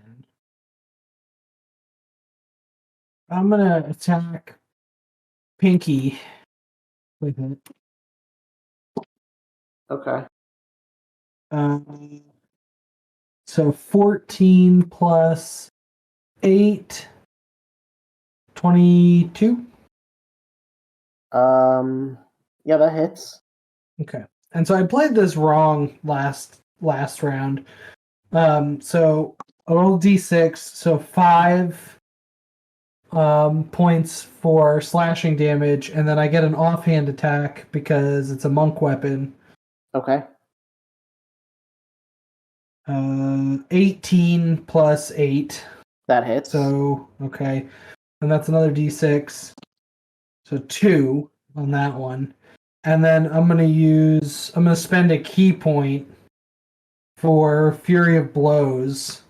I'm gonna attack Pinky with it. Okay. So 14 plus 8, 22. Yeah, that hits. Okay. And so I played this wrong last round. So a roll d6, so 5 points for slashing damage, and then I get an offhand attack because it's a monk weapon. Okay. 18 plus 8. That hits. So, okay. And that's another d6. So 2 on that one. And then I'm going to spend a key point for Fury of Blows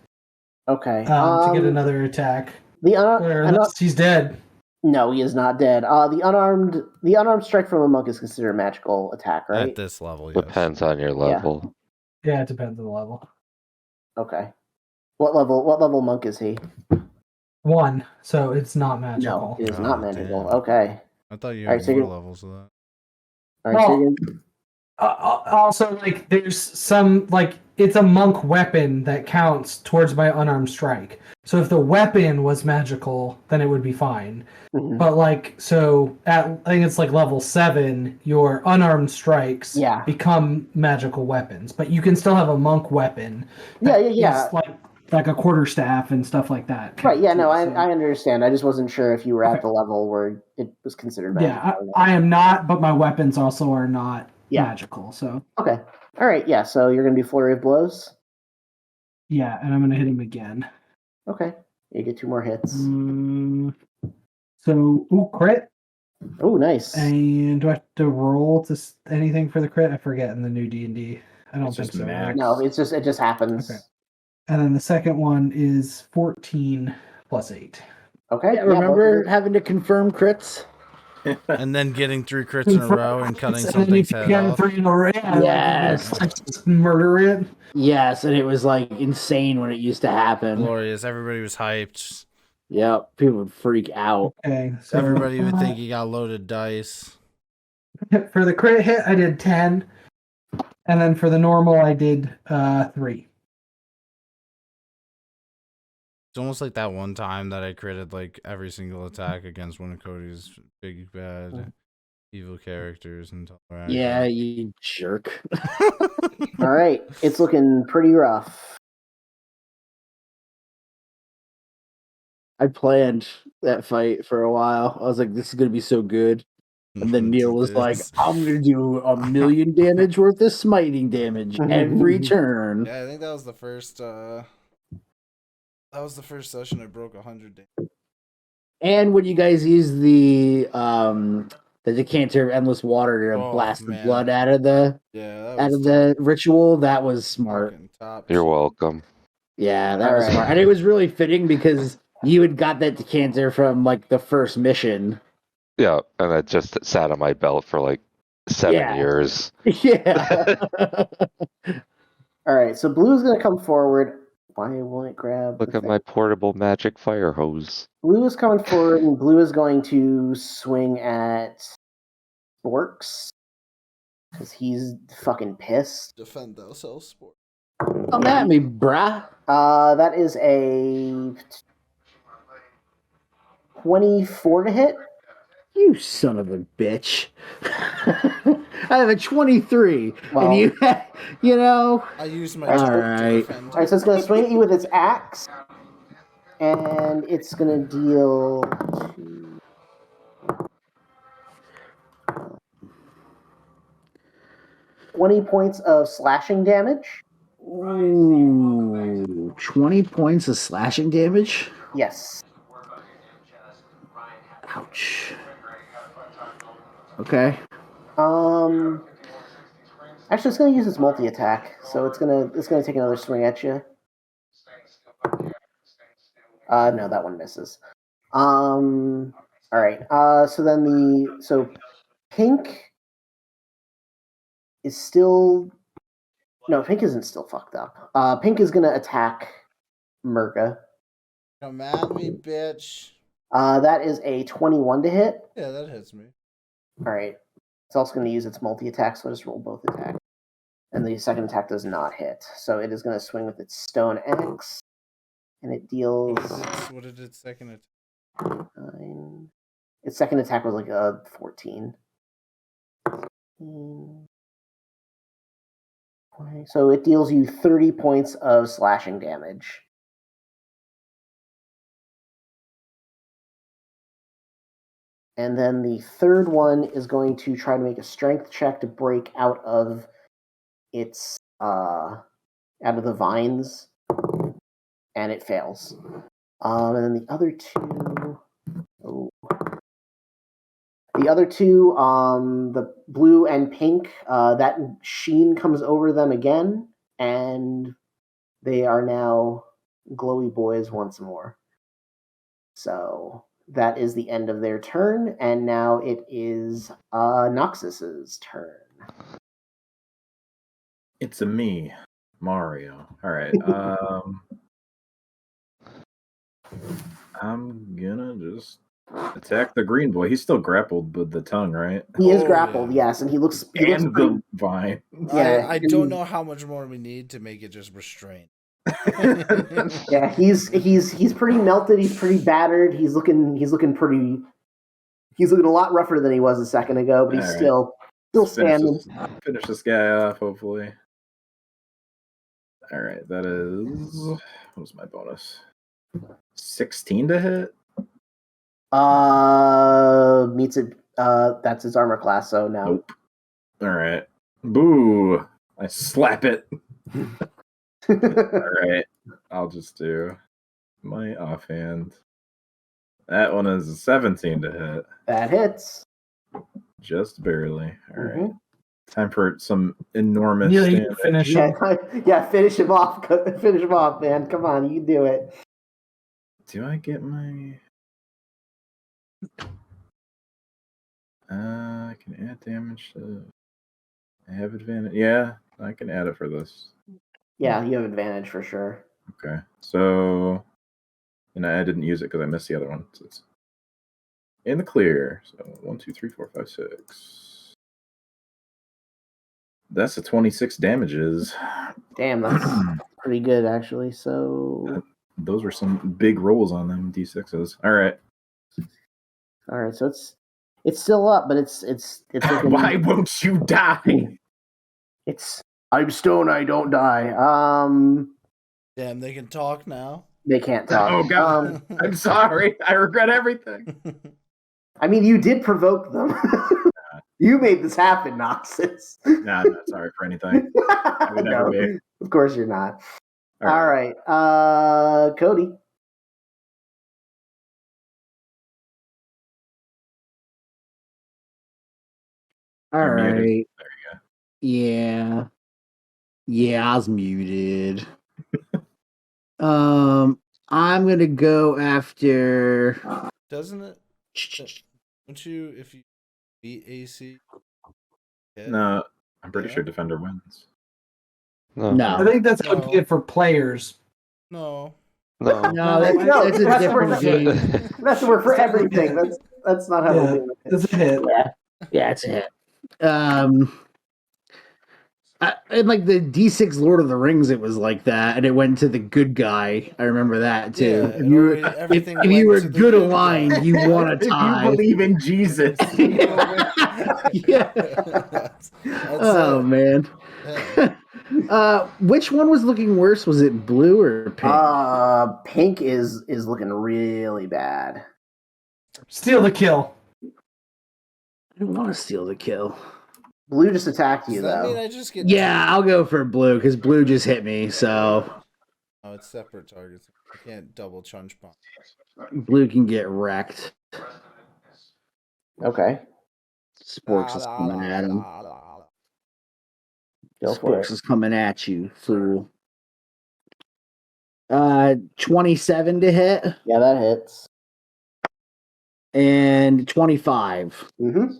Okay. to get another attack. Unless he's dead. No, he is not dead. The unarmed strike from a monk is considered a magical attack, right? At this level, yes. Depends on your level. Yeah, it depends on the level. Okay. What level monk is he? 1, so it's not No, magical. it is not magical. Damn. Okay. I thought you All had right, so more you're- levels of that. All right. Well, also, like, there's some, like, it's a monk weapon that counts towards my unarmed strike. So if the weapon was magical, then it would be fine. Mhm. But, like, so I think it's like level 7, your unarmed strikes become magical weapons. But you can still have a monk weapon. Yeah. It's like a quarterstaff and stuff like that. Right. Yeah. No, I understand. I just wasn't sure if you were at the level where it was considered magical. Yeah, I am not, but my weapons also are not magical. So okay. All right. Yeah. So you're gonna do flurry of blows. Yeah, and I'm gonna hit him again. Okay. You get 2 more hits. So, crit. Oh, nice. And do I have to roll to anything for the crit? I forget in the new D&D. I don't think so. Right? No, it just happens. Okay. And then the second one is 14 plus 8. Okay. Yeah, remember having to confirm crits? And then getting 3 crits in a row and cutting And something's if you head get off. 3 in a row, Yes. just murder it. Yes, and it was like insane when it used to happen. Glorious. Everybody was hyped. Yep, people would freak out. Okay, so Everybody would think he got loaded dice. for the crit hit, I did 10, and then for the normal, I did 3. It's almost like that one time that I critted like every single attack against one of Cody's big bad evil characters until Yeah, you jerk. All right, it's looking pretty rough. I planned that fight for a while. I was like, this is going to be so good. And then Neil was like, I'm going to do 1,000,000 damage worth of smiting damage every turn. Yeah, I think that was the first That was the first session I broke 100 damage. And when you guys use the decanter of endless water to Oh, blast the man. blood out of the Yeah, that out was of the ritual, that was smart. fucking top. You're shit. welcome. Yeah, that was Alright. smart. And it was really fitting because you had got that decanter from like the first mission. Yeah, and it just sat on my belt for like 7 Yeah. years. Yeah. All right, so blue is going to come forward. Why won't it grab? Look the at thing? my portable magic fire hose. Blue is coming forward, and blue is going to swing at Sporks because he's fucking pissed. Defend thyself, sport. Come at me, brah. That is a 24 to hit. You son of a bitch. I have a 23. Well- and you know. I used my All turn to right. defend. All right, so it's going to swing at you with its axe, and it's going to deal 20 points of slashing damage. Ooh, 20 points of slashing damage? Yes. Ouch. Okay. Actually, it's going to use its multi attack, so it's going to take another swing at you. No, that one misses. All right. So pink is still. No, pink isn't still fucked up. Pink is going to attack Murga. Come at me, bitch. That is a 21 to hit. Yeah, that hits me. All right. It's also going to use its multi-attack, so I just roll both attacks. And the second attack does not hit. So it is going to swing with its stone axe. And it deals... What did its second attack? 9. Its second attack was like a 14. So it deals you 30 points of slashing damage. And then the third one is going to try to make a strength check to break out of its out of the vines, and it fails. And then the other two, the blue and pink, that sheen comes over them again, and they are now glowy boys once more. So that is the end of their turn, and now it is Noxus's turn. It's a me, Mario. All right. I'm gonna just attack the green boy. He's still grappled with the tongue, right? He is Oh, grappled, yeah. yes, and he looks And pretty- the vine. Yeah, I don't know how much more we need to make it just restrained. Yeah, he's pretty melted. He's pretty battered. He's looking a lot rougher than he was a second ago, but he's All right. still standing. Finish this guy off, hopefully. All right, that is what was my bonus? 16 to hit. Meets it. That's his armor class. So no. Nope. All right. Boo! I slap it. All right. I'll just do my offhand. That one is a 17 to hit. That hits. Just barely. All right. Mhm. Time for some enormous Yeah, you damage. finish him. Yeah, finish him off. Finish him off, man. Come on, you can do it. Do I get my... I can add damage to... I have advantage. Yeah, I can add it for this. Yeah, you have advantage for sure. Okay. So... And I didn't use it because I missed the other one. So it's in the clear. So 1, 2, 3, 4, 5, 6. That's a 26 damages. Damn, that's pretty good actually. So, Those were some big rolls on them D6s. All right. all right, so it's still up, but it's looking, Why won't you die? it's I'm stone, I don't die. Damn, they can talk now. They can't talk. Oh god. I'm sorry. I regret everything. I mean, you did provoke them. You made this happen, Noxus. Nah, I'm not sorry for anything. I would never No, be. of course you're not. All All right, Cody. All You're muted. right. There you go. Yeah. Yeah, I was muted. I'm gonna go after. Doesn't it? Don't you, if you beat AC? hit? No, I'm pretty Yeah. sure Defender wins. No. I No. think that's okay for players. No. No. No, that's, No, that's a that's different worth game. That's the word for It's definitely everything. hit. That's not how Yeah, we're doing it. it's a hit. Yeah, it's a hit. In like the D6 Lord of the Rings, it was like that, and it went to the good guy. I remember that too. Yeah, if you were, always- everything if you went were to the good good aligned, guy. you won a If you tie. believe in Jesus. Yeah. That's Oh it. man. Yeah. Which one was looking worse? Was it blue or pink? Pink is looking really bad. Steal the kill. I don't want to steal the kill. Blue just attacked you Does that mean though. I just get? Yeah, I'll go for blue because blue just hit me. So Oh, it's separate targets. I can't double chunch bomb. blue can get wrecked. Okay, Sporks is coming at him. go for Sporks it. is coming at you, fool. 27 to hit Yeah, that hits. and 25. Mm-hmm.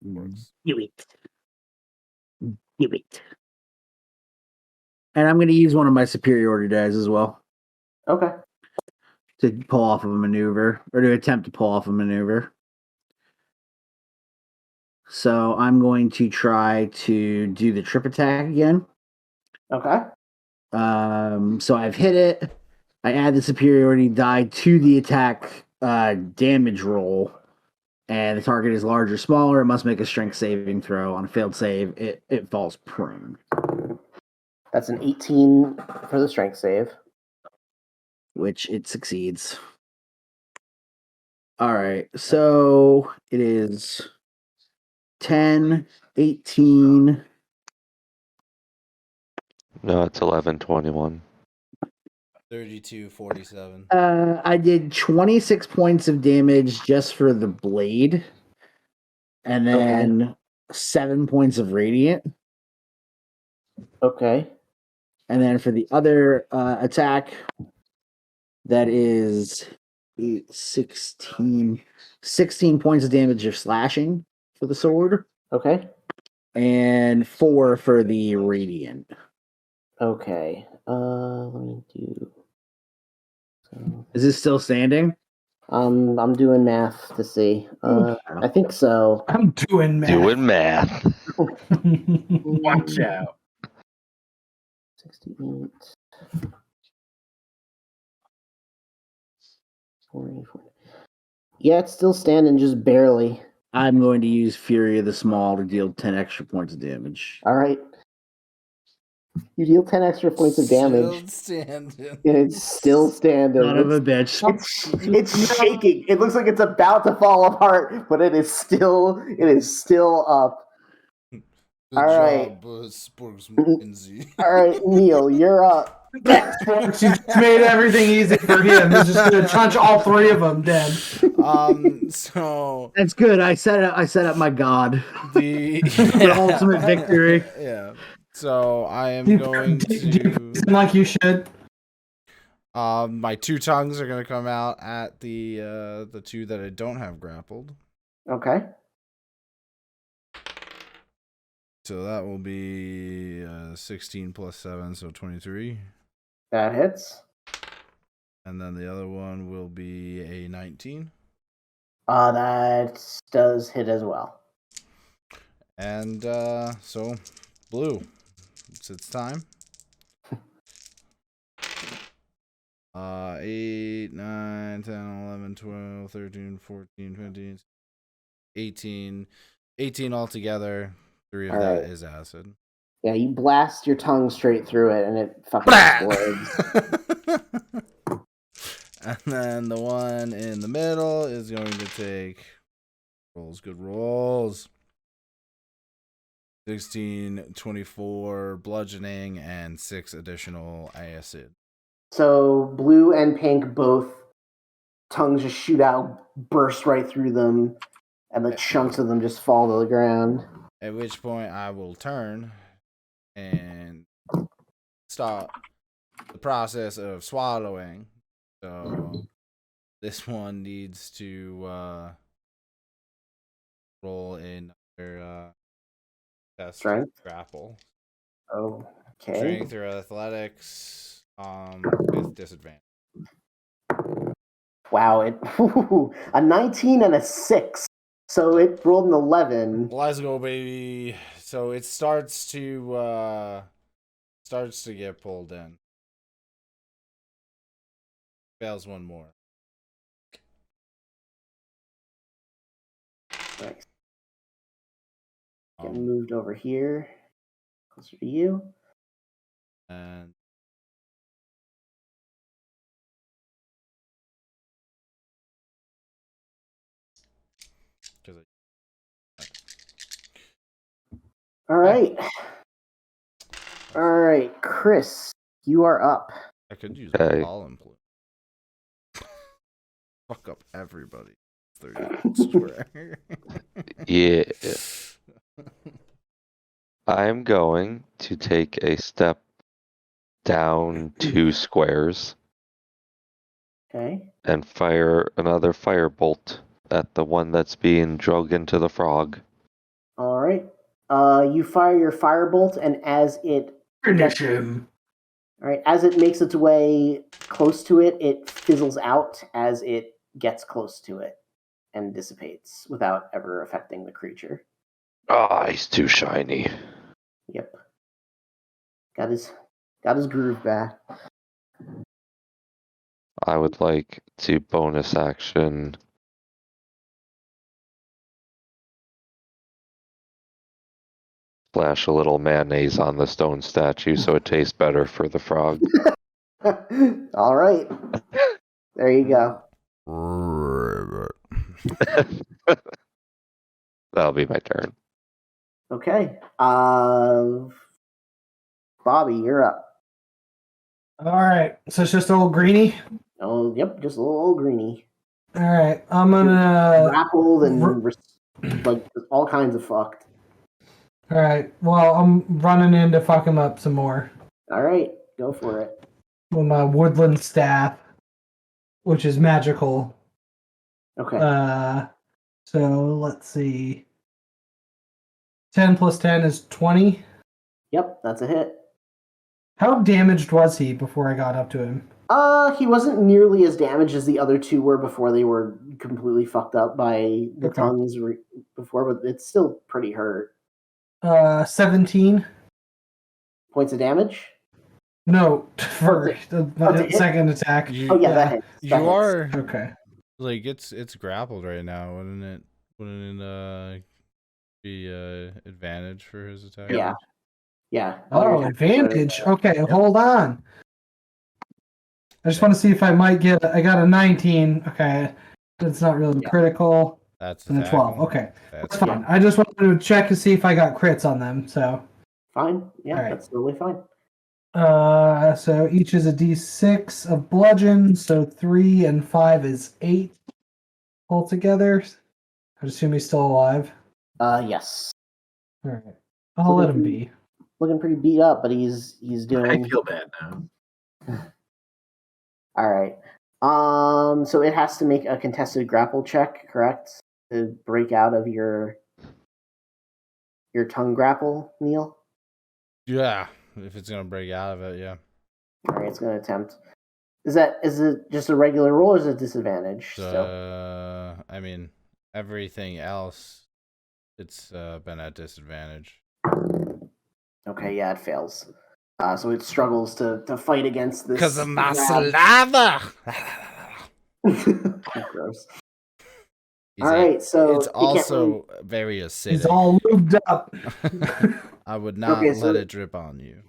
Works. Do it. Do it. And I'm going to use one of my superiority dice as well Okay. to pull off of a maneuver or to attempt to pull off a maneuver. So I'm going to try to do the trip attack again. Okay. So I've hit it. I add the superiority die to the attack damage roll. And the target is larger or smaller. It must make a strength saving throw. On a failed save, it falls prone. That's an 18 for the strength save. Which it succeeds. All right, so it is 10, 18. No, it's 11:21. 32:47. I did 26 points of damage just for the blade, and then 7 points of radiant. Okay. And then for the other attack, that is 8, 16 points of damage of slashing for the sword, Okay. and 4 for the radiant. Okay. Let me do. So, Is this still standing? I'm doing math to see. I think so. I'm doing math. Doing math. Watch out. 68. 40. Yeah, it's still standing, just barely. I'm going to use Fury of the Small to deal 10 extra points of damage. All right. You deal 10 extra points of damage. Still standing. And it's still standing. Son of a bitch. It's shaking. It looks like it's about to fall apart, but it is still up. Good All right. job, Sporks McKenzie. All right, Neil, you're up. Sporks, you just made everything easy for him. He's just gonna punch all 3 of them dead. So That's good. I set up my god. the ultimate victory. Yeah. So I am going to. Like you should. My 2 tongues are going to come out at the 2 that I don't have grappled. Okay. So that will be 16 plus 7, so 23. That hits. And then the other one will be a 19. That does hit as well. And so blue. It's time. 8, 9, 10, 11, 12, 13, 14, 15, 18. 18 altogether. 3 of that is acid. Yeah, you blast your tongue straight through it, and it fucking explodes. And then the one in the middle is going to take good rolls. 16, 24 bludgeoning, and 6 additional acid. So blue and pink both tongues just shoot out, burst right through them, and the chunks of them just fall to the ground. At which point I will turn and start the process of swallowing. So this one needs to roll another test Strength? grapple. Okay. Strength or athletics with disadvantage. Wow, a 19 and a 6. So it rolled an 11. Let's go, baby. So it starts to get pulled in. Fails one more. Nice. Getting moved over here, closer to you. And All right. All right, Chris, you are up. I could use Hey. Polymorph. Fuck up everybody. 30 square. Yeah. I'm going to take a step down 2 squares Okay. and fire another firebolt at the one that's being drugged into the frog. All right. You fire your firebolt, and as it Finish him. all right, as it makes its way close to it, it fizzles out as it gets close to it and dissipates without ever affecting the creature. Ah, he's too shiny. Yep. Got his groove back. I would like to bonus action splash a little mayonnaise on the stone statue so it tastes better for the frog. All right. There you go. That'll be my turn. Okay. Bobby, you're up. All right, so it's just old Greenie. Oh, yep, just a little old greenie. All right, I'm gonna. Grappled and like all kinds of fucked. All right, well, I'm running in to fuck him up some more All right, go for it. with my woodland staff, which is magical. Okay. So let's see. 10 plus 10 is 20. Yep, that's a hit. How damaged was he before I got up to him? He wasn't nearly as damaged as the other two were before they were completely fucked up by the Okay. tongues before, but it's still pretty hurt. 17. Points of damage? No, for the hit? second attack. That hits. You That hits. are Okay. like it's grappled right now, wouldn't it? Wouldn't it be advantage for his attack? Yeah. Yeah. Oh, advantage. Okay, hold on. I just want to see if I might get. I got a 19. Okay, that's not really critical. That's And a 12. attacking. Okay, That's that's fine. I just wanted to check to see if I got crits on them. So, Fine. Yeah, All right. that's totally fine. so each is a D6 of bludgeon. So 3 and 5 is 8 altogether. I assume he's still alive. Yes. All right, I'll let him be. Looking pretty beat up, but he's I doing. feel bad now. All right. So it has to make a contested grapple check, correct? To break out of your tongue grapple, Neil. Yeah, if it's gonna break out of it, yeah. All right, it's going to attempt. Is it just a regular roll or is it disadvantage? Still? I mean, everything else, it's been at disadvantage. Okay, yeah, it fails. So it struggles to fight against this. Because of my grab. saliva. Gross. All right, so it's it can't also very acidic. He's all lubed up. I would not let it drip on you.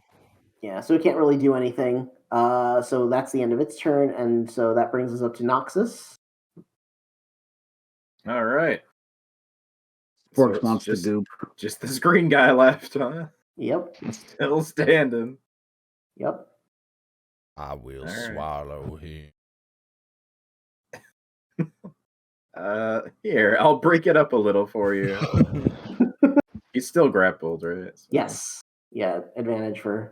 Yeah, so it can't really do anything. So that's the end of its turn, and so that brings us up to Noxus. All right. Forks it's wants to goop. Just this green guy left, huh? Yep. Still standing. Yep. I will All right. swallow him. Here, I'll break it up a little for you. He's still grappled, right? So Yes. Yeah, advantage for it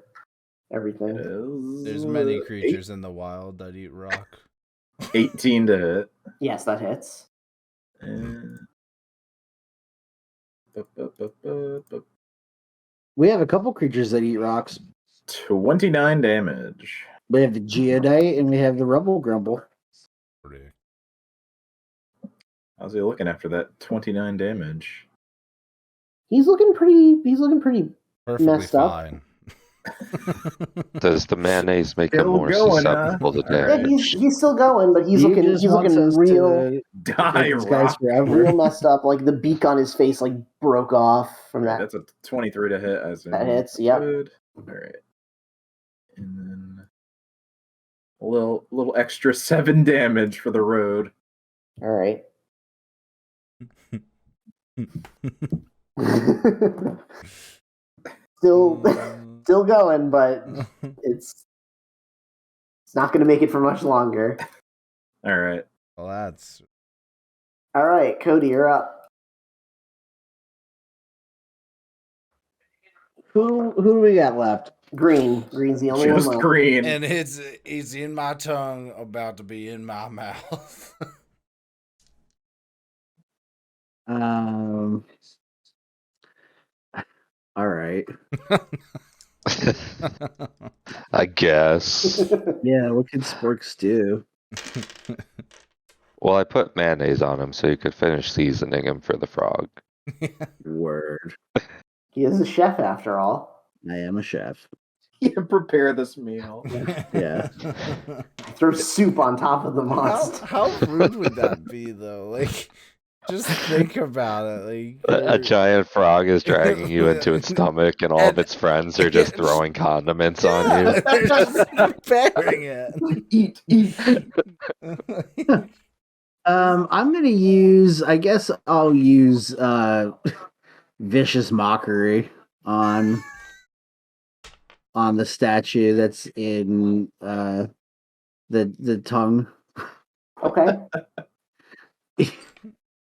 everything. is, There's many creatures in the wild that eat rock. 18 to hit. Yes, that hits. And... We have a couple creatures that eat rocks. 29 damage. We have the Geodite and we have the Rubble Grumble. How's he looking after that 29 damage? He's looking pretty Perfectly messed up. fine. Does the mayonnaise make him Still more going, susceptible to Yeah, damage? he's still going, but he's He looking just wants us real to Die, make these guys rock. forever. real messed up. Like the beak on his face like broke off from that. That's a 23 to hit. I assume. That hits, yep. Good. All right. And then a little extra 7 damage for the road. All right. Still going, but it's not going to make it for much longer. All right. Well, that's All right, Cody, you're up. Who do we got left? Green's the only Just one left. green. and it's in my tongue, about to be in my mouth. All right. I guess. Yeah, what can Sporks do? Well, I put mayonnaise on him so you could finish seasoning him for the frog. Word. He is a chef after all. I am a chef. Yeah, prepare this meal. Yeah. Throw soup on top of the monster. How rude would that be, though? Like, just think about it. Like, A giant frog is dragging you into its stomach, and all of its friends are just throwing condiments on you. They're just preparing it. Eat. I'm gonna use. I guess I'll use vicious mockery on the statue that's in the tongue. Okay.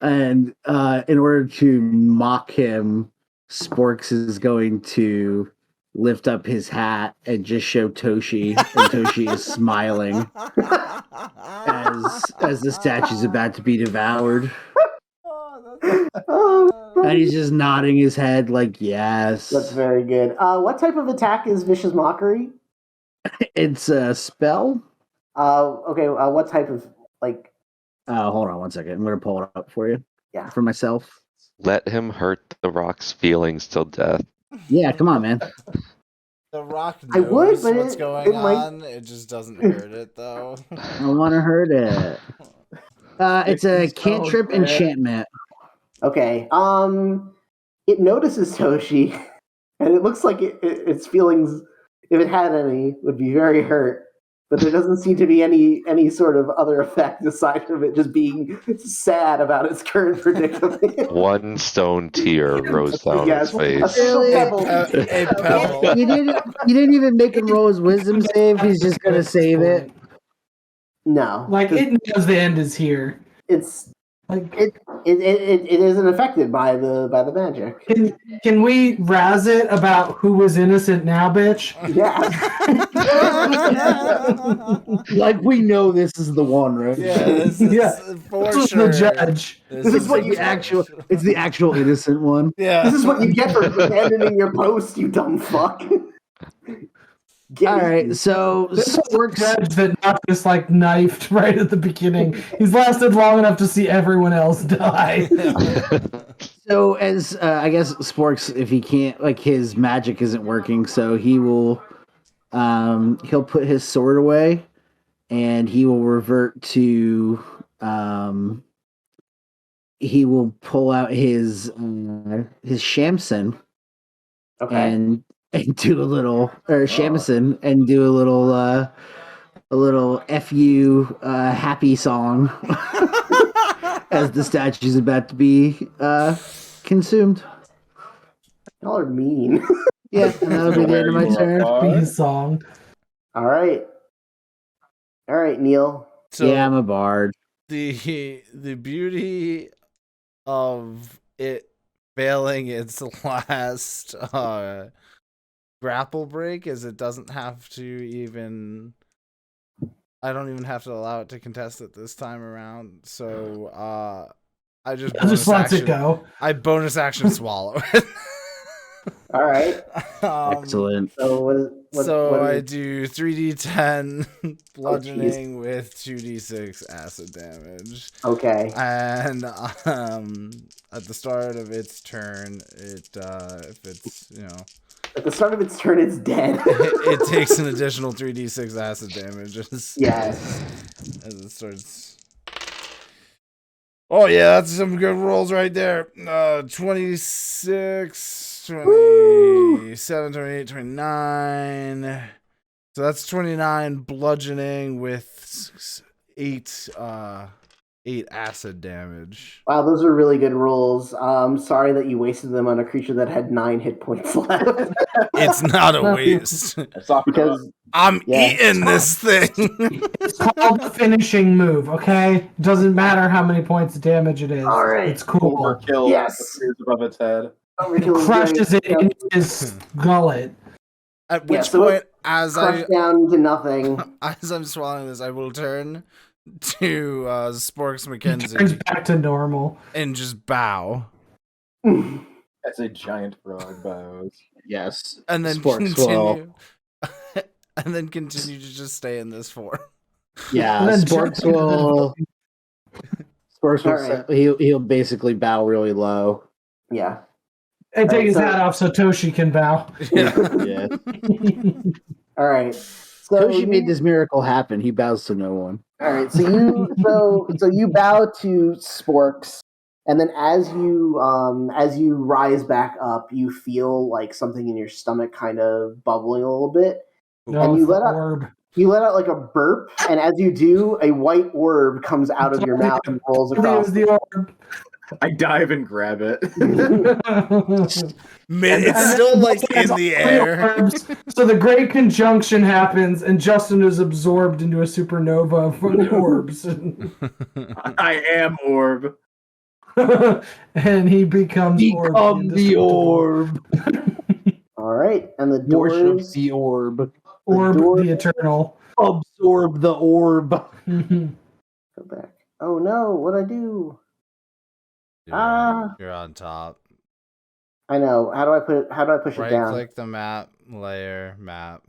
And in order to mock him, Sporks is going to lift up his hat and just show Toshi, and Toshi is smiling as the statue's about to be devoured. And he's just nodding his head like, yes. That's very good. What type of attack is Vicious Mockery? It's a spell. Okay. What type of like? Hold on one second. I'm going to pull it up for you. Yeah. For myself. Let him hurt the rock's feelings till death. Yeah, come on, man. The rock knows I would, but what's it going might- on. It just doesn't hurt it, though. I want to hurt it. It's a cantrip enchantment. Okay. It notices Toshi, and it looks like its feelings, if it had any, would be very hurt. But there doesn't seem to be any sort of other effect aside from it just being sad about its current predicament. One stone tear rose down Yes, his face. a single Really? pebble. A pebble. You didn't even make him roll his wisdom save. He's just gonna save it. No, Like, it knows the end is here. it's Like, it isn't affected by the magic. can we razz it about who was innocent now, bitch? Yeah. Like we know this is the one, right? Yeah, this is Yeah. for This was sure. the judge. This is what Like the actual. It's the actual innocent one. Yeah. This is what you get for abandoning your post, you dumb fuck. All right, so This was the Sporks. judge that not just like knifed right at the beginning. He's lasted long enough to see everyone else die. So as I guess Sporks, if he can't, like his magic isn't working, so he will, he'll put his sword away, and he will revert to, he will pull out his shamisen Okay. and do a little, or shamisen and do a little fu happy song as the statue's about to be consumed. Y'all are mean. Yeah, and that'll be the end of my turn. Peace song. All right, Neil. So, Yeah, I'm a bard. the beauty of it failing its last grapple break is it doesn't have to even. I don't even have to allow it to contest it this time around. So I just It just lets it go. I bonus action swallow it. All right. Excellent. So what I is, do 3d10 bludgeoning with 2d6 acid damage. okay. And at the start of its turn, it if it's At the start of its turn, it's dead. it takes an additional 3d6 acid damage. Yes. As it starts. Oh yeah, that's some good rolls right there. 26, 27, 28, 29. So that's 29 bludgeoning with 8 acid damage. Wow, those are really good rolls. Sorry that you wasted them on a creature that had 9 hit points left. It's not a waste. Because I'm eating this thing. It's called the finishing move, okay? Doesn't matter how many points of damage it is. All right. It's cool. Overkill Yes. appears above its head. Crushes it in his gullet. At which so point, as crushed down to nothing. as I'm swallowing this, I will turn to Sporks It McKenzie turns back to normal. and just bow, As a giant frog bows. Yes. and then Sporks will. continue, and then continue to just stay in this form. Yeah, And then Sporks jump into will. Sporks will. Alright. He'll basically bow really low. Yeah. And take his so- hat off so Toshi can bow. Yeah. Yeah. All right. So Toshi made this miracle happen. He bows to no one. All right. So you bow to Sporks, and then as you rise back up, you feel like something in your stomach kind of bubbling a little bit. No, And you it's the let out- orb. You let out like a burp, and as you do, a white orb comes out of your mouth and rolls It across. was the orb. I dive and grab it. Man, it's still like in the air. Orbs. So the great conjunction happens, and Justin is absorbed into a supernova from the orbs. I am orb. And he becomes Become the orb. All right, and the Worship doors. the orb. Orb door- the eternal. Absorb the orb. Go back. Oh no! What'd I do? You're on top. I know. How do I push it Right down? click the map layer map.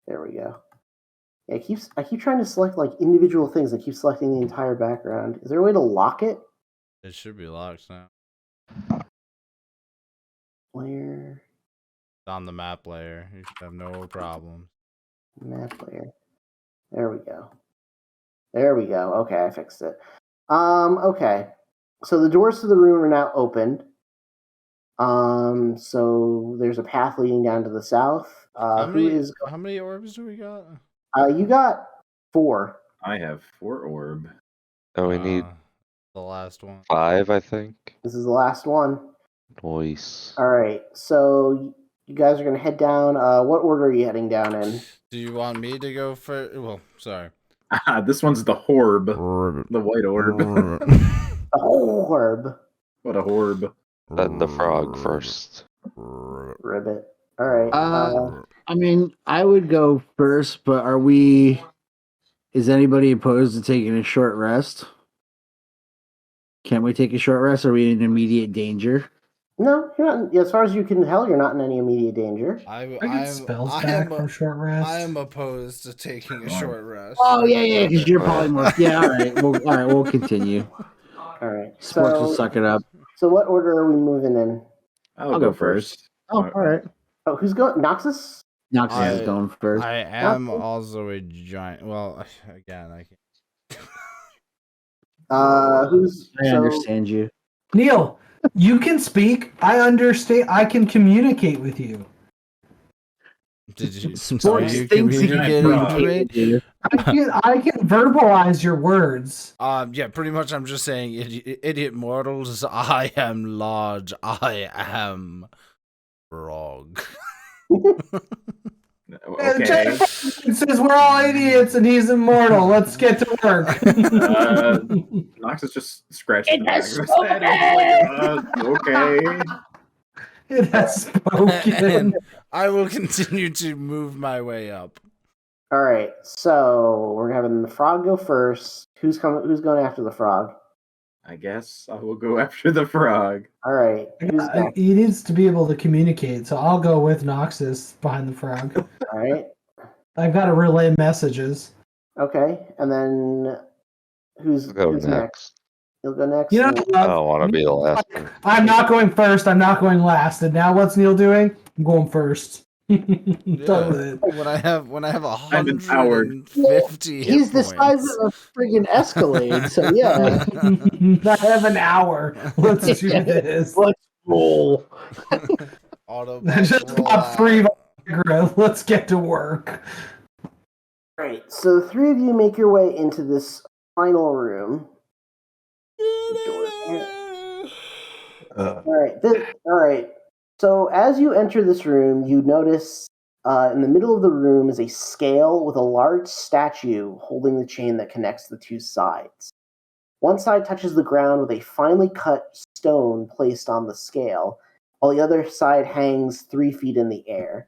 There we go. Yeah, I keep trying to select like individual things. I keep selecting the entire background. Is there a way to lock it? It should be locked now. Layer, It's on the map layer. You should have no problem. map layer. There we go. There we go. Okay, I fixed it. Okay. So the doors to the room are now opened. So there's a path leading down to the south. How Who many is? how many orbs do we got? You got 4. I have 4 orb. Oh, we need the last one. 5, I think. This is the last one. Nice. All right. So you guys are gonna head down. What order are you heading down in? Do you want me to go first? Well, sorry. This one's the horb. The white orb. The orb. What a horb. Then the frog first. Ribbit. All right. I mean, I would go first, but is anybody opposed to taking a short rest? Can we take a short rest? Are we in immediate danger? No, you're not. As far as you can tell, you're not in any immediate danger. I get spells back from short rest. I am opposed to taking a short rest. Oh yeah, because you're polymorph. Yeah, all right, we'll continue. All right. Sports will suck it up. So what order are we moving in? I'll go first. Oh, all right. Oh, who's going? Noxus? Noxus is going first. I am also a giant. Well, again, I can't. Who's? I understand you. Neil, you can speak. I understand. I can communicate with you. Did you? Sports you thinks he communicated can with me? communicate you. I can verbalize your words. Yeah, pretty much. I'm just saying, idiot mortals. I am large. I am frog. Okay. Jeff says we're all idiots and he's immortal. Let's get to work. Nox is just scratching the back of his head. And he's like, okay. It has spoken. And I will continue to move my way up. All right, so we're having the frog go first. Who's going after the frog? I guess I will go after the frog. All right, who's next? He needs to be able to communicate, so I'll go with Noxus behind the frog. All right, I've got to relay messages. okay, and then who's next? You'll go next. You know, I don't want to be the last one. I'm not going first. I'm not going last. And now what's Neil doing? I'm going first. Done with it. When I have I'm empowered. 150 He's hit the size points. of a friggin' Escalade, so yeah. I have an hour. Let's do this. Let's roll. Auto Just pop 3 Viagra. Let's get to work. All right, so the three of you make your way into this final room. All right. So as you enter this room, you notice in the middle of the room is a scale with a large statue holding the chain that connects the two sides. One side touches the ground with a finely cut stone placed on the scale, while the other side hangs 3 feet in the air.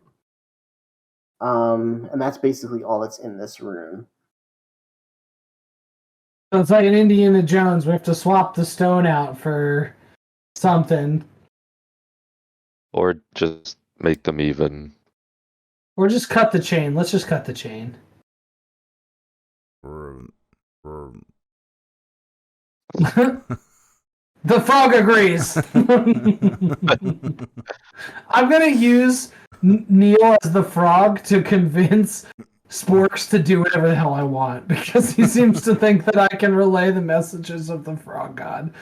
And that's basically all that's in this room. So it's like an Indiana Jones. We have to swap the stone out for something. Or just make them even. Or just cut the chain. Let's just cut the chain. The frog agrees. I'm going to use Neil as the frog to convince Sporks to do whatever the hell I want, because he seems to think that I can relay the messages of the frog god.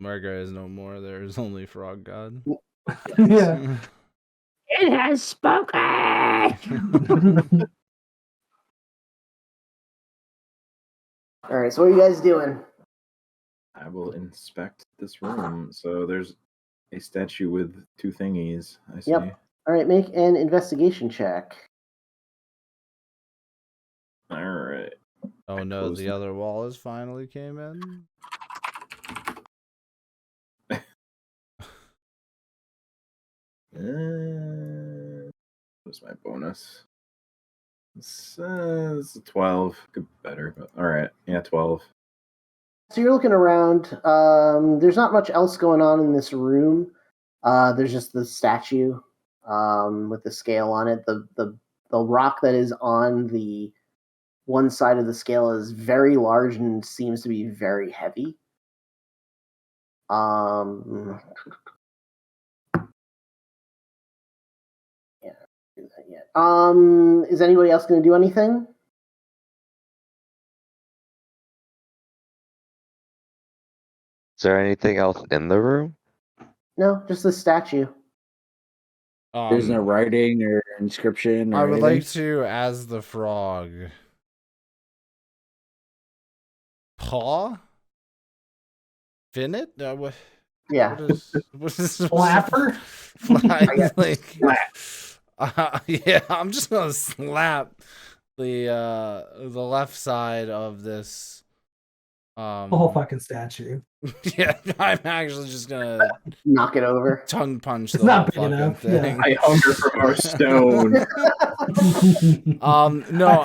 Marga is no more. There is only frog god. Yeah. It has spoken! All right, so what are you guys doing? I will inspect this room. So there's a statue with 2 thingies. I see. Yep. All right, make an investigation check. All right. Oh no, the other wall has finally came in. What's my bonus? It's a 12. Could be better, but all right. Yeah, 12. So you're looking around. There's not much else going on in this room. There's just the statue with the scale on it. The rock that is on the one side of the scale is very large and seems to be very heavy. Do that yet. Is anybody else going to do anything? Is there anything else in the room? No, just the statue. There's no writing or inscription. Or I would anything? like to, as the frog, paw? Fin it? What? Yeah. What is Flapper? Yeah, I'm just gonna slap the left side of this. The whole fucking statue. Yeah, I'm actually just gonna Knock it over. tongue punch It's the not whole big fucking enough, thing. I hunger for more stone. No,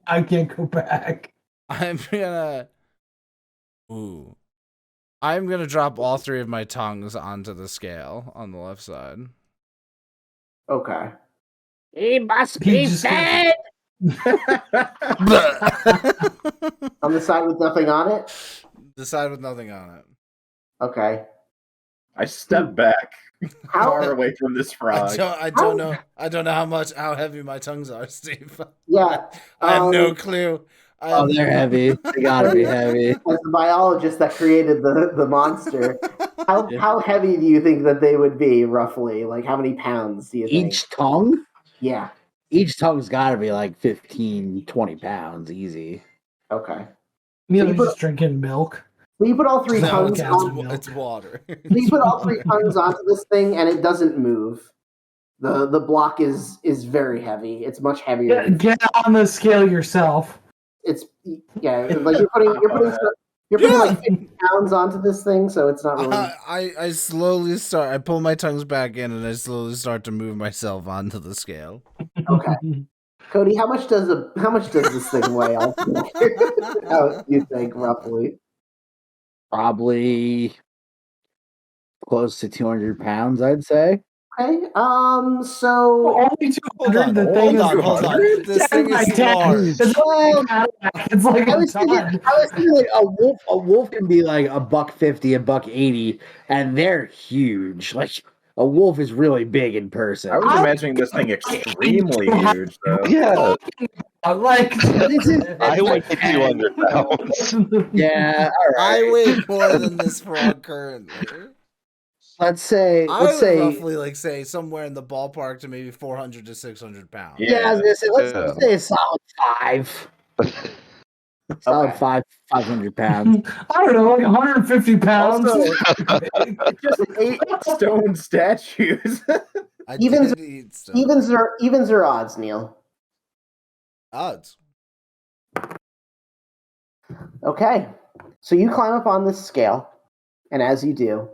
I can't go back. I'm gonna drop all 3 of my tongues onto the scale on the left side. Okay. He must He be just dead! On the side with nothing on it? The side with nothing on it. Okay. I step back far How? away from this frog. I don't know how heavy my tongues are, Steve. Yeah. I have no clue. Oh, they're heavy. They gotta be heavy. As the biologist that created the monster, how heavy do you think that they would be, roughly? Like, how many pounds do you think? Each tongue? Yeah. Each tongue's gotta be like 15, 20 pounds, easy. Okay. Neil, So you're just drinking milk. So you put all 3 No, tongues on. milk. it's water. So you put all 3 tongues onto this thing, and it doesn't move. The block is very heavy. It's much heavier. Get on the scale yourself. It's like you're putting like 50 pounds onto this thing, so it's not really. I slowly start. I pull my tongues back in, and I slowly start to move myself onto the scale. Okay, Cody, how much does this thing weigh? How you think roughly? Probably close to 200 pounds, I'd say. Okay. So Only 200. The thing is, Hold on. This thing is large. It's like I was thinking like a wolf can be like $150, $180, and they're huge. Like a wolf is really big in person. I was imagining this thing extremely huge, though. Yeah, like I weigh 200 pounds. Yeah, all right. I weigh more than this frog currently. Let's say I would roughly like say somewhere in the ballpark to maybe 400 to 600 pounds. yeah, I was gonna say let's say a solid 5. Solid Okay. 500 pounds. I don't know, like 150 pounds. Also, just 8 stone statues. I Evens- did eat stuff. Evens or odds, Neil? Odds. Okay. So you climb up on this scale, and as you do,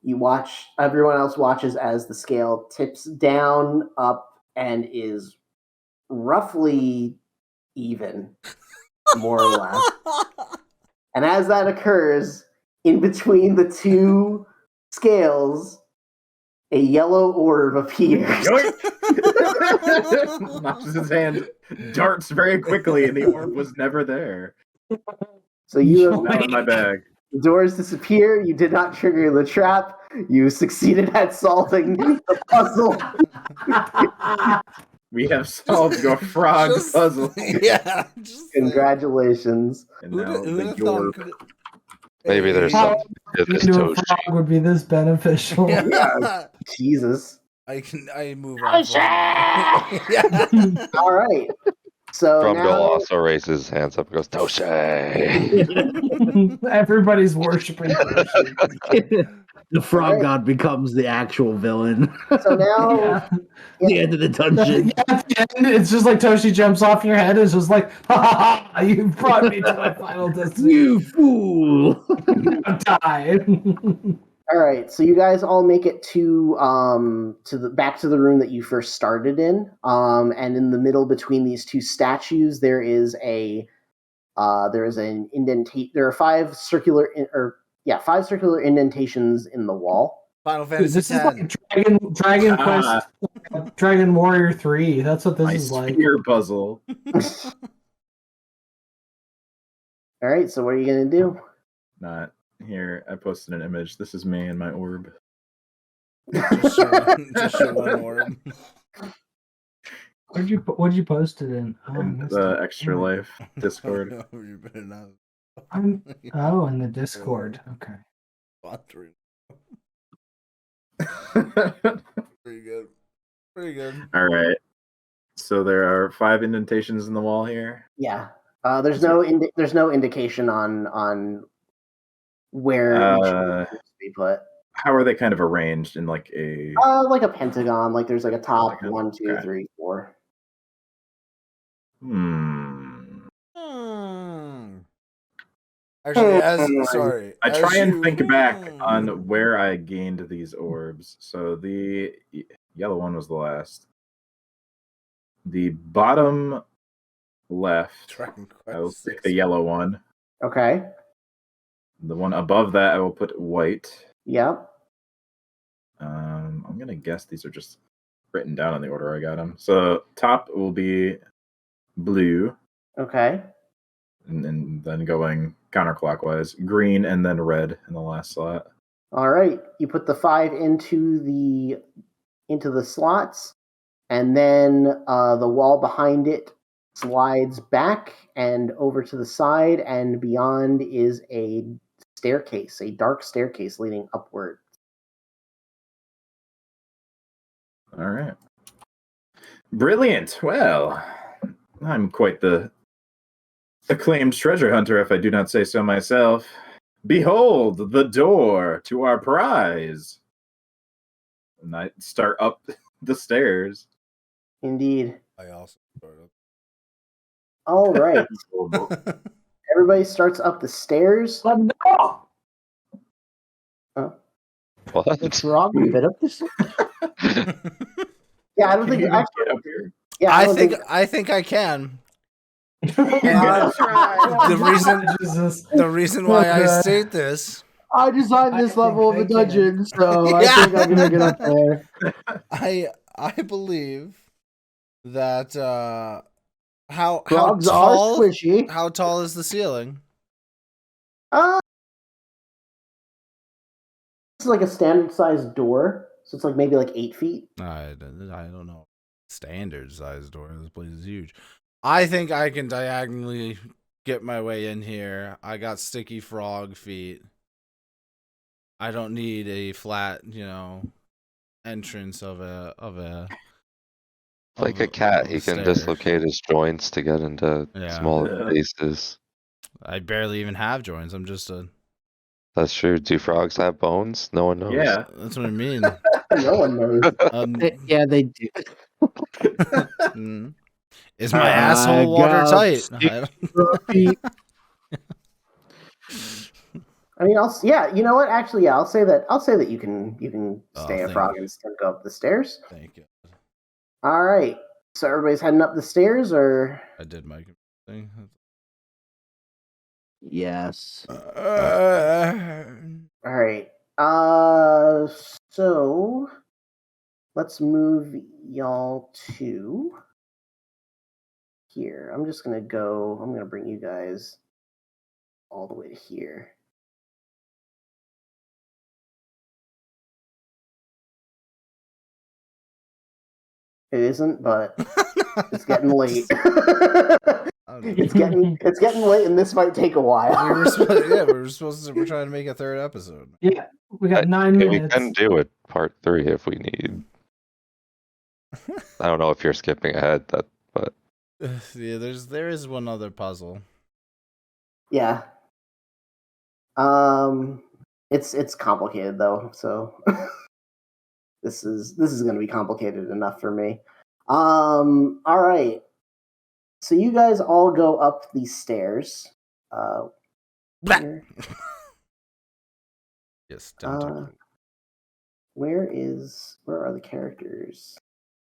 you watch, everyone else watches as the scale tips down, up, and is roughly even, more or less. And as that occurs, in between the two scales, a yellow orb appears. Yoink! Knocks hand darts very quickly, and the orb was never there. So you have Now in my bag. the doors disappear. You did not trigger the trap. You succeeded at solving the puzzle. We have solved your frog Just- puzzle. Yeah. Just Congratulations. And Who'd now the have thought York. could- Maybe there's How something to this into a Toshi. frog would be this beneficial. Yeah. Jesus. I move on. Yeah. All right. So Frumdle now, also raises his hands up and goes, Toshe! Everybody's worshiping Toshi. The frog Alright. god becomes the actual villain. so now, Yeah. The end of the dungeon. Yeah, at the end, it's just like Toshi jumps off your head. It's just like, ha ha ha! You brought me to my final destination. You fool! Die. all right. So you guys all make it to the back to the room that you first started in. And in the middle between these two statues, there is an indentation. There are 5 circular indentations in the wall. Final Dude, Fantasy this is X. like Dragon Quest, Dragon Warrior 3. That's what this My is like. spear puzzle. All right. So what are you gonna do? Not here. I posted an image. This is me and my orb. Just show one orb. What'd you post it in? Oh, I In missed the it. Extra Life Discord. No, you better not. Oh, in the Discord. Okay. Sponsoring. Pretty good. Pretty good. All right. So there are 5 indentations in the wall here. Yeah. There's no indication on where each one needs to be put. How are they kind of arranged in like a? Like a pentagon. Like there's like a top Like a- 1, 2, okay. 3, 4. Actually, sorry. I try as and you- think back on where I gained these orbs. So the yellow one was the last. The bottom left, Dragon Quest I will pick 6. the yellow one. Okay. The one above that, I will put white. Yep. I'm gonna guess these are just written down in the order I got them. So top will be blue, Okay. and then going counterclockwise, green, and then red in the last slot. All right. You put the 5 into the slots, and then the wall behind it slides back and over to the side, and beyond is a staircase, a dark staircase leading upward. All right. Brilliant. Well, I'm quite the acclaimed treasure hunter, if I do not say so myself. Behold the door to our prize. And I start up the stairs. Indeed. I also sort All right. of. Everybody starts up the stairs. No! What? What's wrong with it? Up this? Yeah, I don't Can think you even actually. get up here? Yeah, I don't think I can. Good try. The reason why I state this, I designed this level of think the I can. dungeon, so I Yeah. think I'm gonna get up there. I believe that how Frogs are tall squishy. how tall is the ceiling? This is like a standard sized door, so it's like maybe like 8 feet. I don't know. Standard size door. This place is huge. I think I can diagonally get my way in here. I got sticky frog feet. I don't need a flat, entrance of a Like of a cat, of he can stairs. dislocate his joints to get into Yeah. smaller Yeah. spaces. I barely even have joints. I'm just a. That's true. Do frogs have bones? No one knows. Yeah. That's what I mean. No one knows. Yeah, they do. Mm. Is my asshole watertight? I don't- I mean, you know what? Actually, yeah, I'll say that you can stay a thank frog you. and still go up the stairs. Thank you. All right. So everybody's heading up the stairs, or I did my thing. Yes. all right. So let's move y'all to here. I'm gonna bring you guys all the way to here. It isn't, but it's getting late. It's getting late, and this might take a while. We're trying to make a third episode. Yeah, we got 9 We minutes. can do it part 3 if we need. I don't know if you're skipping ahead, but Yeah, there is one other puzzle. Yeah. It's complicated though, so this is going to be complicated enough for me. All right. So you guys all go up these stairs. Where, Yes, don't talk. where are the characters?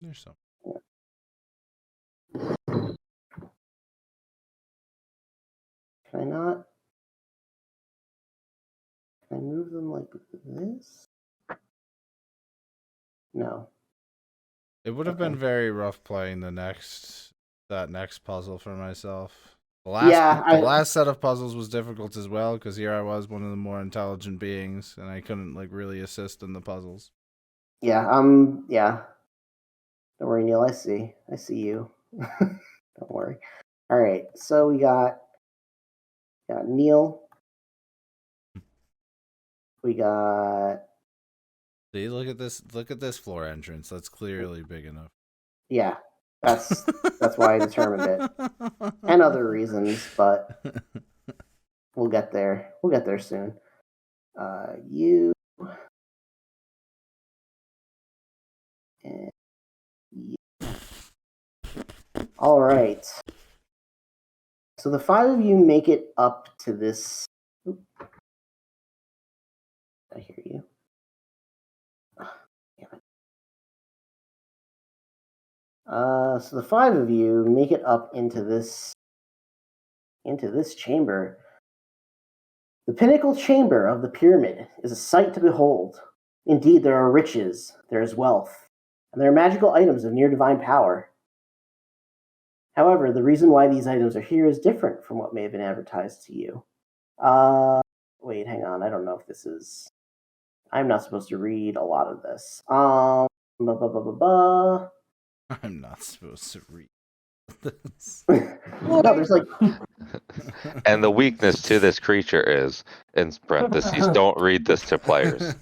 There's some. Can I not? Can I move them like this? No. It would have been very rough playing that next puzzle for myself. The last set of puzzles was difficult as well because here I was one of the more intelligent beings and I couldn't really assist in the puzzles. Yeah, yeah. Don't worry, Neil. I see you. Don't worry. All right, so we got Neil. We got. See, look at this floor entrance. That's clearly big enough. Yeah, that's why I determined it, and other reasons, but we'll get there. We'll get there soon. You and you. All right. So the 5 of you make it up to this. Oop. I hear you. Damn it. So the 5 of you make it up into this chamber. The pinnacle chamber of the pyramid is a sight to behold. Indeed, there are riches, there is wealth, and there are magical items of near divine power. However, the reason why these items are here is different from what may have been advertised to you. Wait, hang on. I don't know if this is. I'm not supposed to read a lot of this. I'm not supposed to read this. No, there's like. and the weakness to this creature is, in parentheses, don't read this to players.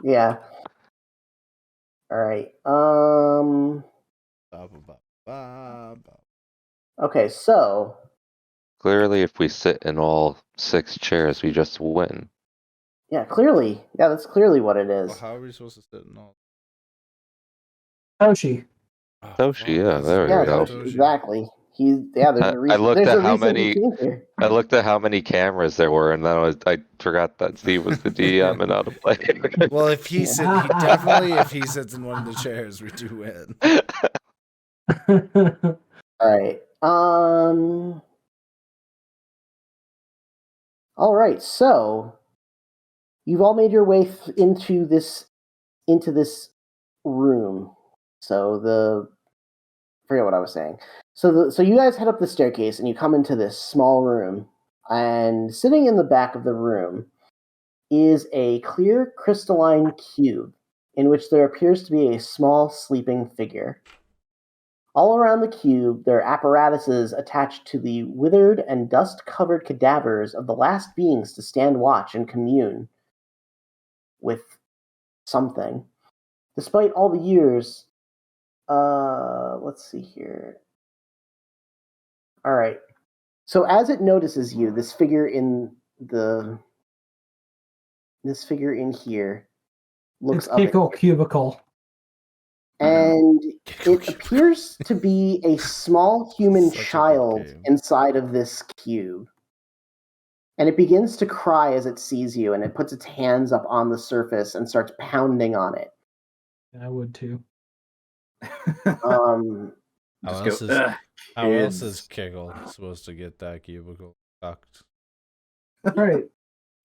Yeah. All right. Okay, so Clearly, if we sit in all 6 chairs, we just win. yeah, clearly, that's clearly what it is. Well, how are we supposed to sit in all? Toshi. Toshi, yeah, there we Yeah, go. Toshi, exactly. There's a I reason. looked There's at a how reason he many. came here. I looked at how many cameras there were, and then I forgot that Steve was the DM and how to play. Well, if he if he sits in one of the chairs, we do win. All right. All right. So you've all made your way into this room. So forget what I was saying. So you guys head up the staircase and you come into this small room, and sitting in the back of the room is a clear crystalline cube in which there appears to be a small sleeping figure. All around the cube, there are apparatuses attached to the withered and dust-covered cadavers of the last beings to stand watch and commune with something. Despite all the years, let's see here. All right. So as it notices you, this figure in here looks It's up at Kickle you. Cubicle. And it appears to be a small human Such a good child game. inside of this cube. And it begins to cry as it sees you, and it puts its hands up on the surface and starts pounding on it. I would too. Just How go, else is "Ugh, how else kids." is Kegel supposed to get that cubicle sucked? Right.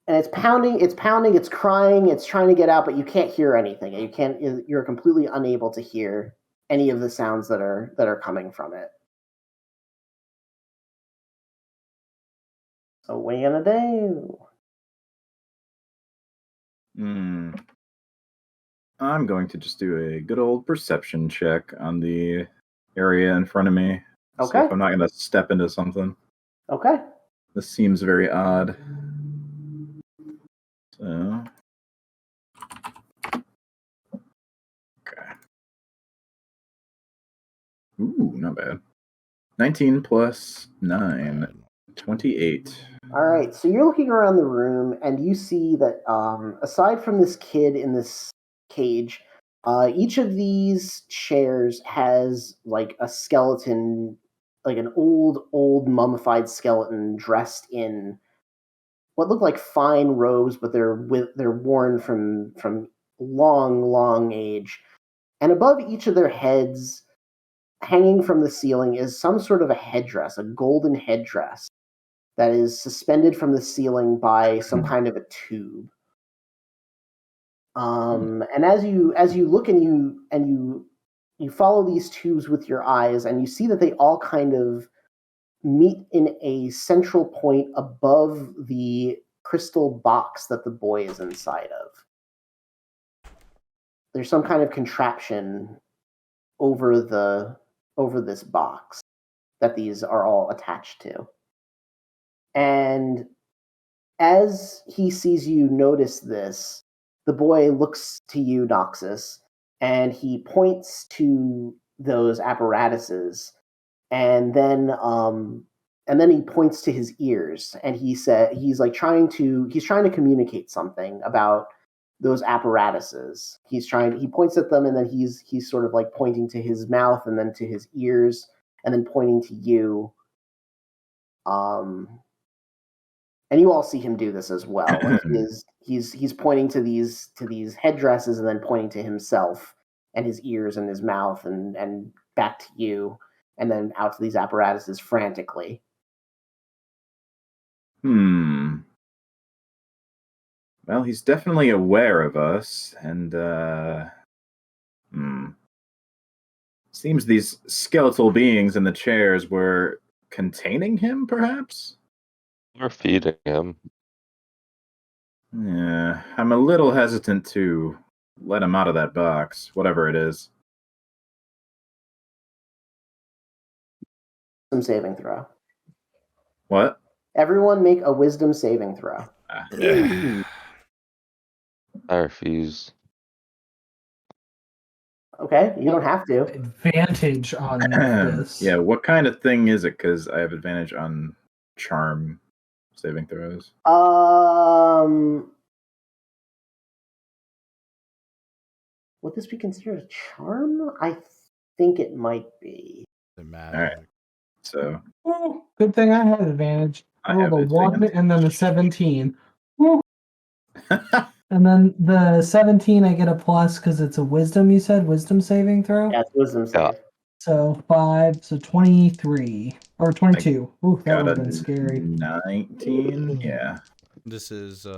And it's pounding, it's crying, it's trying to get out, but you can't hear anything. You're completely unable to hear any of the sounds that are coming from it. So what are you gonna do? I'm going to just do a good old perception check on the area in front of me. See Okay. if I'm not going to step into something. Okay. This seems very odd. So. Okay. Ooh, not bad. 19 plus 9. 28. All right, so you're looking around the room, and you see that aside from this kid in this cage, each of these chairs has like a skeleton, like an old mummified skeleton dressed in what look like fine robes, but they're worn from long age. And above each of their heads, hanging from the ceiling, is some sort of a headdress, a golden headdress that is suspended from the ceiling by some kind of a tube. And as you look and you follow these tubes with your eyes, and you see that they all kind of meet in a central point above the crystal box that the boy is inside of. There's some kind of contraption over this box that these are all attached to. And as he sees you notice this, the boy looks to you, Noxus, and he points to those apparatuses, and then he points to his ears, and he's trying to communicate something about those apparatuses. He points at them, and then he's sort of like pointing to his mouth, and then to his ears, and then pointing to you. And you all see him do this as well. Like he's pointing to these headdresses, and then pointing to himself and his ears and his mouth, and back to you, and then out to these apparatuses frantically. Well, he's definitely aware of us, and seems these skeletal beings in the chairs were containing him, perhaps? We're feeding him. Yeah, I'm a little hesitant to let him out of that box, whatever it is. Wisdom saving throw. What? Everyone make a wisdom saving throw. I refuse. Okay, you don't have to. Advantage on this. Yeah, what kind of thing is it? Because I have advantage on charm saving throws. would this be considered a charm? I think it might be. The All magic. right. So Oh, good thing I had advantage. I I rolled have a 1 advantage. and then a 17. Woo. And then the 17, I get a plus because it's a wisdom, you said? Wisdom saving throw? Yeah, it's wisdom save. Yeah. So 5, so 23. Or 22. Ooh, that got would have a been scary. 19. Yeah. This is Am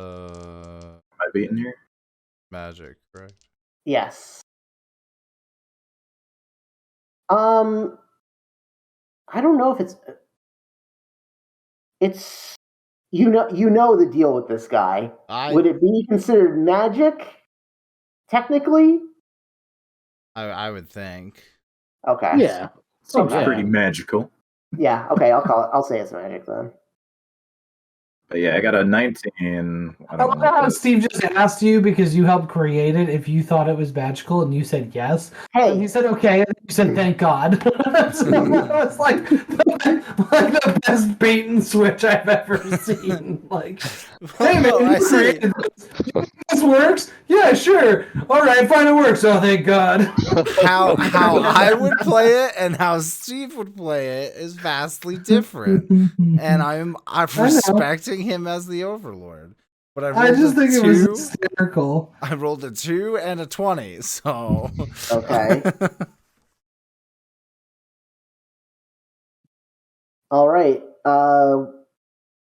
I beating here? magic, correct? Yes. I don't know if it's you know the deal with this guy. Would it be considered magic? Technically? I would think. Okay. Yeah. Seems yeah. pretty magical. Yeah, okay, I'll say it's magic then. But yeah, I got a 19. I I don't love know how what Steve just asked you because you helped create it if you thought it was magical and you said yes. And he Hey, said okay, and you said thank God. So that was like the best bait and switch I've ever seen. Like, hey man, No, I you see. created this works? Yeah, sure. All right, fine, it works. Oh, thank God. How I would play it and how Steve would play it is vastly different. And I'm respecting him as the overlord. But I rolled just a think 2. it was hysterical. I rolled a 2 and a 20, so okay. All right.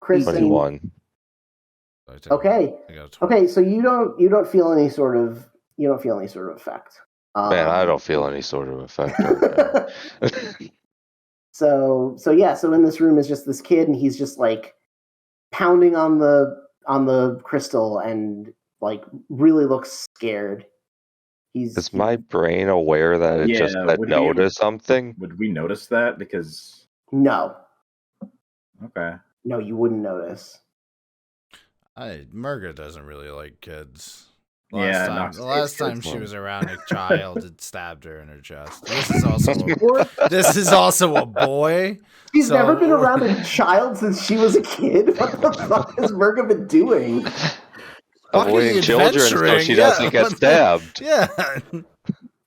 Christine. 21. Okay. I got a 20. Okay, so you don't feel any sort of effect. Man, I don't feel any sort of effect right now. So in this room is just this kid, and he's just like pounding on the crystal and like really looks scared. Is my brain aware that it just said would no we- to something? Would we notice that? Because No, okay. you wouldn't notice. Murga doesn't really like kids. Yeah, The Nox last hates time kids. she was around a child, it stabbed her in her chest. This is also a boy. She's So- never been around a child since she was a kid. What the fuck has Murga been doing? Avoiding children so adventuring, she yeah, doesn't get but- stabbed. Yeah.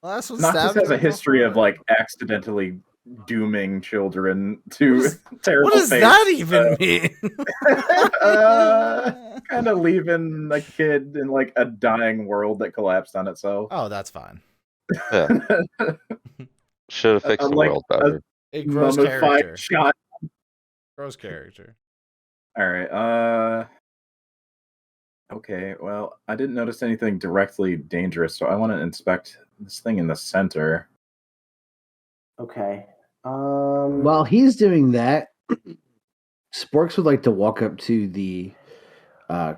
Last one Noxus stabbed has her a history of before. like accidentally dooming children to terrible What does fates. that even mean? Kind of leaving a kid in like a dying world that collapsed on itself. Oh, that's fine. Yeah. Should have fixed the Unlike world better. A gross Mummified character. shot. Gross character. All right. Okay. Well, I didn't notice anything directly dangerous, so I want to inspect this thing in the center. Okay. While he's doing that, Sporks would like to walk up to the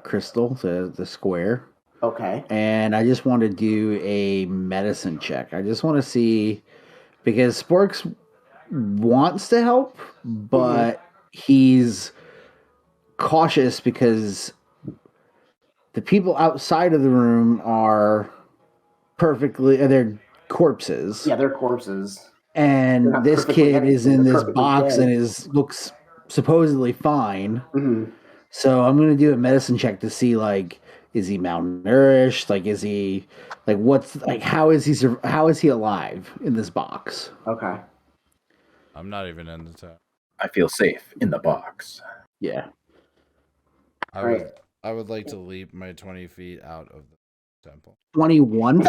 crystal, the square, Okay. and I just want to do a medicine check. I just want to see, because Sporks wants to help, but he's cautious because the people outside of the room are they're corpses. Yeah, they're corpses. And They're not this perfectly kid dead, is they're in this perfectly box dead. and looks supposedly fine. Mm-hmm. So I'm gonna do a medicine check to see, like, is he malnourished? Like, is he how is he alive in this box? Okay. I'm not even in the top. I feel safe in the box. Yeah. I would like to leap my 20 feet out of the temple. 21.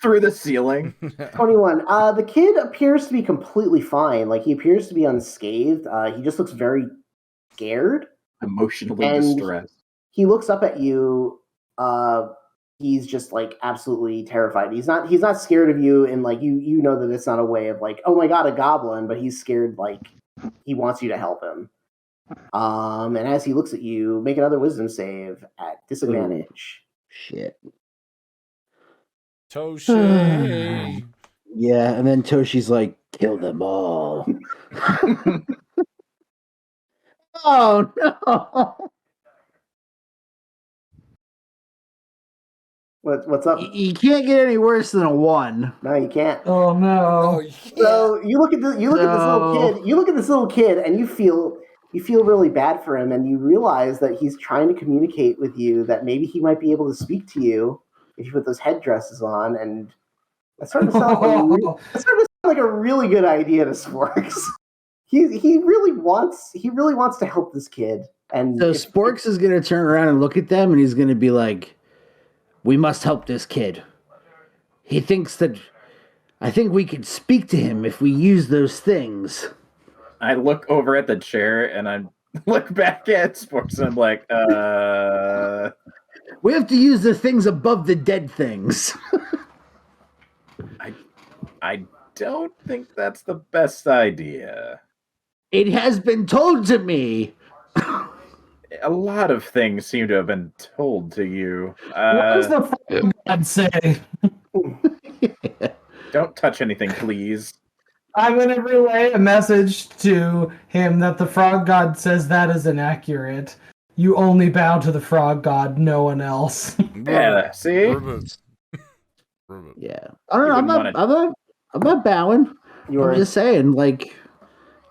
Through the ceiling. 21. The kid appears to be completely fine. Like, he appears to be unscathed. He just looks very scared. Emotionally And- distressed. He looks up at you. He's just like absolutely terrified. He's not scared of you, and like you know that it's not a way of like, oh my god, a goblin, but he's scared, like he wants you to help him. And as he looks at you, make another wisdom save at disadvantage. Shit. Toshi. Yeah, and then Toshi's like, kill them all. Oh no. What's up? You can't get any worse than a 1. No, you can't. Oh no. So you look at this little kid. You look at this little kid, and you feel really bad for him, and you realize that he's trying to communicate with you. That maybe he might be able to speak to you if you put those headdresses on, and That's starting to sound like a really good idea to Sporks. He really wants to help this kid. And So Sporks is gonna turn around and look at them, and he's gonna be like, "We must help this kid. He thinks that I think we could speak to him if we use those things." I look over at the chair and I look back at Sporks and I'm like, We have to use the things above the dead things. I don't think that's the best idea. It has been told to me. A lot of things seem to have been told to you. What does the frog god say? Don't touch anything, please. I'm going to relay a message to him that the frog god says that is inaccurate. You only bow to the frog god, no one else. Yeah, see? Yeah, I don't know. I'm not bowing. I'm just saying, like,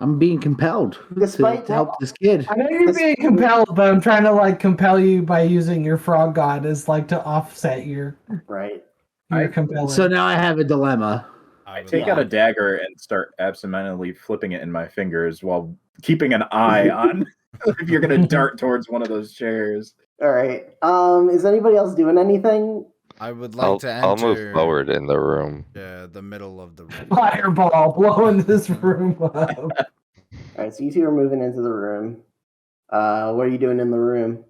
I'm being compelled to help this kid. I know you're being compelled, but I'm trying to like compel you by using your frog god as like to offset your compelling. So now I have a dilemma. I take out a dagger and start absentmindedly flipping it in my fingers while keeping an eye on if you're gonna dart towards one of those chairs. All right. Is anybody else doing anything? I would like to enter. I'll move forward in the room. Yeah, the middle of the room. Fireball blowing this room up. All right, so you two are moving into the room. What are you doing in the room?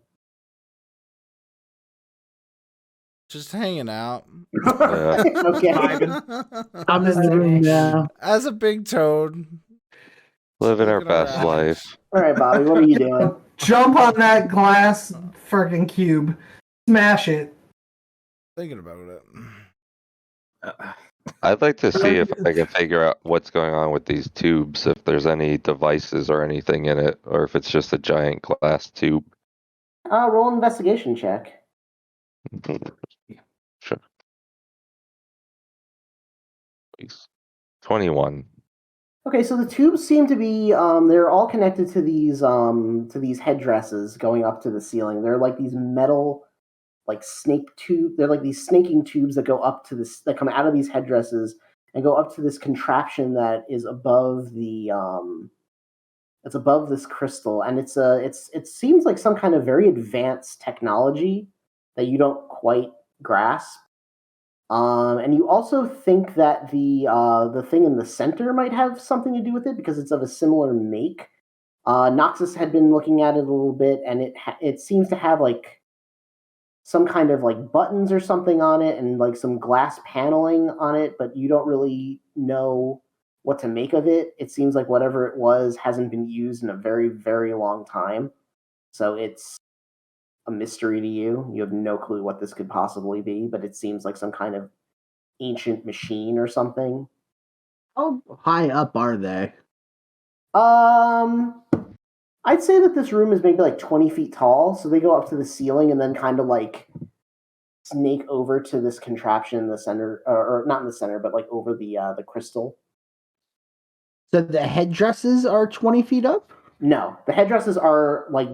Just hanging out. Okay. I'm in the room now. As a big toad. Living our best life. All right, Bobby, what are you doing? Jump on that glass freaking cube. Smash it. Thinking about it. I'd like to see if I can figure out what's going on with these tubes, if there's any devices or anything in it, or if it's just a giant glass tube. Roll an investigation check. Sure. 21. Okay, so the tubes seem to be they're all connected to these headdresses going up to the ceiling. They're like these metal they're like these snaking tubes that go up to this, that come out of these headdresses and go up to this contraption that is above the it's above this crystal, and it seems like some kind of very advanced technology that you don't quite grasp. And you also think that the thing in the center might have something to do with it because it's of a similar make. Noxus had been looking at it a little bit, and it seems to have like some kind of like buttons or something on it and like some glass paneling on it, but you don't really know what to make of it. It seems like whatever it was hasn't been used in a very, very long time. So it's a mystery to you. You have no clue what this could possibly be, but it seems like some kind of ancient machine or something. How high up are they? I'd say that this room is maybe like 20 feet tall, so they go up to the ceiling and then kind of like snake over to this contraption in the center, or not in the center, but like over the crystal. So the headdresses are 20 feet up? No, the headdresses are like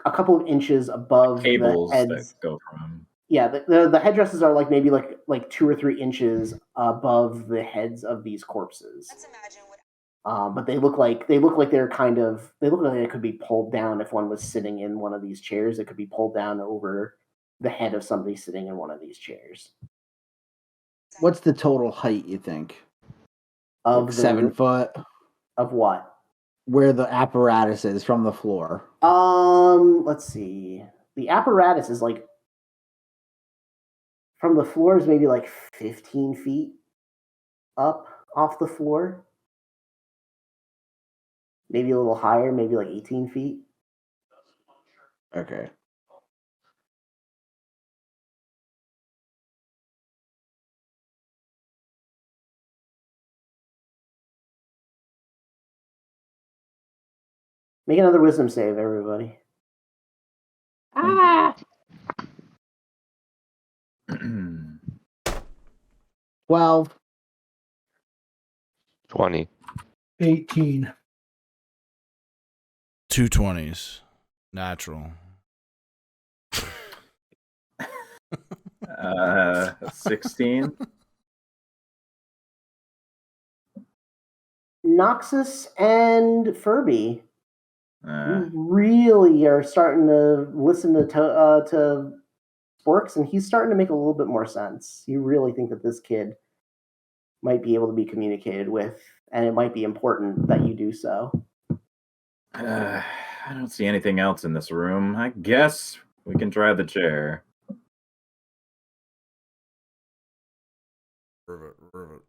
a couple of inches above Cables the heads. that go from. Yeah, the headdresses are like maybe like 2 or 3 inches above the heads of these corpses. Let's imagine what. But they look like they could be pulled down if one was sitting in one of these chairs. It could be pulled down over the head of somebody sitting in one of these chairs. What's the total height, you think? Of like 7 foot? Of what? Where the apparatus is from the floor. Let's see. The apparatus is like from the floor is maybe like 15 feet up off the floor. Maybe a little higher, maybe like 18 feet. Okay. Make another wisdom save, everybody. 12. 20. 18. 2 20s. Natural. 16. Noxus and Furby, Uh, you really are starting to listen to Sporks, and he's starting to make a little bit more sense. You really think that this kid might be able to be communicated with, and it might be important that you do so. I don't see anything else in this room. I guess we can try the chair. Rivet.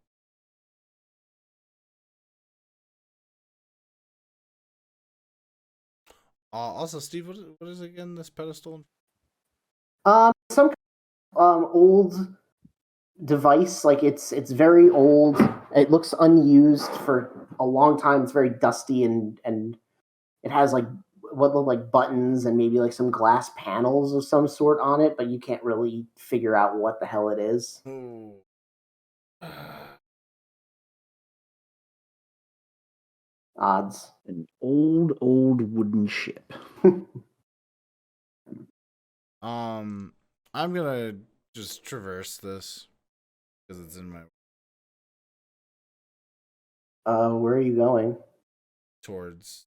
Also, Steve, what is again this pedestal? Some old device, like it's very old. It looks unused for a long time. It's very dusty and it has like what look like buttons and maybe like some glass panels of some sort on it, but you can't really figure out what the hell it is. Ooh. Odds. An old wooden ship. I'm gonna just traverse this because it's in my Where are you going? towards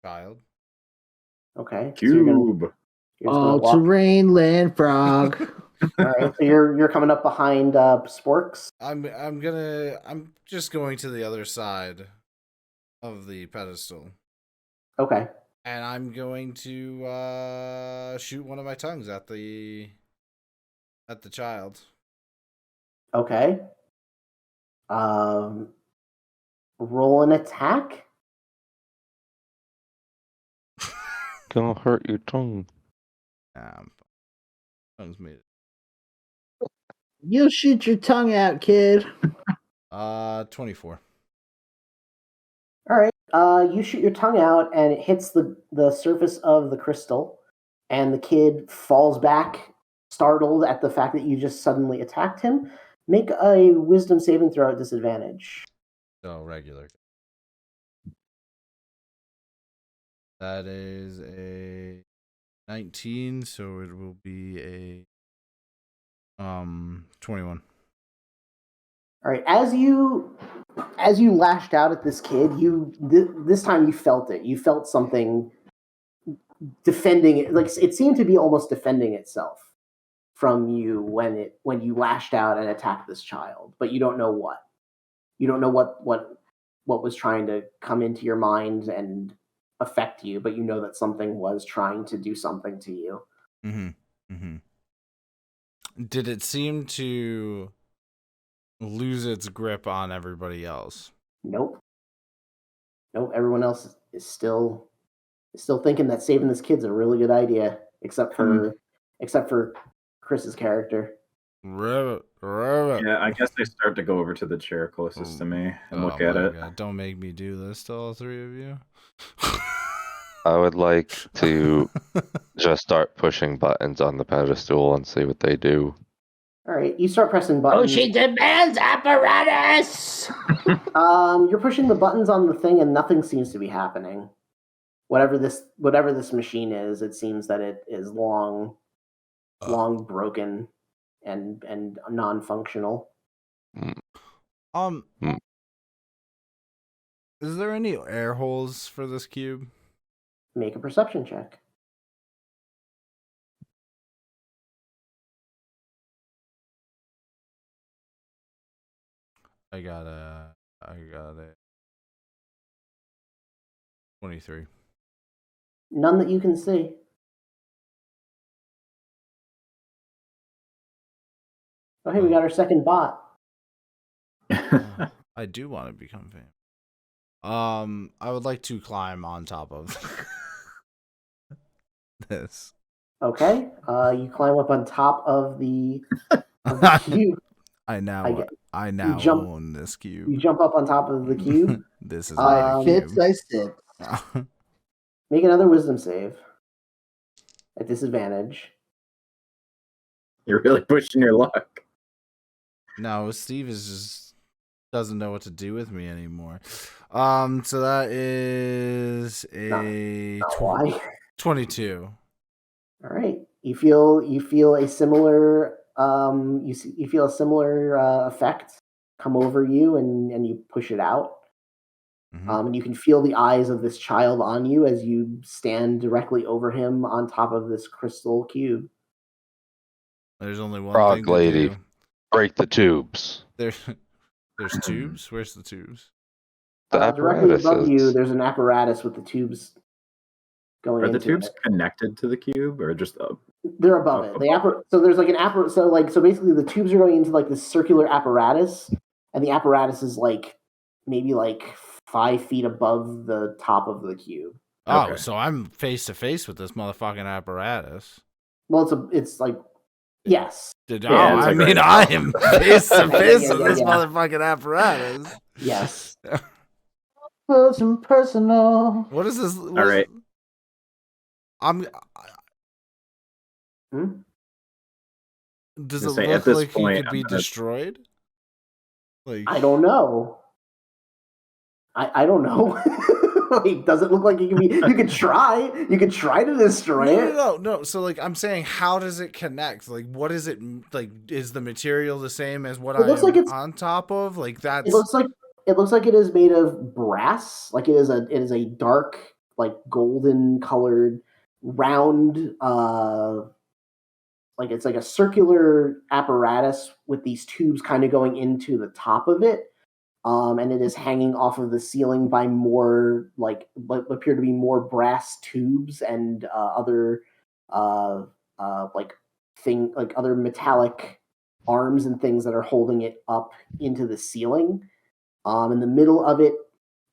child. Okay. So you're Cube. just gonna All walk. terrain land frog. All right. So you're coming up behind Sporks. I'm just going to the other side of the pedestal. Okay. And I'm going to shoot one of my tongues at the child. Okay. Roll an attack. Gonna hurt your tongue. Tongue's made You'll shoot your tongue out, kid. it. 24. All right. You shoot your tongue out, and it hits the surface of the crystal, and the kid falls back, startled at the fact that you just suddenly attacked him. Make a wisdom saving throw at disadvantage. So regular. That is a 19, so it will be a 21. All right. As you lashed out at this kid, this time you felt it. You felt something defending it. Like it seemed to be almost defending itself from you when you lashed out and attacked this child, but you don't know what. You don't know what was trying to come into your mind and affect you, but you know that something was trying to do something to you. Mm-hmm. Mm-hmm. Did it seem to lose its grip on everybody else? Nope. Everyone else is still thinking that saving this kid's a really good idea, except for Chris's character. Rivet. Yeah, I guess I start to go over to the chair closest to me and look at it. God. Don't make me do this to all three of you. I would like to just start pushing buttons on the pedestal and see what they do. All right, you start pressing buttons. She demands apparatus. You're pushing the buttons on the thing, and nothing seems to be happening. Whatever this machine is, it seems that it is long broken and non-functional. Is there any air holes for this cube? Make a perception check. I got a 23. None that you can see. Oh, hey, we got our second bot. I do want to become famous. I would like to climb on top of this. Okay. You climb up on top of the cube. I now own this cube. You jump up on top of the cube. This is I cube. fits, I sit. Make another wisdom save at disadvantage. You're really pushing your luck. No, Steve is just doesn't know what to do with me anymore. So that is a Why? 22. All right. You feel a similar you feel a similar effect come over you, and you push it out. And you can feel the eyes of this child on you as you stand directly over him on top of this crystal cube. There's only one Frog thing to lady. do. Break the tubes. There's tubes. Where's the tubes? The Directly above you, apparatuses. there's an apparatus with the tubes going Are into the tubes it. connected to the cube or just up? They're above it. So there's like an so basically the tubes are going into like this circular apparatus, and the apparatus is like maybe like 5 feet above the top of the cube. Oh, Okay. so I'm face to face with this motherfucking apparatus. Well, it's like yes, Yeah, it's like I am face to face Yeah, with yeah, this yeah. motherfucking apparatus. yes. Personal. What is this? All right. Hmm? Does I it was gonna say, look at this like point, he could be I'm gonna- destroyed? Like I don't know. I don't know. Like, does it look like it can be? You could try. You could try to destroy it. No. So like I'm saying, how does it connect? Like, what is it like? Is the material the same as what It looks I am like it's- on top of? Like that's It looks like it is made of brass. Like it is a dark, like golden colored, round. Like it's like a circular apparatus with these tubes kind of going into the top of it. And it is hanging off of the ceiling by more like what appear to be more brass tubes and other like other metallic arms and things that are holding it up into the ceiling. In the middle of it,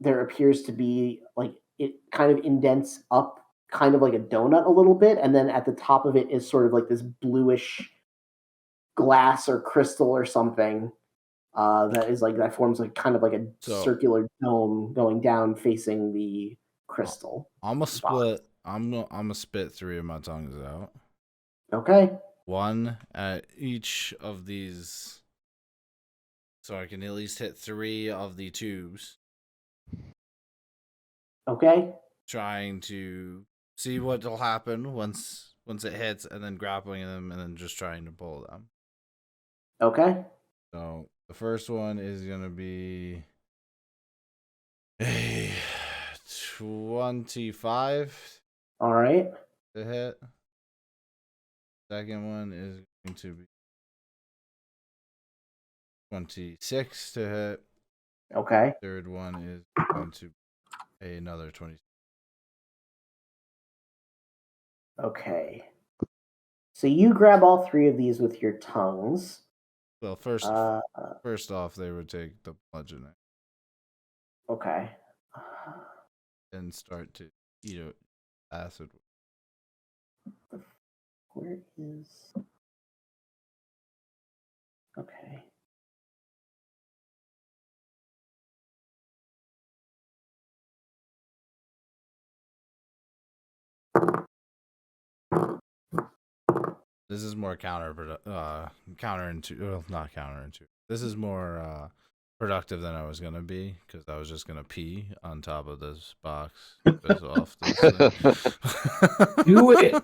there appears to be like it kind of indents up, kind of like a donut a little bit, and then at the top of it is sort of like this bluish glass or crystal or something. That forms like kind of like a circular dome going down facing the crystal. I'm gonna split. I'm gonna spit 3 of my tongues out. Okay. One at each of these, so I can at least hit 3 of the tubes. Okay. Trying to see what will happen once it hits, and then grappling them, and then just trying to pull them. Okay. So the first one is gonna be a 25 All right. to hit. Second one is going to be 26 to hit. Okay. Third one is going to be another 20. Okay. So you grab all 3 of these with your tongues. Well, first off, they would take the bludgeoning Okay. and start to eat acid. Where is? Okay. This is more counterintuitive. Well, not counterintuitive. This is more productive than I was gonna be, because I was just gonna pee on top of this box. Piss off this thing. Do it.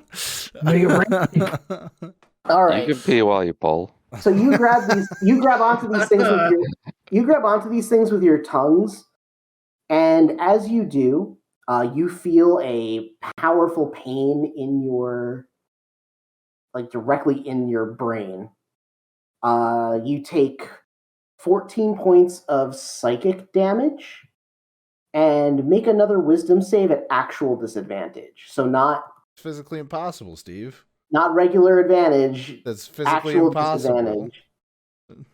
Make it rain. All right. You can pee while you pull. So you grab these. You grab onto these things with your. You grab onto these things with your tongues, and as you do, you feel a powerful pain in your, like directly in your brain. You take 14 points of psychic damage, and make another wisdom save at actual disadvantage. So not Physically impossible, Steve. not regular advantage. That's physically Actual impossible. disadvantage.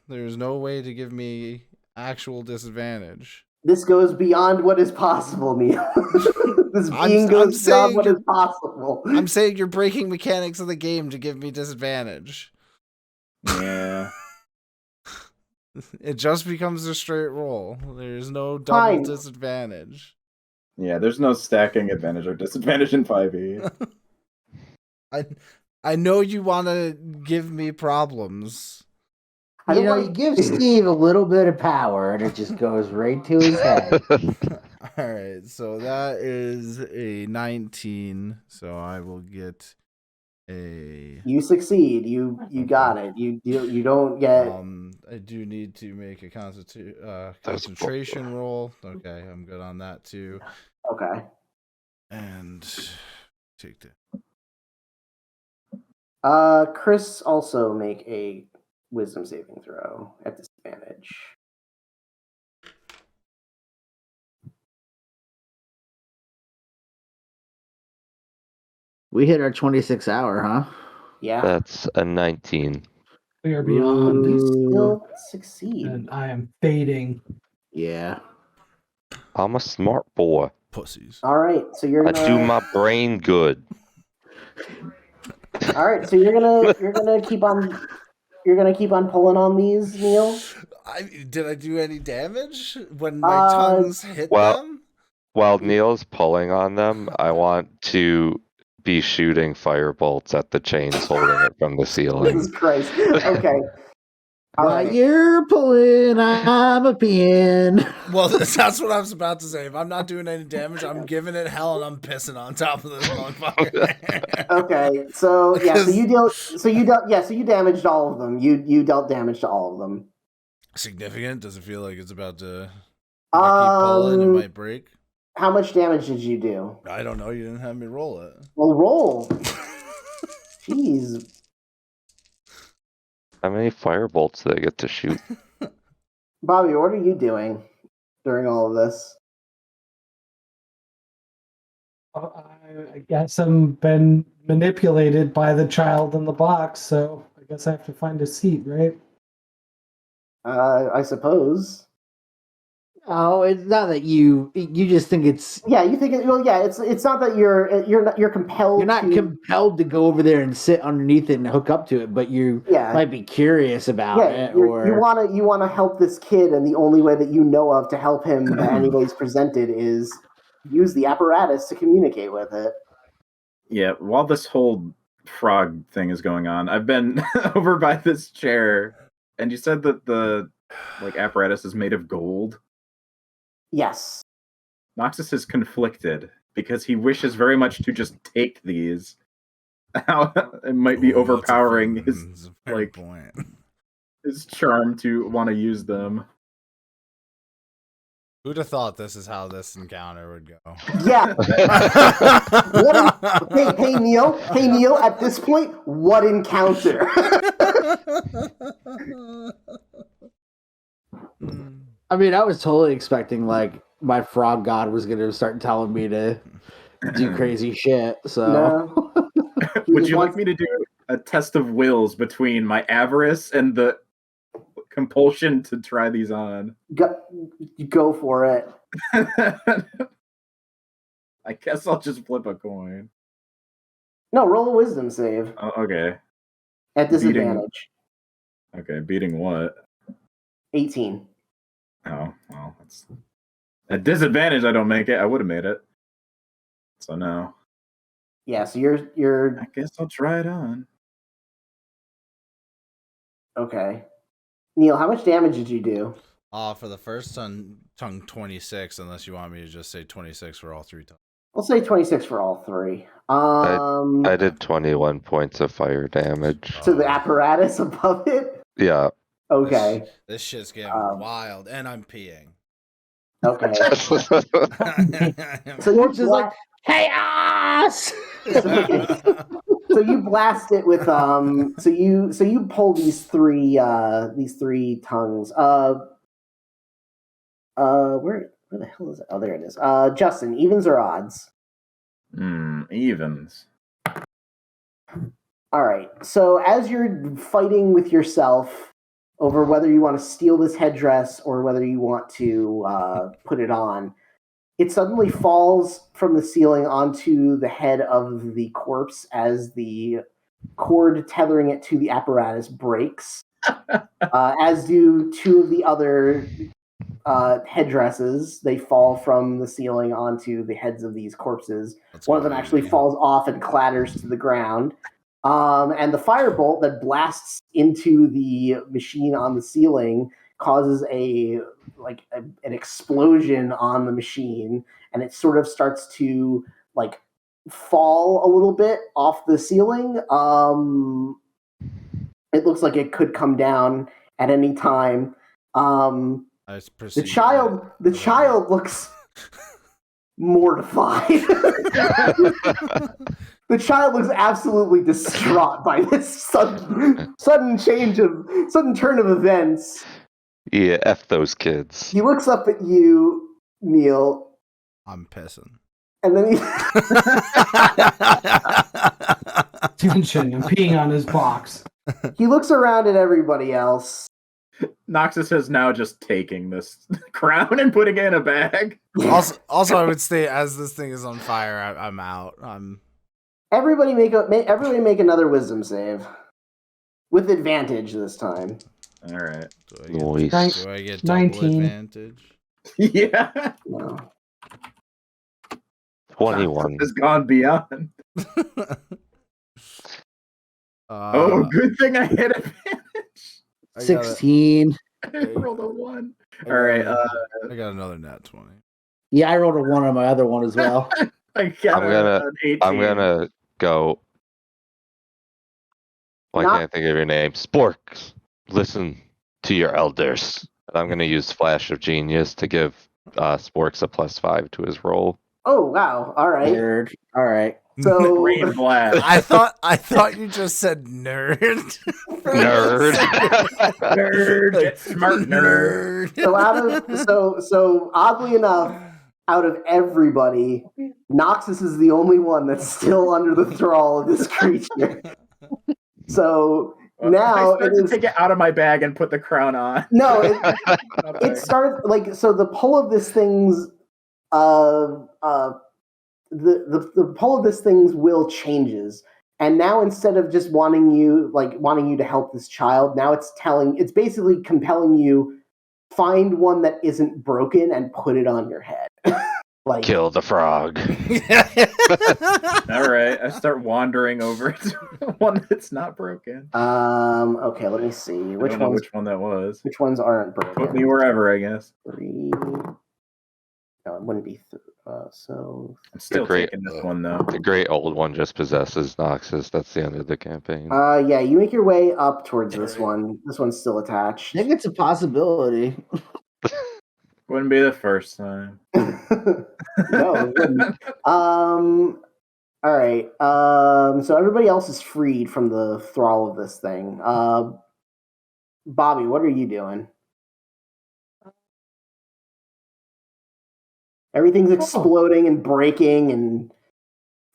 There's no way to give me actual disadvantage. This goes beyond what is possible, Neil. This being I'm goes saying beyond what you're- is possible. I'm saying you're breaking mechanics of the game to give me disadvantage. Yeah. It just becomes a straight roll. There's no double Fine. disadvantage. Yeah, there's no stacking advantage or disadvantage in 5e. I know you want to give me problems. I You don't know, want- you give Steve a little bit of power and it just goes right to his head. All right, so that is a 19. So I will get You succeed. You got it. You don't get. I do need to make a That's concentration roll. Okay, I'm good on that too. Okay. And take the. Chris, also make a wisdom saving throw at disadvantage. We hit our 26-hour, huh? Yeah. That's a 19. We are beyond, You Ooh. still succeed. and I am fading. Yeah. I'm a smart boy. Pussies. All right, so you're I gonna. do my brain good. All right, so you're gonna keep on. You're gonna keep on pulling on these, Neil. Did I do any damage when my tongues hit well- them? While Neil's pulling on them, I want to be shooting firebolts at the chains holding it from the ceiling. Jesus Christ. Okay. All While right. you're pulling, I'm a peeing. Well, that's what I was about to say. If I'm not doing any damage, I'm giving it hell and I'm pissing on top of this motherfucker. Okay. So yeah. So you damaged all of them. You dealt damage to all of them. Significant? Does it feel like it's about to? If I keep pulling, it might break. How much damage did you do? I don't know. You didn't have me roll it. Well, roll. Jeez. How many firebots do they get to shoot? Bobby, what are you doing during all of this? I guess I'm been manipulated by the child in the box, so I guess I have to find a seat, right? I suppose. Oh, it's not that you just think it's. Yeah, you think it. Well, yeah, it's not that you're compelled. You're not compelled to go over there and sit underneath it and hook up to it, but you might be curious about it, or you wanna help this kid, and the only way that you know of to help him that anybody's presented is use the apparatus to communicate with it. Yeah, while this whole frog thing is going on, I've been over by this chair, and you said that the apparatus is made of gold. Yes. Noxus is conflicted because he wishes very much to just take these. How it might be overpowering his point. His charm to want to use them. Who'd have thought this is how this encounter would go? Yeah. Hey Neil, at this point, what encounter? I mean, I was totally expecting my frog god was going to start telling me to do crazy shit. So, No. Would you like me to do a test of wills between my avarice and the compulsion to try these on? Go for it. I guess I'll just flip a coin. No, roll a wisdom save. Oh, okay. At disadvantage. Beating what? 18. Oh, well, that's at disadvantage. I don't make it. I would have made it. So no. Yeah, so you're I guess I'll try it on. okay. Neil, how much damage did you do? For the first tongue 26, unless you want me to just say 26 for all three tongues. I'll say 26 for all three. I did 21 points of fire damage. To the apparatus above it? Yeah. Okay. This shit's getting wild, and I'm peeing. Okay. so you're just like, chaos! So you blast it with so you pull these three tongues. Where the hell is it? Oh, there it is. Justin, evens or odds? Evens. All right. So as you're fighting with yourself over whether you want to steal this headdress or whether you want to put it on, it suddenly falls from the ceiling onto the head of the corpse as the cord tethering it to the apparatus breaks, as do two of the other headdresses. They fall from the ceiling onto the heads of these corpses. One of them actually falls off and clatters to the ground. And the firebolt that blasts into the machine on the ceiling causes an explosion on the machine, and it sort of starts to fall a little bit off the ceiling. It looks like it could come down at any time. I just The child looks mortified. The child looks absolutely distraught by this sudden turn of events. Yeah, F those kids. He looks up at you, Neil, I'm pissing. and then Tension and peeing on his box. he looks around at everybody else. Noxus is now just taking this crown and putting it in a bag. Also, I would say as this thing is on fire, I'm out. Everybody make another wisdom save with advantage this time. All right. Do I get double 19. advantage? Yeah. No. 21. Has gone beyond. Oh, good thing I hit advantage. 16. I rolled a 1. All right. I got another nat 20. Yeah, I rolled a 1 on my other one as well. I got an 18. I'm gonna go. Why can't I think of your name? Sporks. Listen to your elders. And I'm gonna use Flash of Genius to give Sporks a +5 to his roll. Oh wow! All right. Nerd. All right. So Rain blast. I thought you just said nerd. Nerd. Nerd. Get smart, nerd. so oddly enough, out of everybody, Noxus is the only one that's still under the thrall of this creature. So now I start to take it out of my bag and put the crown on. No, it starts like so. The pull of this thing's the pull of this thing's will changes, and now instead of just wanting you to help this child, now it's basically compelling you find one that isn't broken and put it on your head. Like Kill the frog. All right, I start wandering over to one that's not broken. Okay, let me see Which one that was. Which ones aren't broken? Put me wherever, I guess. 3. No, it wouldn't be. So I'm still taking this one though. The great old one just possesses Noxus. That's the end of the campaign. yeah, you make your way up towards this one. This one's still attached. I think it's a possibility. Wouldn't be the first time. No, it wouldn't. All right. So everybody else is freed from the thrall of this thing. Bobby, what are you doing? Everything's exploding and breaking and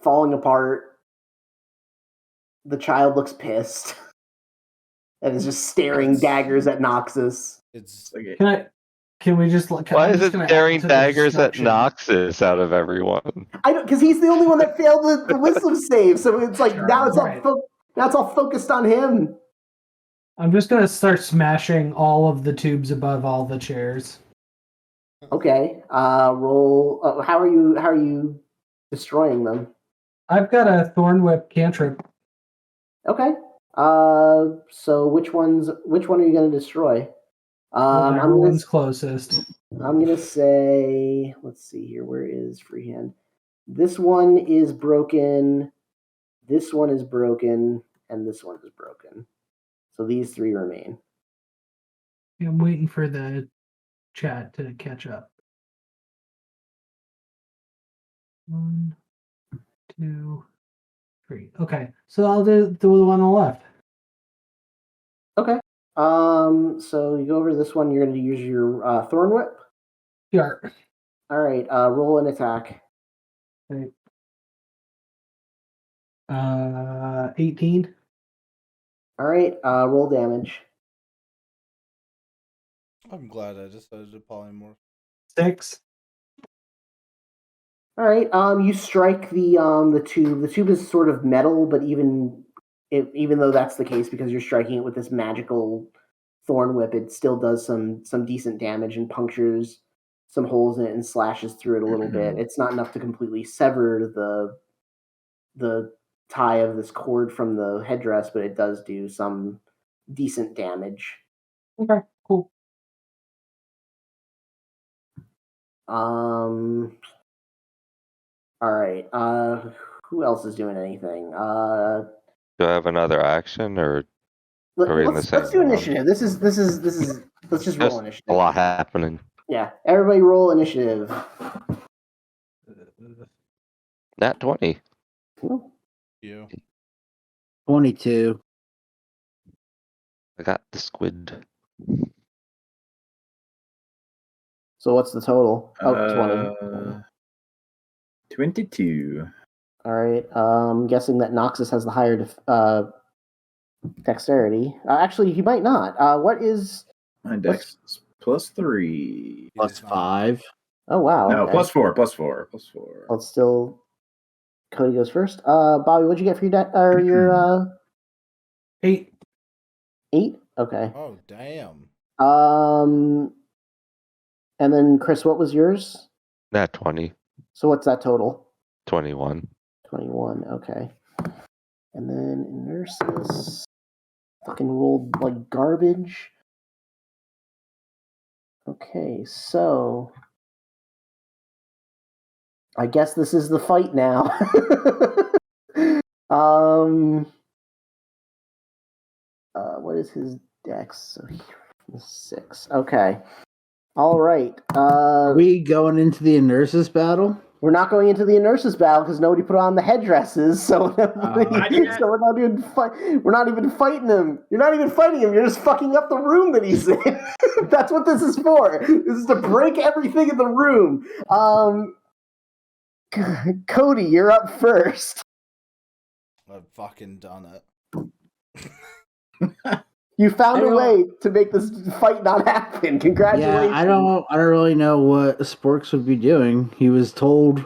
falling apart. The child looks pissed and is just staring daggers at Noxus. It's Can we just? Why is it staring daggers at Noxus out of everyone? I don't, because he's the only one that failed the wisdom save. So it's like now it's all focused on him. I'm just gonna start smashing all of the tubes above all the chairs. Okay. Roll. How are you destroying them? I've got a Thorn Whip cantrip. Okay. So which one are you going to destroy? Everyone's closest. I'm going to say, let's see here. Where is Freehand? This one is broken. This one is broken, and this one is broken. So these 3 remain. I'm waiting for the chat to catch up. 1, 2, 3. Okay, so I'll do the one on the left. Okay. So you go over to this one. You're going to use your Thorn Whip. Yeah. All right. Roll an attack. Okay. 18. All right. Roll damage. I'm glad I decided to polymorph. 6. All right. You strike the tube. The tube is sort of metal, but even though that's the case, because you're striking it with this magical thorn whip, it still does some decent damage and punctures some holes in it and slashes through it a little bit. It's not enough to completely sever the tie of this cord from the headdress, but it does do some decent damage. Okay, cool. All right. Who else is doing anything? Do I have another action, or are we in the Let's same do round? initiative. This is. Let's just roll Just initiative. a lot happening. Yeah, everybody roll initiative. Nat 20. Ooh. You. 22. I got the squid. So what's the total? Oh, 20. 22. All right. I'm guessing that Noxus has the higher dexterity. Actually, he might not. What is? My dex is +3. Plus He's not. 5. Oh wow. No, okay. +4. Well, it's still. Cody goes first. Bobby, what'd you get for your 8. 8? Okay. Oh damn. And then Chris, what was yours? Nat 20. So what's that total? 21. 21. Okay. And then Nurses fucking rolled like garbage. Okay, so I guess this is the fight now. What is his dex? So 6. Okay. All right. Are we going into the Inersis battle? We're not going into the Inersis battle because nobody put on the headdresses, so we're not even fighting him. You're not even fighting him. You're just fucking up the room that he's in. That's what this is for. This is to break everything in the room. Cody, you're up first. I've fucking done it. You found a way to make this fight not happen. Congratulations. Yeah, I don't really know what Sporks would be doing. He was told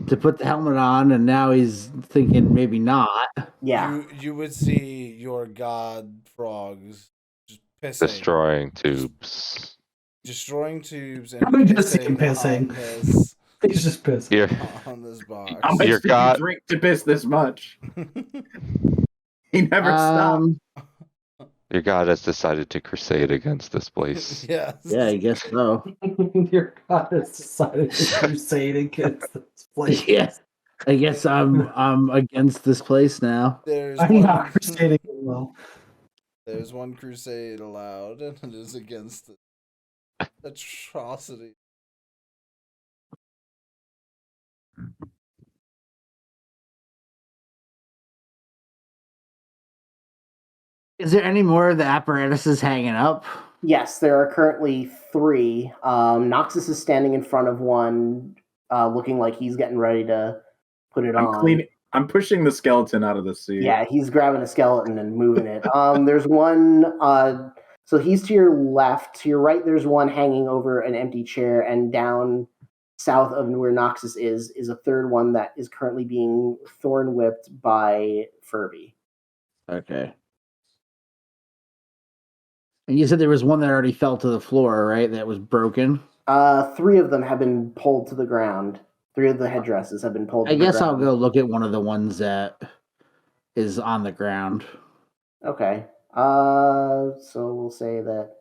to put the helmet on, and now he's thinking maybe not. Yeah. You would see your god frogs just pissing. Destroying tubes. And I just see him pissing. pissing. He's just pissing. Your, On this box. How much Your did god- you drink to piss this much? He never stopped. your god has decided to crusade against this place. Yes. Yeah, I guess so. Your god has decided to crusade against this place. Yes. I guess I'm against this place now. I'm not crusading as well. There's one crusade allowed, and it is against the atrocity. Is there any more of the apparatuses hanging up? Yes, there are currently 3. Noxus is standing in front of one, looking like he's getting ready to put it on. I'm pushing the skeleton out of the suit. Yeah, he's grabbing a skeleton and moving it. There's one. So he's to your left. To your right, there's one hanging over an empty chair, and down south of where Noxus is a third one that is currently being thorn whipped by Furby. Okay. And you said there was one that already fell to the floor, right? That was broken. 3 of them have been pulled to the ground. 3 of the headdresses have been pulled. I guess I'll go look at one of the ones that is on the ground. Okay. So we'll say that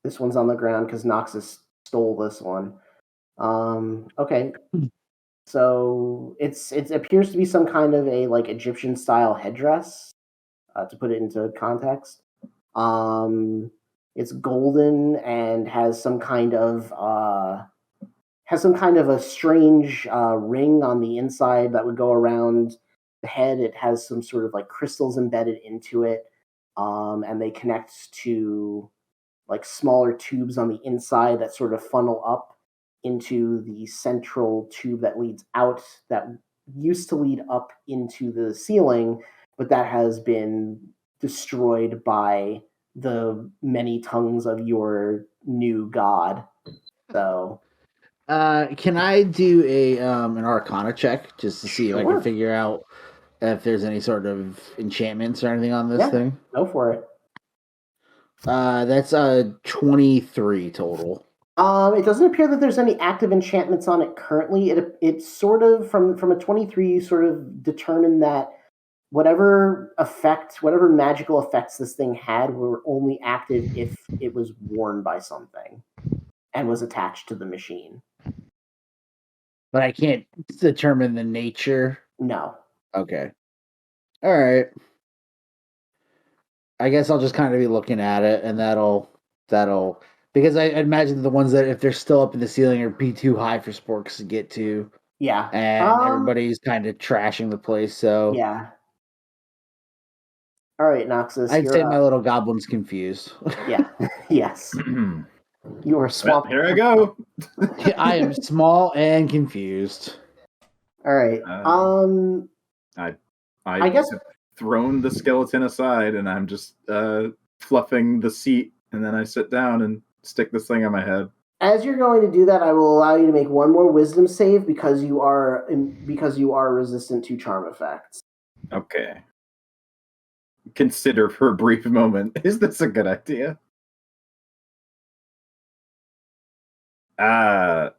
this one's on the ground because Noxus stole this one. Okay. So it appears to be some kind of a like Egyptian style headdress. To put it into context, it's golden and has some kind of a strange ring on the inside that would go around the head. It has some sort of like crystals embedded into it, and they connect to like smaller tubes on the inside that sort of funnel up into the central tube that leads out, that used to lead up into the ceiling, but that has been destroyed by the many tongues of your new god. So can I do an Arcana check just to see if I can figure out if there's any sort of enchantments or anything on this thing? Go for it. That's 23 total. It doesn't appear that there's any active enchantments on it currently. It's sort of from a 23, you sort of determine that whatever magical effects this thing had were only active if it was worn by something and was attached to the machine. But I can't determine the nature No. Okay. All right. I guess I'll just kind of be looking at it, and that'll because I imagine the ones that if they're still up in the ceiling are be too high for sporks to get to, Yeah. and everybody's kind of trashing the place. So Yeah. All right, Noxus. I'd you're say up. my little goblin's confused. Yeah. Yes. You are Well, swamped. here I go. I am small and confused. All right. I guess have thrown the skeleton aside, and I'm just fluffing the seat, and then I sit down and stick this thing on my head. as you're going to do that, I will allow you to make one more wisdom save because you are resistant to charm effects. Okay. Consider for a brief moment. Is this a good idea?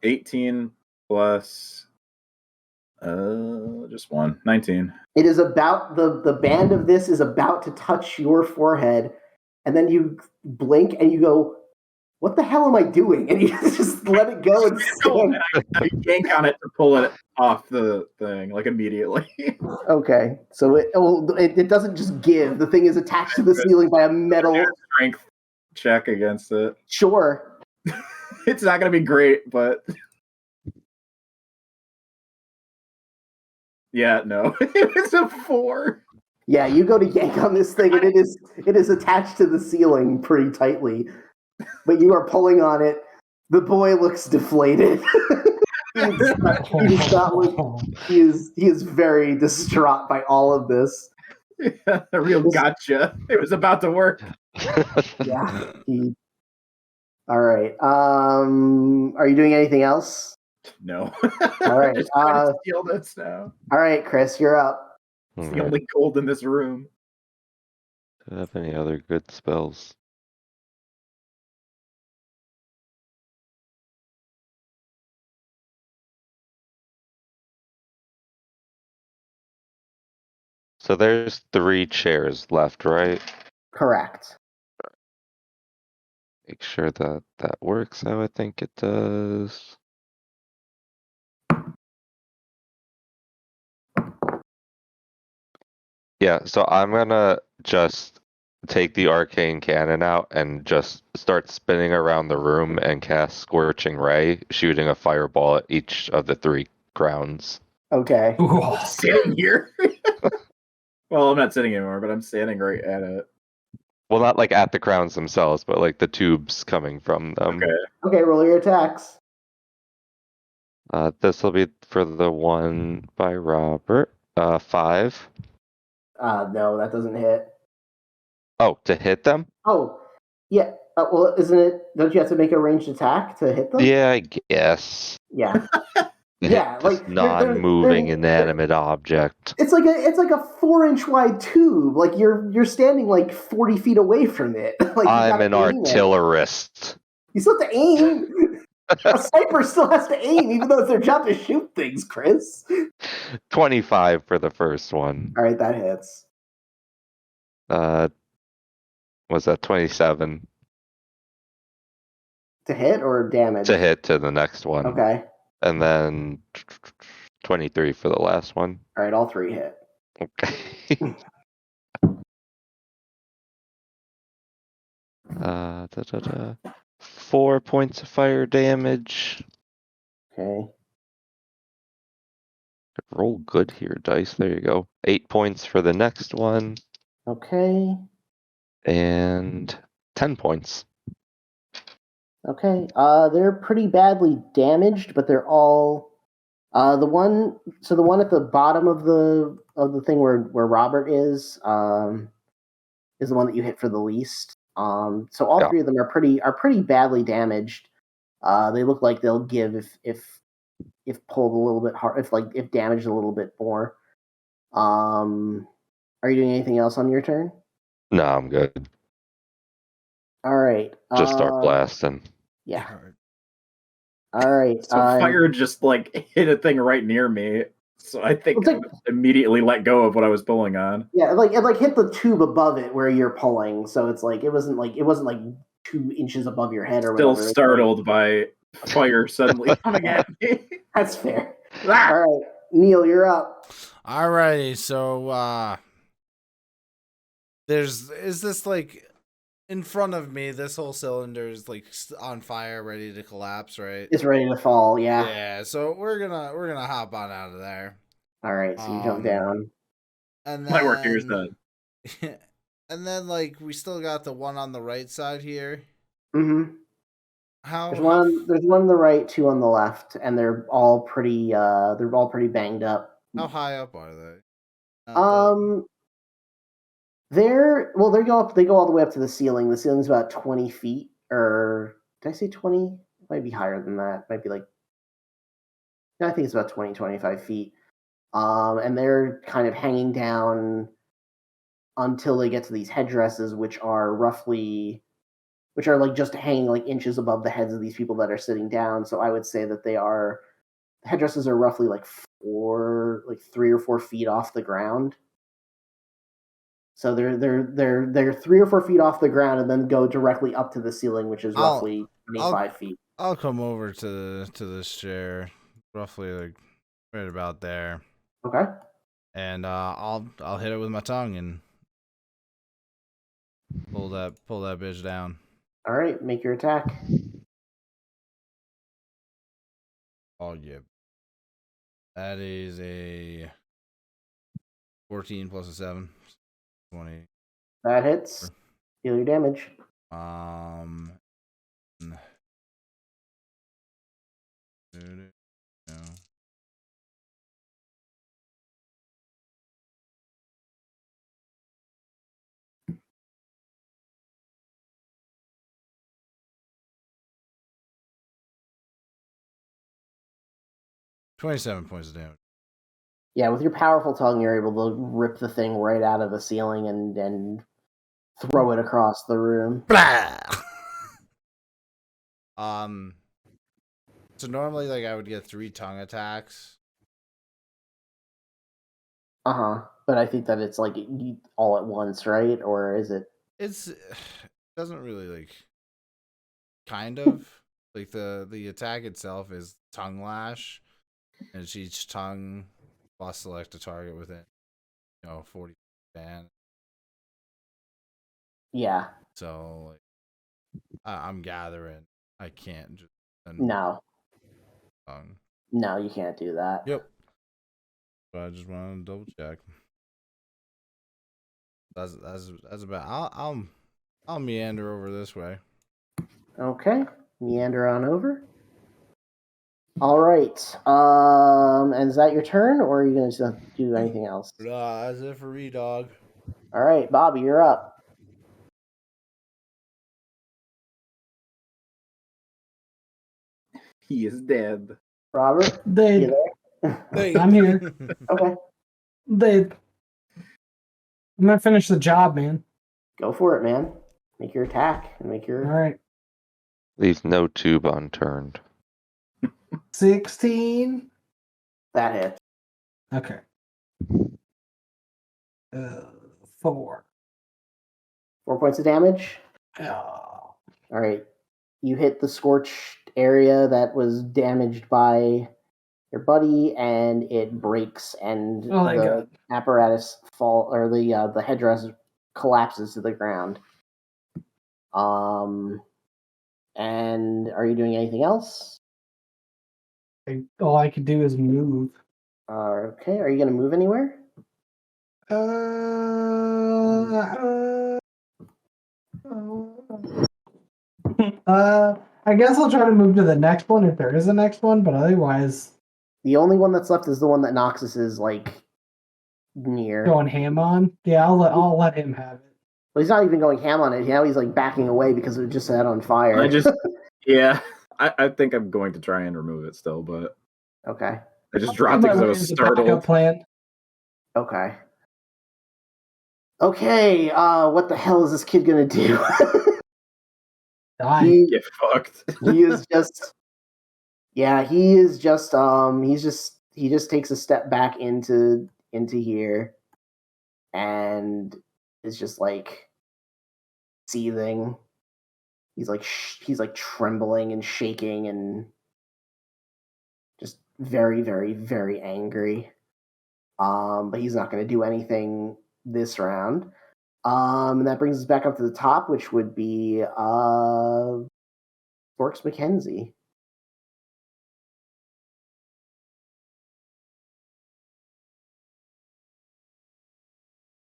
18 plus just 1. 19. It is about the band of this is about to touch your forehead, and then you blink and you go, "What the hell am I doing?" And you just let it go and stand. I yank on it to pull it off the thing, like immediately. Okay, so it doesn't just give. The thing is attached to the ceiling by a metal Strength check against it. Sure. It's not going to be great, but yeah, no. It's a 4. Yeah, you go to yank on this thing, and it is attached to the ceiling pretty tightly. But you are pulling on it. The boy looks deflated. he is very distraught by all of this. Yeah, a real gotcha. It was about to work. Yeah. All right. Are you doing anything else? No. All right. Just trying to steal this now. All right, Chris, you're up. It's the only gold in this room. Do I have any other good spells? So there's 3 chairs left, right? Correct. Make sure that that works how I think it does. Yeah, so I'm gonna just take the arcane cannon out and just start spinning around the room and cast Scorching Ray, shooting a fireball at each of the 3 crowns. Okay. Ooh. Sitting here. Well, I'm not sitting anymore, but I'm standing right at it. Well, not like at the crowns themselves, but like the tubes coming from them. Okay. Okay, roll your attacks. This will be for the one by Robert. 5. No, that doesn't hit. Oh, to hit them? Oh, yeah. Well, isn't it? Don't you have to make a ranged attack to hit them? Yeah, I guess. Yeah. Hit Yeah, this like, non-moving they're- inanimate object. It's like a 4-inch wide tube. Like you're standing like 40 feet away from it. Like I'm an artillerist. You still have to aim. A sniper still has to aim, even though it's their job to shoot things, Chris. 25 for the first one. All right, that hits. Was that 27 To hit or damage? to hit to the next one? Okay. And then 23 for the last one. All right, all 3 hit. Okay. 4 points of fire damage. Okay. Roll good here, dice. There you go. 8 points for the next one. Okay. And 10 points. Okay. They're pretty badly damaged, but they're all the one at the bottom of the thing where Robert is the one that you hit for the least. So all 3 of them are pretty badly damaged. They look like they'll give if pulled a little bit hard, if damaged a little bit more. Are you doing anything else on your turn? No, I'm good. All right. Just start blasting. Yeah. All right. So fire just like hit a thing right near me. So I think I immediately let go of what I was pulling on. Yeah, it hit the tube above it where you're pulling. So it's like it wasn't like 2 inches above your head or Still whatever. startled by fire suddenly coming at me. That's fair. All right. Neil, you're up. Alrighty, so is this like in front of me? This whole cylinder is like on fire, ready to collapse, right? It's ready to fall. Yeah. Yeah. So we're gonna hop on out of there. All right. So you jump down. And My work here is then done. and then like we still got the one on the right side here. Mm-hmm. How There's one on the right, two on the left, and they're all pretty banged up. how high up are they? They go all the way up to the ceiling. The ceiling's about 20 feet, or did I say 20? It might be higher than that. It might be like, no, I think it's about 20, 25 feet. And they're kind of hanging down until they get to these headdresses, which are like just hanging like inches above the heads of these people that are sitting down. So I would say that the headdresses are roughly like 3 or 4 feet off the ground. So they're 3 or 4 feet off the ground and then go directly up to the ceiling, which is roughly 25 feet. I'll come over to this chair, roughly like right about there. Okay. And I'll hit it with my tongue and pull that bitch down. All right, make your attack. Oh yeah. That is a 14 plus a 7. 20. That hits. Deal your damage. No. $27 points of damage. Yeah, with your powerful tongue, you're able to rip the thing right out of the ceiling and throw it across the room. Blah! So normally, like, I would get 3 tongue attacks. But I think that it's like all at once, right? Or is it? It doesn't really like. Kind of like the attack itself is tongue lash, and it's each tongue plus select a target within 40 band. Yeah. So like, I'm gathering. I can't just No. tongue. No, you can't do that. Yep. So I just want to double check. That's about. I'll meander over this way. Okay, meander on over. All right. And is that your turn, or are you going to do anything else? That's it for me, dog. All right, Bobby, you're up. He is dead. Robert, They, you there? I'm here. Okay, I'm gonna finish the job, man. go for it, man. Make your attack and make your. All right, Leave no tube unturned. 16. That hit. Okay. 4. 4 points of damage. Oh. All right. You hit the scorched area that was damaged by your buddy, and it breaks, and the apparatus the headdress collapses to the ground. And are you doing anything else? All I could do is move. Okay. Are you going to move anywhere? I guess I'll try to move to the next one if there is a next one, but otherwise, The only one that's left is the one that Noxus is like near. going ham on. Yeah, I'll let him have it. Well, he's not even going ham on it. Now he's like backing away because it just set on fire. I think I'm going to try and remove it still, but Okay. I just dropped it because I was startled. Plan. Okay. Okay, what the hell is this kid gonna do? Die. Get fucked. He is just he just takes a step back into here and is just like seething. He's like trembling and shaking and just very, very, very angry. But he's not going to do anything this round. And that brings us back up to the top, which would be Forks Mackenzie.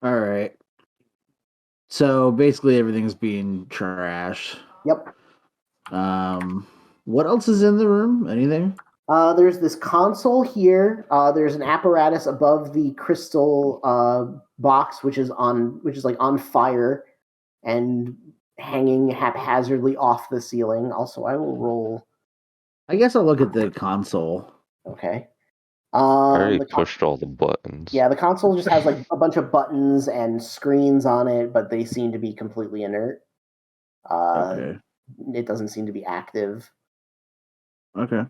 All right. So basically, everything's being trashed. Yep. What else is in the room? Anything? There's this console here. There's an apparatus above the crystal box, which is like on fire and hanging haphazardly off the ceiling. Also, I will roll. I guess I'll look at the console. Okay. I already The pushed all the buttons. Yeah, the console just has like a bunch of buttons and screens on it, but they seem to be completely inert. Okay. It doesn't seem to be active. Okay.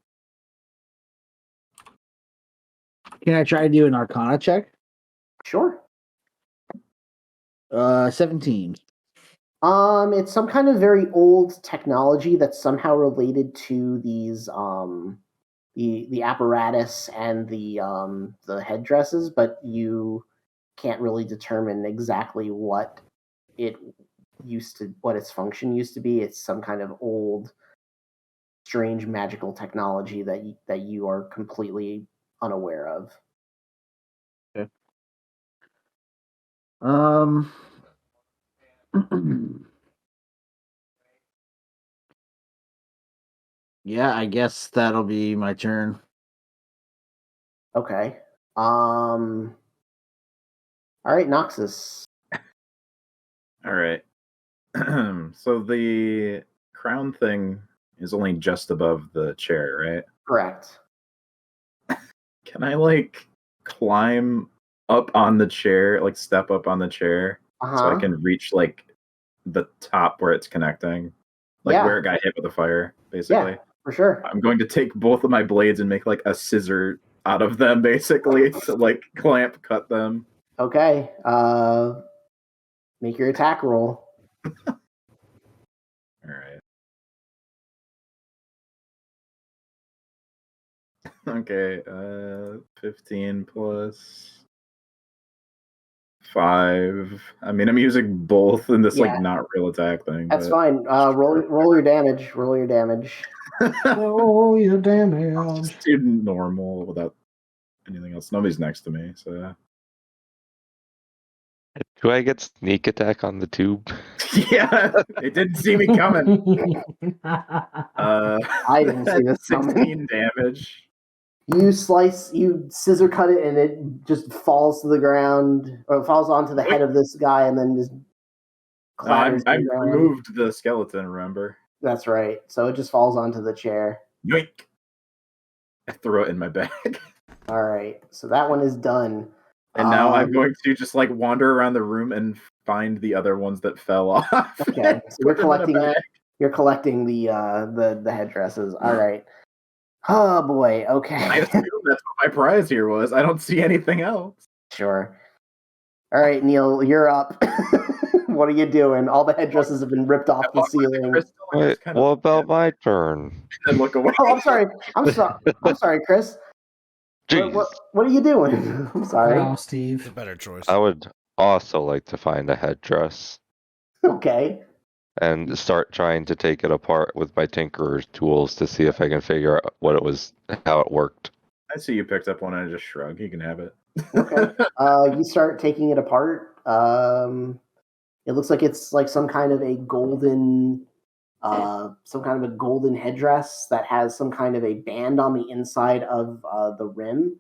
Can I try to do an Arcana check? Sure. 17. It's some kind of very old technology that's somehow related to these the apparatus and the headdresses, but you can't really determine exactly what its function used to be. It's some kind of old, strange magical technology that you are completely unaware of. Okay. Yeah, I guess that'll be my turn. Okay. All right, Noxus. All right. So the crown thing is only just above the chair, right? Correct. Can I like climb up on the chair, like step up on the chair, so I can reach like the top where it's connecting, like where it got hit with the fire, basically? Yeah, for sure. I'm going to take both of my blades and make like a scissor out of them, basically, to like cut them. Okay. Make your attack roll. All right. Okay, 15 plus 5. I mean, I'm using both in this like not real attack thing. That's fine. Roll your damage. Roll your damage. Roll your damage. Just do normal without anything else. Nobody's next to me, so. Do I get sneak attack on the tube? Yeah, it didn't see me coming. I didn't see this 16 coming. damage. You scissor cut it, and it just falls to the ground, or falls onto the head of this guy, and then just clatters. I removed the skeleton, remember? That's right. So it just falls onto the chair. Yoink! I throw it in my bag. All right. So that one is done. And now I'm going to just like wander around the room and find the other ones that fell off. Okay. So you're collecting the headdresses. All right. Oh boy. Okay. I assume that's what my prize here was. I don't see anything else. Sure. All right, Neil, you're up. What are you doing? All the headdresses have been ripped off the ceiling. Wait, what about my turn? And look away. Oh, I'm sorry. I'm sorry, Chris. Jeez. What are you doing? I'm sorry. Wow, Steve. The better choice. I would also like to find a headdress Okay. and start trying to take it apart with my tinkerer's tools to see if I can figure out what it was, how it worked. I see you picked up one and I just shrug. You can have it. Okay. You start taking it apart. It looks like it's like some kind of a golden headdress that has some kind of a band on the inside of the rim,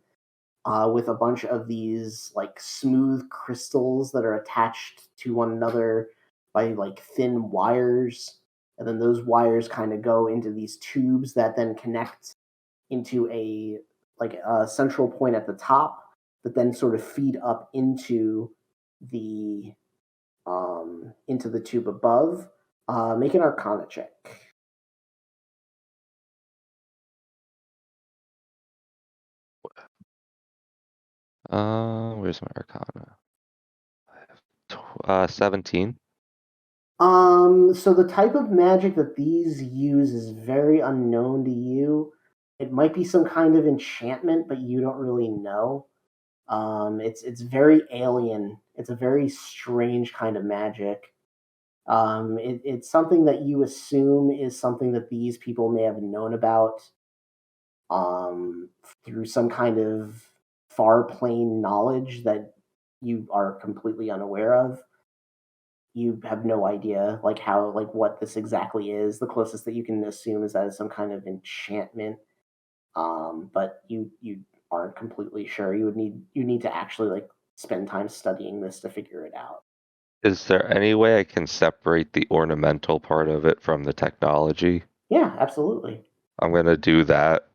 with a bunch of these like smooth crystals that are attached to one another by like thin wires, and then those wires kind of go into these tubes that then connect into a central point at the top, that then sort of feed up into the tube above. Make an Arcana check. Where's my Arcana? 17. So the type of magic that these use is very unknown to you. It might be some kind of enchantment, but you don't really know. It's very alien. It's a very strange kind of magic. It's something that you assume is something that these people may have known about through some kind of far plane knowledge that you are completely unaware of. You have no idea what this exactly is. The closest that you can assume is that it's some kind of enchantment, but you aren't completely sure. You need to actually spend time studying this to figure it out. Is there any way I can separate the ornamental part of it from the technology? Yeah, absolutely. I'm gonna do that,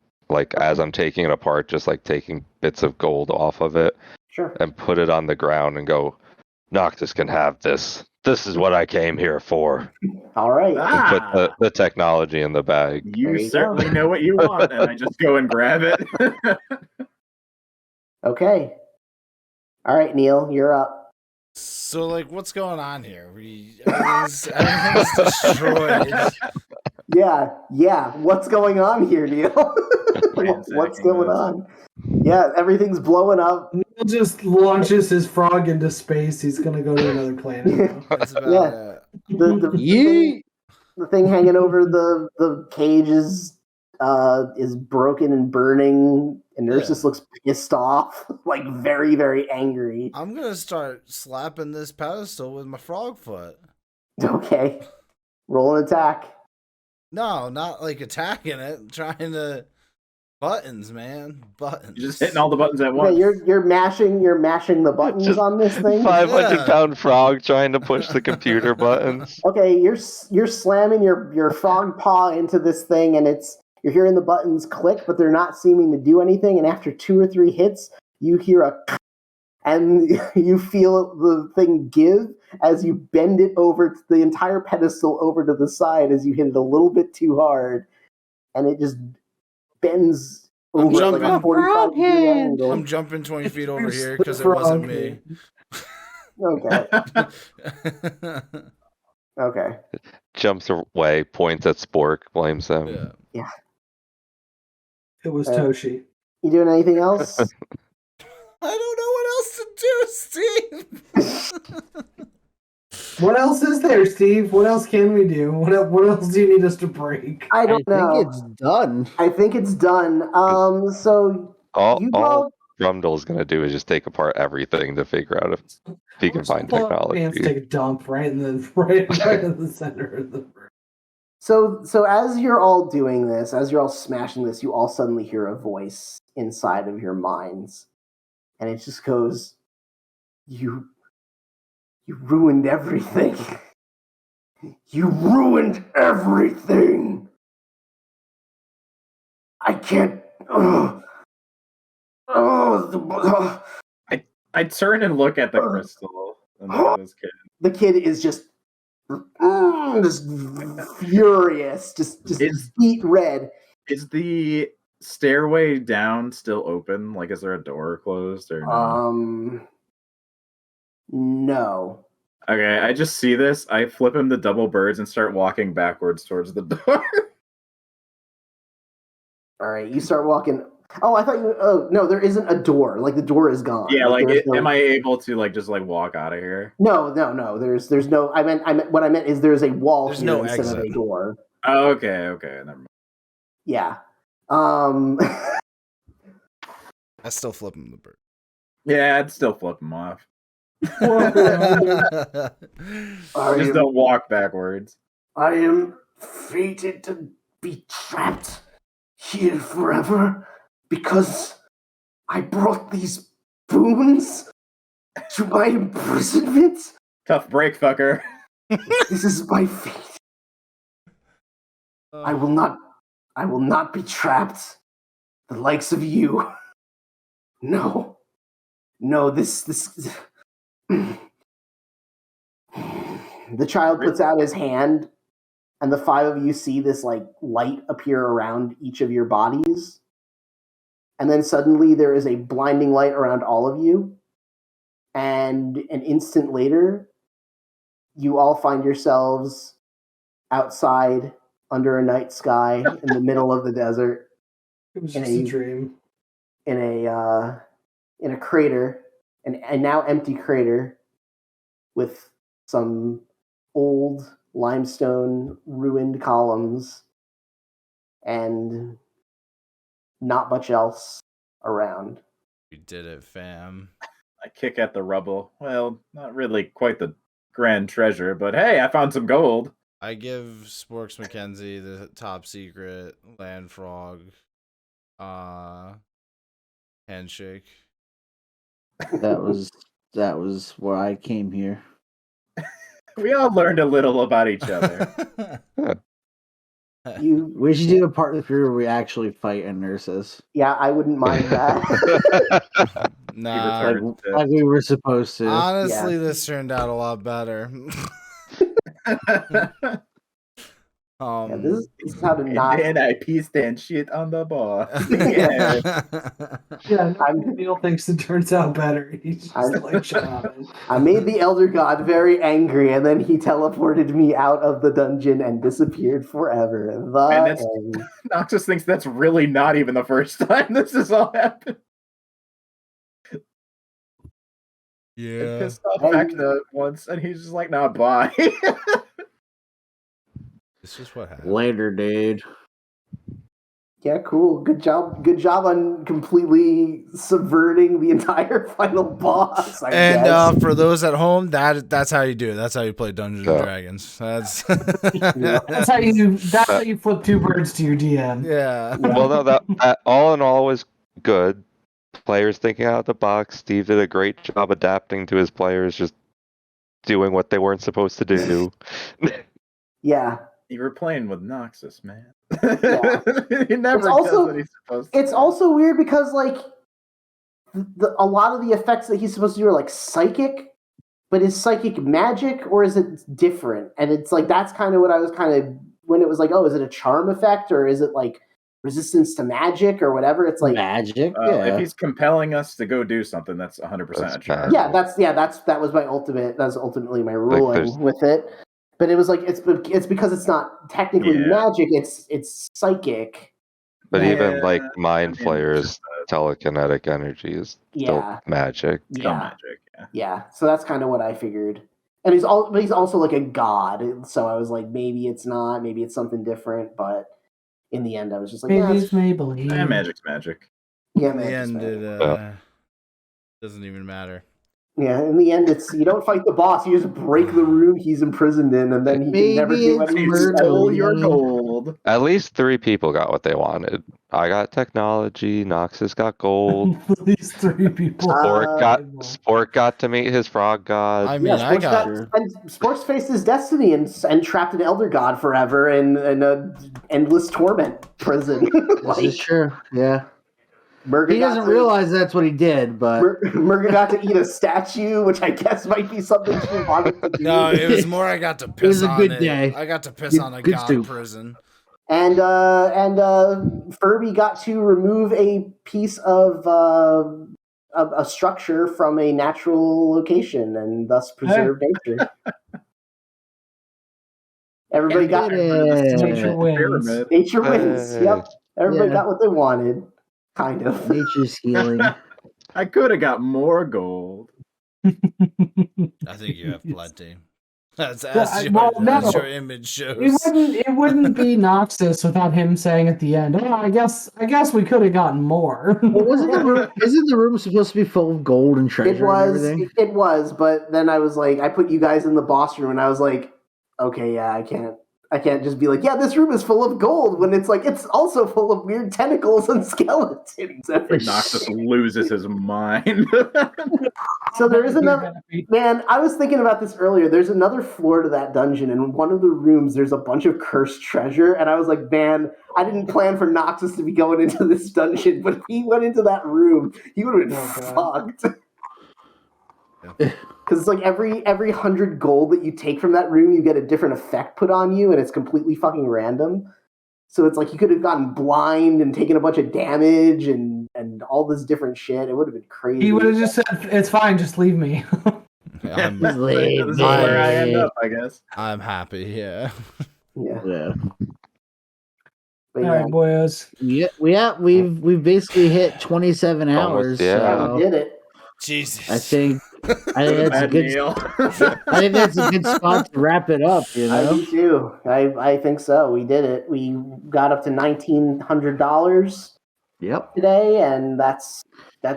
as I'm taking it apart, just taking bits of gold off of it Sure. and put it on the ground and go, Noctis can have this. This is what I came here for. All right. And put the technology in the bag. You certainly know what you want, and I just go and grab it. Okay. All right, Neil, you're up. So, what's going on here? Everything's destroyed. Yeah. What's going on here, Neil? What's going on? Yeah, everything's blowing up. Neil just launches his frog into space. He's gonna go to another planet now. That's about it. The thing hanging over the cage is broken and burning, and Ursus looks pissed off, very, very angry. I'm gonna start slapping this pedestal with my frog foot. Okay. Roll an attack. No, not attacking it. Trying to buttons, man. Buttons. You're just hitting all the buttons at once. Yeah, you're mashing the buttons Just on this thing. 500-pound frog trying to push the computer buttons. Okay, you're slamming your frog paw into this thing, and you're hearing the buttons click, but they're not seeming to do anything. And after 2 or 3 hits, you hear a and you feel the thing give as you bend it over the entire pedestal over to the side as you hit it a little bit too hard, and it just bends over a 45-degree angle. I'm jumping 20 feet over here because it wasn't me. Okay. Okay. Jumps away, points at Spork, blames him. Yeah. It was Toshi. You doing anything else? I don't know what else to do, Steve. What else is there, Steve? What else can we do? What else do you need us to break? I don't know. I think it's done. I think it's done. So All Rumdle's gonna do is just take apart everything to figure out if he can find technology. Hands take a dump right in the center of the room. So as you're all doing this, as you're all smashing this, you all suddenly hear a voice inside of your minds, and it just goes, "You ruined everything. You ruined everything. I can't." I turn and look at the crystal and look at this kid. The kid is just furious, just beet red. Is the stairway down still open? Is there a door closed or no? No. Okay, I just see this. I flip him the double birds and start walking backwards towards the door. All right, you start walking. Oh, I thought you. Oh no, there isn't a door. The door is gone. Yeah, am I able to just walk out of here? No. There's no. I meant what I meant is there's a wall. There's here no instead exit. of a door. Oh, okay, never mind. Yeah. I still flip him the bird. Yeah, I'd still flip him off. Just don't walk backwards. I am fated to be trapped here forever because I brought these boons to my imprisonment. Tough break, fucker. This is my fate. I will not be trapped. The likes of you. No, this. The child puts out his hand, and the 5 of you see this light appear around each of your bodies. And then suddenly there is a blinding light around all of you. And an instant later, you all find yourselves outside under a night sky in the middle of the desert. It was In just a a- dream. in a crater, a now empty crater with some old limestone ruined columns and not much else around. You did it, fam. I kick at the rubble. Well, not really quite the grand treasure, but hey, I found some gold. I give Sporks McKenzie the top secret land frog handshake. That was where I came here. We all learned a little about each other. You, We should do a part of here where we actually fight and nurses. yeah, I wouldn't mind that. Nah. Like, Turns to- like we were supposed to. Honestly, this turned out a lot better. Yeah, this is how to not. And then I pieced and shit on the bar. Yeah. Yeah, I'm- Neil thinks it turns out better. He's just I'm- like, shut up. I made the Elder God very angry, and then he teleported me out of the dungeon and disappeared forever. The Man, that's- end. Noxus thinks that's really not even the first time this has all happened. I Yeah. pissed off Vecna once, and he's just like, nah, bye. This is what happened. Later, dude. Yeah, cool. Good job. Good job on completely subverting the entire final boss. I And guess. for those at home, that's how you do it. That's how you play Dungeons and Yeah. Dragons. That's That's how you flip two birds to your DM. yeah. Well, no, that all in all was good. Players thinking out of the box. Steve did a great job adapting to his players, just doing what they weren't supposed to do. Yeah, You were playing with Noxus, man. Yeah. He never It's also- does what he's supposed to. it's also weird because like a lot of the effects that he's supposed to do are like psychic, but is psychic magic or is it different? And it's like that's kind of what I was kind of when it was like, oh, is it a charm effect or is it like resistance to magic or whatever? It's like Magic. If Yeah. he's compelling us to go do something, that's 100% a That's charm. bad. that was my ultimate. That's ultimately my Like, ruling there's- with it. But it was like it's because it's not technically Yeah. magic. It's psychic. But even Yeah, like mind I mean, flayers, it's just, telekinetic energy is still Yeah, magic. still yeah, magic. Yeah. yeah. So that's kind of what I figured. And he's also like a god. So I was like, maybe it's not. Maybe it's something different. But in the end, I was just like, yeah, Maybe it's Maybelline. Yeah, magic's magic. yeah, In the magic's end, magic. it doesn't even matter. Yeah, in the end, it's you don't fight the boss. You just break the room he's imprisoned in, and then he can never Maybe do it's anything. murder. else. Stole your gold. At least 3 people got what they wanted. I got technology. Noxus got gold. These three people. Sport got to meet his frog god. I mean, I Sports got Sports faced his destiny and trapped an elder god forever in a endless torment prison. This is true. Yeah. Murga He got doesn't to- realize that's what he did, but Murga got to eat a statue, which I guess might be something she wanted to do. no. It was more. I got to piss was a on good it. day. I got to piss Good- on a good god soup. prison. And Furby got to remove a piece of a structure from a natural location and thus preserve nature. Everybody got Nature wins. Pyramid. nature wins. Hey. Yep, everybody Yeah. got what they wanted, kind of. nature's healing. I could have got more gold. I think you have plenty. That's as your image shows. It wouldn't be Noxus without him saying at the end, "Oh, I guess we could have gotten more." Well, isn't the room supposed to be full of gold and treasure and everything? It was, but then I was like, I put you guys in the boss room, and I was like, okay, yeah, I can't just be like, yeah, this room is full of gold when it's like it's also full of weird tentacles and skeletons. Noxus loses his mind. So there is another. Man, I was thinking about this earlier. There's another floor to that dungeon, and in one of the rooms, there's a bunch of cursed treasure. And I was like, man, I didn't plan for Noxus to be going into this dungeon, but if he went into that room, he would have been fucked. Because it's like every 100 gold that you take from that room, you get a different effect put on you, and it's completely fucking random. So it's like you could have gotten blind and taken a bunch of damage and all this different shit. It would have been crazy. He would have just said, "It's fine, just leave me." I'm, This is where I end up, I guess. I'm happy. Yeah. Yeah. Yeah. But All yeah, right, boyos. We've basically hit 27 hours. Almost, yeah. yeah, we So did it. Jesus. I think that's a Bad good. Neil. I think that's a good spot to wrap it up. You I know. do too. I think so. We did it. We got up to $1,900 Yep. today, and that's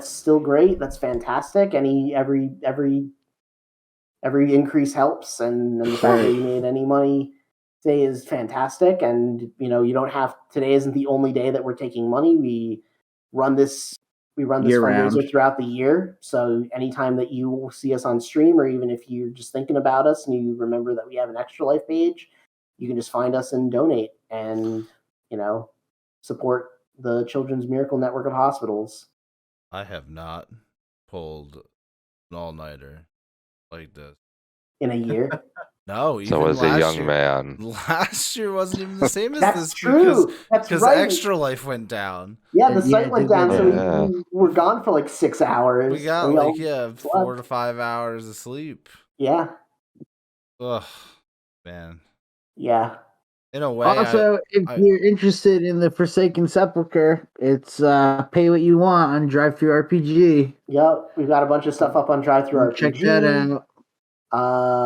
still great. That's fantastic. Every increase helps, and the fact that we made any money today is fantastic. And you don't have, today isn't the only day that we're taking money. We run this Year round. fundraiser throughout the year. So anytime that you see us on stream, or even if you're just thinking about us and you remember that we have an Extra Life page, you can just find us and donate, and support the Children's Miracle Network of Hospitals. I have not pulled an all-nighter like this. In a year. No, even So as a last young year, man, last year wasn't even the same as That's this true. That's because right. Extra Life went down. Yeah, the Yeah, site it went did down, go so down. we were gone for like 6 hours. We got and all 4 to 5 hours of sleep. Yeah, Ugh, man. yeah. In a way, Also, if you're interested in the Forsaken Sepulcher, it's pay what you want on DrivethruRPG. Yep, we've got a bunch of stuff up on DrivethruRPG. Check that out.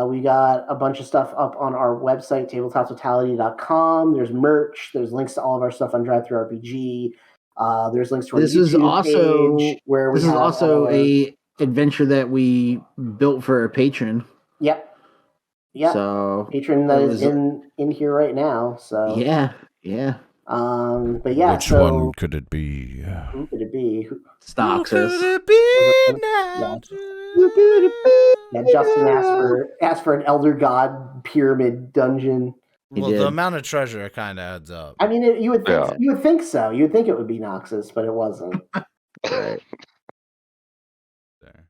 We got a bunch of stuff up on our website, TableTopTotality.com. There's merch. There's links to all of our stuff on DrivethruRPG. There's links to our This YouTube is also page where we this is have also all our- a adventure that we built for a patron. Yep. Yep. So Patron that it is was- in here right now. So yeah. But yeah. which so one could it be? who could it be? Stocks Who us. could it be now? Yeah, Justin asked for an Elder God pyramid dungeon. Well, did. the amount of treasure kind of adds up. I mean, you would think Yeah. you would think so. You would think it would be Noxus, but it wasn't. Right. There.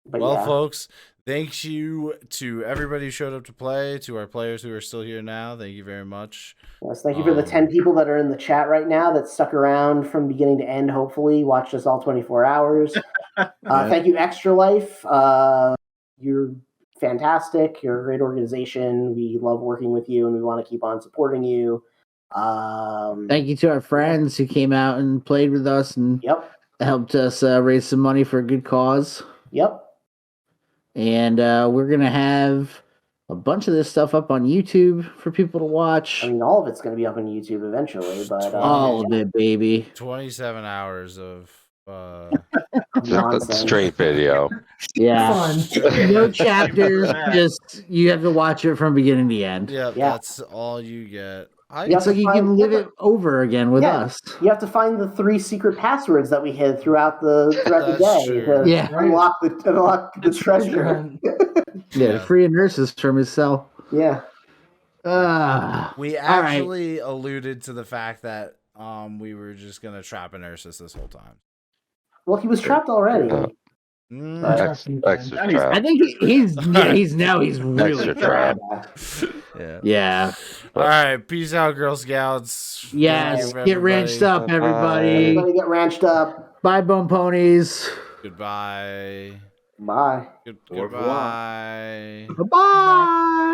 But Well, yeah. folks, thank you to everybody who showed up to play, to our players who are still here now. Thank you very much. Yes, thank you for the 10 people that are in the chat right now that stuck around from beginning to end, hopefully. Watched us all 24 hours. Thank you, Extra Life. You're fantastic. You're a great organization. We love working with you, and we want to keep on supporting you. Thank you to our friends who came out and played with us and Yep. helped us raise some money for a good cause. Yep. And we're going to have a bunch of this stuff up on YouTube for people to watch. I mean, all of it's going to be up on YouTube eventually, but All of it, baby. 27 hours of just a nonsense. straight video. Yeah. Fun. No chapters, just you have to watch it from beginning to end. yeah, Yeah. that's all you get. Yeah. It's like you can live it over again with us. You have to find the 3 secret passwords that we hid throughout the That's day true. to Yeah. unlock the treasure. Hunt. Yeah, free nurses from his cell. Yeah. We all right. actually alluded to the fact that we were just gonna trap an Ursus this whole time. Well, he was trapped already. Extra I trap. I think he's really Extra trap. Yeah. Yeah. All right. Peace out, Girl Scouts. Yes. Thank you, Get ranched everybody. up, everybody. Everybody get ranched up. Bye, bone ponies. Goodbye. Bye. Goodbye. Bye.